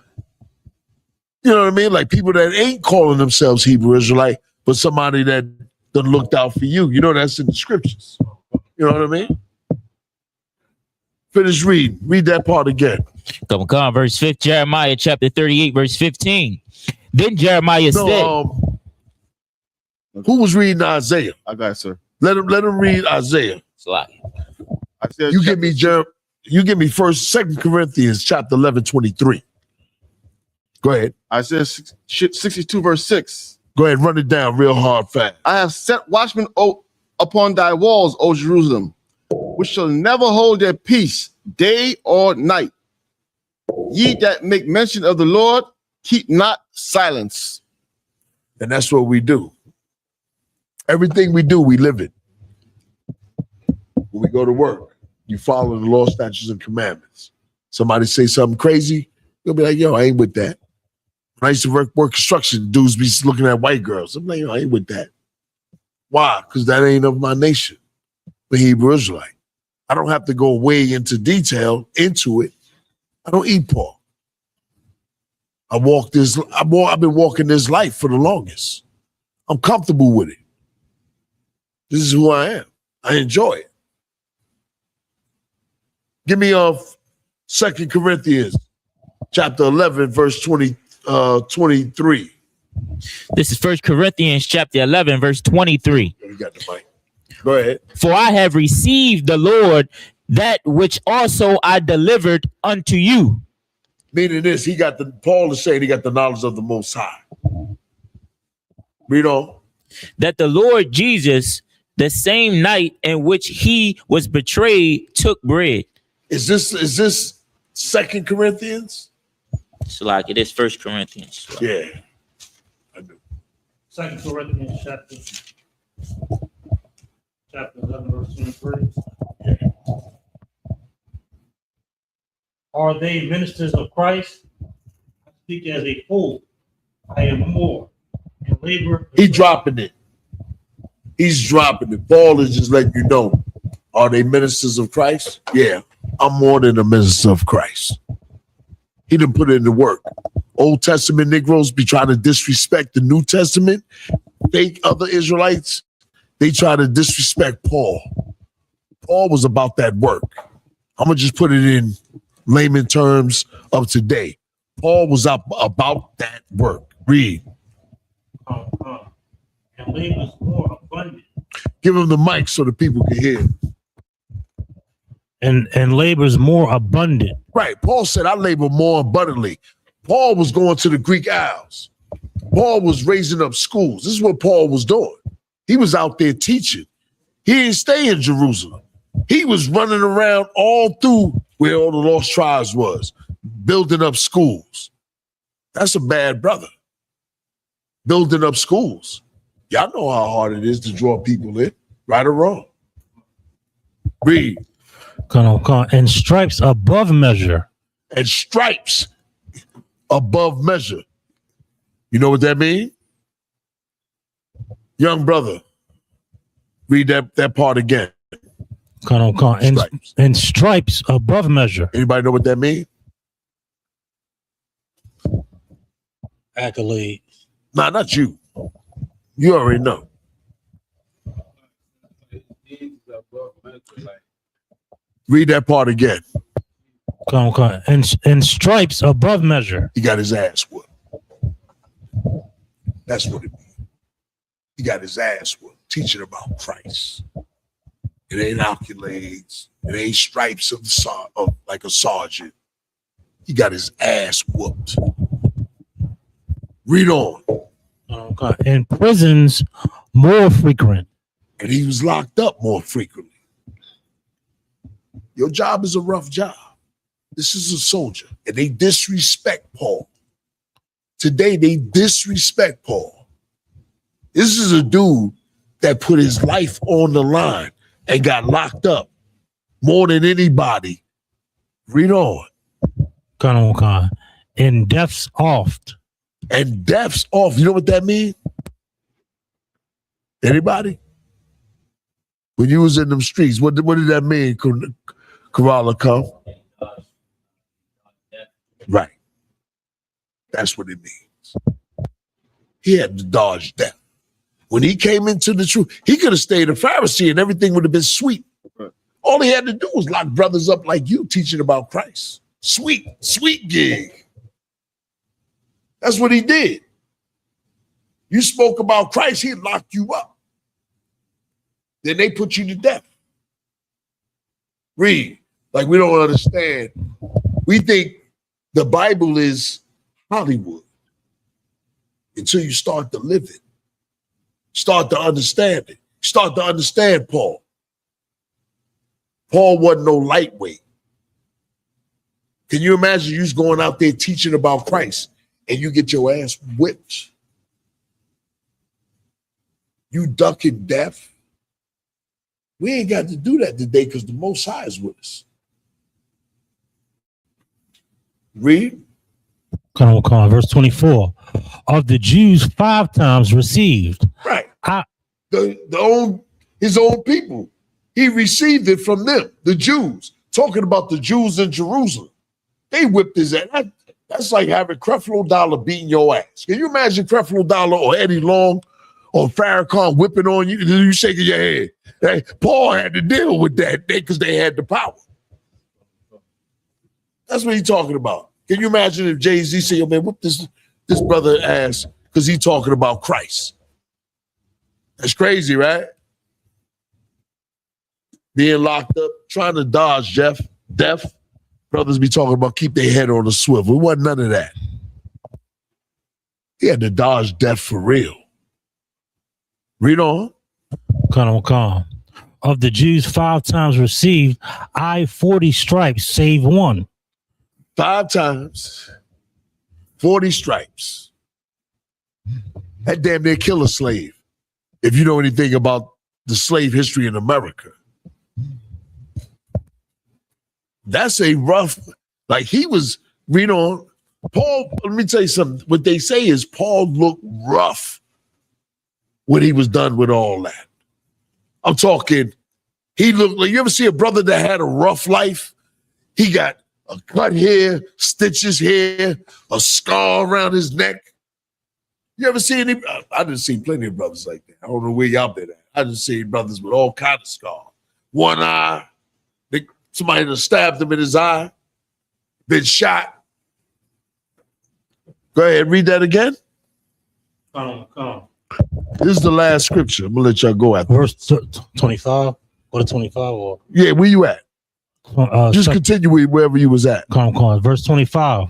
You know what I mean? Like people that ain't calling themselves Hebrew Israelite, but somebody that done looked out for you. You know, that's in the scriptures. You know what I mean? Finish reading. Read that part again. Come on, verse 5, Jeremiah chapter 38, verse 15. Then Jeremiah said, who was reading Isaiah? I got it, sir. Let him read Isaiah. Isaiah You give me Second Corinthians chapter 11, 23. Go ahead. Isaiah 62, verse 6. Go ahead, run it down real hard, fast. I have set watchmen upon thy walls, O Jerusalem, which shall never hold their peace, day or night. Ye that make mention of the Lord, keep not silence. And that's what we do. Everything we do, we live it. When we go to work, you follow the law, statutes, and commandments. Somebody say something crazy, you'll be like, yo, I ain't with that. When I used to work construction, dudes be looking at white girls. I'm like, yo, I ain't with that. Why? Because that ain't of my nation, the Hebrew Israelite. I don't have to go way into detail into it. I don't eat pork. I've been walking this life for the longest. I'm comfortable with it. This is who I am. I enjoy it. Give me 2 Corinthians chapter 11, verse 23. This is 1 Corinthians chapter 11, verse 23. You got the mic. Go ahead. For I have received the Lord that which also I delivered unto you. Meaning this, Paul is saying he got the knowledge of the Most High. Read on. That the Lord Jesus, the same night in which he was betrayed, took bread. Is this 2 Corinthians? So like it is 1 Corinthians. Yeah. I do. 2 Corinthians chapter 11, verse 23. Are they ministers of Christ? I speak as a fool. I am more in labor. He's dropping it. He's dropping it. Paul is just letting you know. Are they ministers of Christ? Yeah. I'm more than a minister of Christ. He didn't put in the work. Old Testament Negroes be trying to disrespect the New Testament. Fake other Israelites, they try to disrespect Paul. Paul was about that work. I'm going to just put it in layman terms of today. Paul was up about that work. Read. And labor is more abundant. Give him the mic so the people can hear. And labor is more abundant. Right. Paul said, I labor more abundantly. Paul was going to the Greek Isles. Paul was raising up schools. This is what Paul was doing. He was out there teaching. He didn't stay in Jerusalem. He was running around all through where all the lost tribes was, building up schools. That's a bad brother. Building up schools. Y'all know how hard it is to draw people in, right or wrong. Read. And stripes above measure. And stripes above measure. You know what that means? Young brother, read that part again. And stripes above measure. Anybody know what that means? Accolade. Nah, not you. You already know. Read that part again. Come on. And stripes above measure. He got his ass whooped. That's what it means. He got his ass whooped, teaching about Christ. It ain't accolades. It ain't stripes of like a sergeant. He got his ass whooped. Read on. Okay. And prisons more frequent. And he was locked up more frequently. Your job is a rough job. This is a soldier. And they disrespect Paul. Today, they disrespect Paul. This is a dude that put his life on the line and got locked up more than anybody. Read on. Come on. And death's oft. And death's off. You know what that means? Anybody? When you was in them streets, what did that mean, Kerala come? Right. That's what it means. He had to dodge death. When he came into the truth, he could have stayed a Pharisee and everything would have been sweet. All he had to do was lock brothers up like you teaching about Christ. Sweet gig. That's what he did. You spoke about Christ, he locked you up. Then they put you to death. Read. Like we don't understand. We think the Bible is Hollywood until you start to live it. Start to understand it. Start to understand Paul. Paul wasn't no lightweight. Can you imagine you going out there teaching about Christ and you get your ass whipped? You ducking death? We ain't got to do that today because the Most High is with us. Read. Come on. Verse 24. Of the Jews 5 times received. Right. His own people. He received it from them, the Jews. Talking about the Jews in Jerusalem. They whipped his ass. That's like having Creflo Dollar beating your ass. Can you imagine Creflo Dollar or Eddie Long or Farrakhan whipping on you? And then you shaking your head. Hey, Paul had to deal with that because they had the power. That's what he's talking about. Can you imagine if Jay-Z said, yo, man, whoop this brother ass because he's talking about Christ? That's crazy, right? Being locked up, trying to dodge death. Brothers be talking about keep their head on a swivel. It wasn't none of that. He had to dodge death for real. Read on. Come on. Of the Jews 5 times received, 40 stripes, save 1. 5 times, 40 stripes. That damn near kill a slave. If you know anything about the slave history in America. That's a rough, like he was, read on. Paul, let me tell you something. What they say is Paul looked rough when he was done with all that. I'm talking, he looked like, you ever see a brother that had a rough life? He got a cut here, stitches here, a scar around his neck. You ever see any? I done seen plenty of brothers like that. I don't know where y'all been at. I just seen brothers with all kinds of scars. One eye, somebody done stabbed him in his eye, been shot. Go ahead, read that again. Come. This is the last scripture. I'm gonna let y'all go after. Verse 25. Go to 25 or yeah, where you at? Just continue with wherever you was at. Come. Verse 25.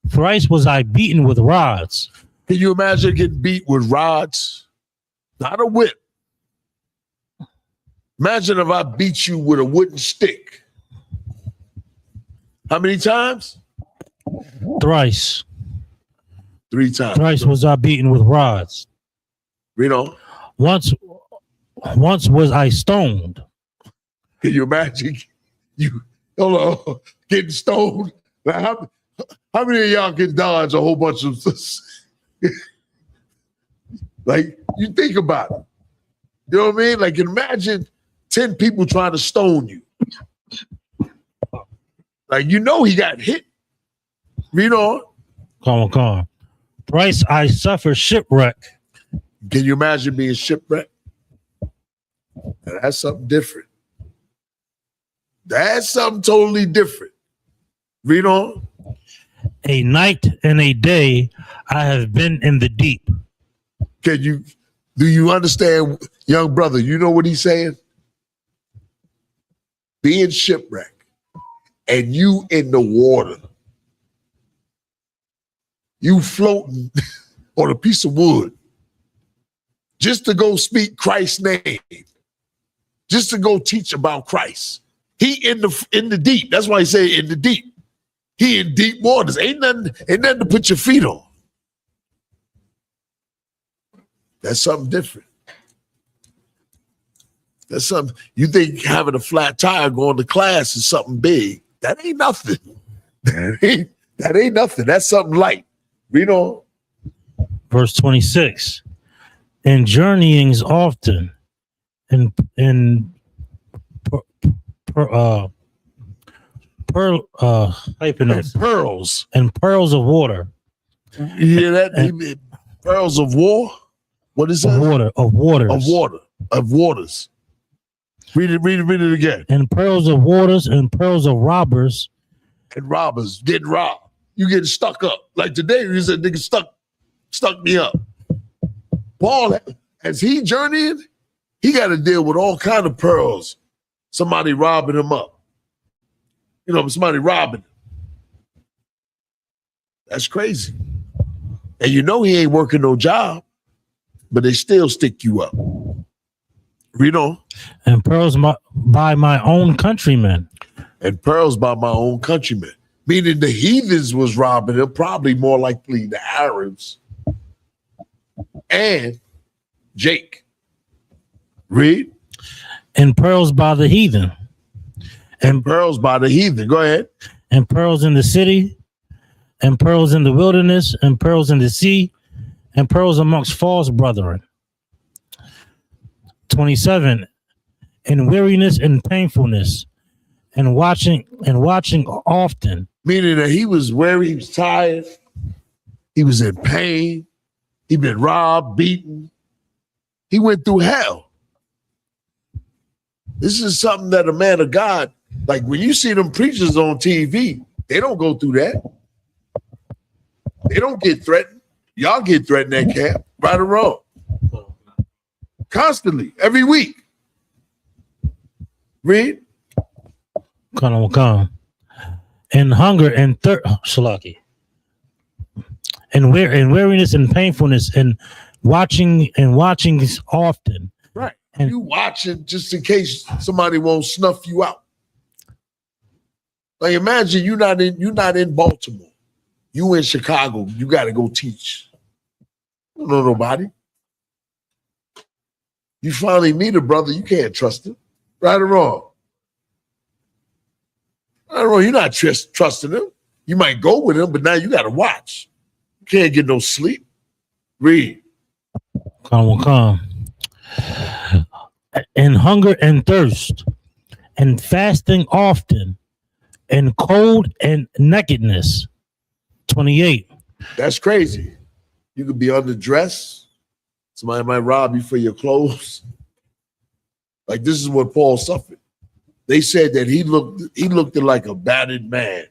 Thrice was I beaten with rods. Can you imagine getting beat with rods? Not a whip. Imagine if I beat you with a wooden stick. How many times? Thrice. 3 times. Thrice was I beaten with rods. Read on. Once was I stoned. Can you imagine you getting stoned? How many of y'all can dodge a whole bunch of like you think about it? You know what I mean? Like imagine 10 people trying to stone you. Like he got hit. Read on. Come. Thrice I suffered shipwreck. Can you imagine being shipwrecked? Now, that's something different. That's something totally different. Read on. A night and a day I have been in the deep. Do you understand, young brother? You know what he's saying? Being shipwrecked and you in the water. You floating on a piece of wood just to go speak Christ's name, just to go teach about Christ. He in the deep. That's why he say in the deep. He in deep waters. Ain't nothing to put your feet on. That's something different. That's something. You think having a flat tire going to class is something big. That ain't nothing. That ain't nothing. That's something light. Read on. Verse 26. And journeyings often and pearls and pearls of water. You hear that? Pearls of war? What is that? Of waters. Read it again. And pearls of waters and pearls of robbers. And robbers getting robbed. You getting stuck up. Like today, you said nigga stuck me up. Paul, as he journeyed, he got to deal with all kind of pearls. Somebody robbing him up. You know, somebody robbing him. That's crazy. And you know he ain't working no job, but they still stick you up. Read on. And pearls by my own countrymen. And pearls by my own countrymen. Meaning the heathens was robbing him, probably more likely the Arabs. And Jake. Read. And pearls by the heathen. And pearls by the heathen. Go ahead. And pearls in the city. And pearls in the wilderness. And pearls in the sea. And pearls amongst false brethren. 27. And weariness and painfulness. And watching often. Meaning that he was weary, he was tired, he was in pain, he'd been robbed, beaten. He went through hell. This is something that a man of God, like when you see them preachers on TV, they don't go through that. They don't get threatened. Y'all get threatened at camp, right or wrong. Constantly, every week. Read. Come. And hunger and thirst, Shalaki. And weariness and painfulness and watching often. Right. And you watching just in case somebody won't snuff you out. Like imagine you're not in Baltimore. You in Chicago. You got to go teach. You don't know nobody. You finally meet a brother. You can't trust him. Right or wrong? I don't know. You're not trusting him. You might go with him, but now you got to watch. You can't get no sleep. Read. Come. And hunger and thirst, and fasting often, and cold and nakedness. 28. That's crazy. You could be underdressed. Somebody might rob you for your clothes. Like this is what Paul suffered. They said that he looked like a battered man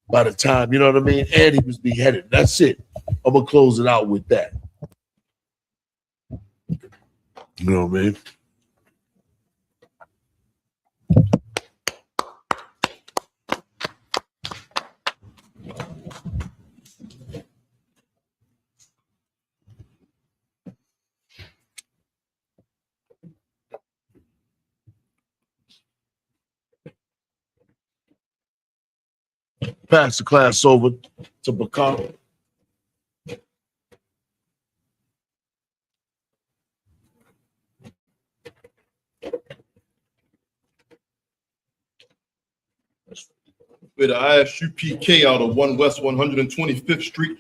by the time, you know what I mean? And he was beheaded. That's it. I'm going to close it out with that. You know what I mean? Pass the class over to Bakar. With the ISUPK out of 1 West 125th Street,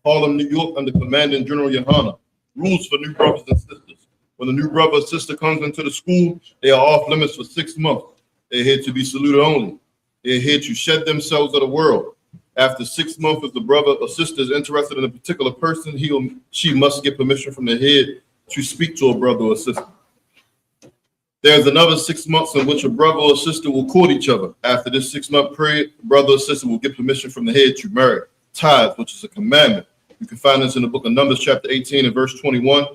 Harlem, New York, under Commanding General Yohana. Rules for new brothers and sisters. When a new brother or sister comes into the school, they are off limits for 6 months. They're here to be saluted only. They're here to shed themselves of the world. After 6 months, if the brother or sister is interested in a particular person, he or she must get permission from the head to speak to a brother or sister. There's another 6 months in which a brother or sister will court each other. After this 6-month period, the brother or sister will get permission from the head to marry. Tithe, which is a commandment. You can find this in the book of Numbers, chapter 18 and verse 21.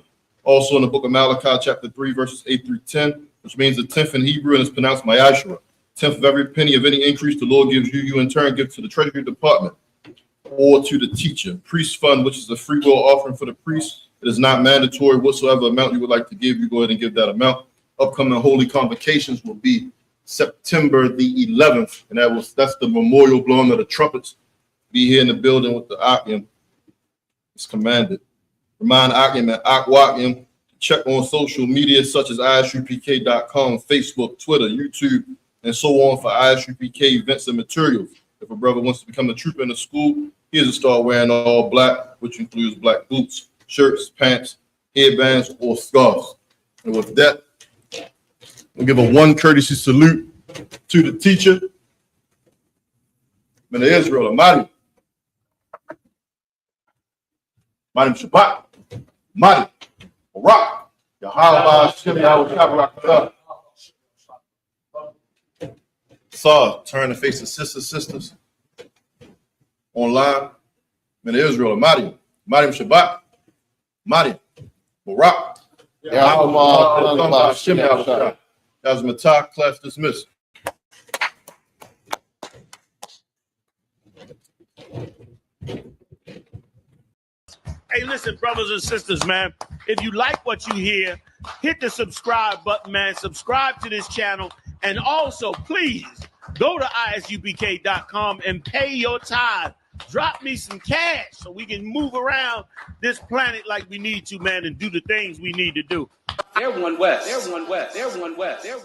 Also in the book of Malachi, chapter 3, verses 8 through 10, which means the 10th in Hebrew and is pronounced Mayashra. 10th of every penny of any increase the Lord gives you, you in turn give to the treasury department or to the teacher. Priest fund, which is a free will offering for the priest. It is not mandatory. Whatsoever amount you would like to give, you go ahead and give that amount. Upcoming holy convocations will be September the 11th, and that's the memorial blowing of the trumpets. Be here in the building with the Akim. It's commanded. Remind Akim and Akwakim. Check on social media such as isupk.com, Facebook, Twitter, YouTube, and so on for ISUPK events and materials. If a brother wants to become a trooper in the school, he has to start wearing all black, which includes black boots, shirts, pants, headbands, or scarves. And with that, we'll give a one courtesy salute to the teacher, Man of Israel, Almighty. Mighty Shabbat, Mighty Barak, Yahweh, Shem, Yahweh, Katham. Saw, turn to face the sisters online. Man of Israel, Mighty Shabbat, Mighty Barak, Yahweh, Shem, Yahweh. That was Matah, class dismissed. Hey, listen, brothers and sisters, man, if you like what you hear, hit the subscribe button, man. Subscribe to this channel. And also, please go to isupk.com and pay your tithe. Drop me some cash so we can move around this planet like we need to, man, and do the things we need to do. They're one West. They're one West. They're one West. They're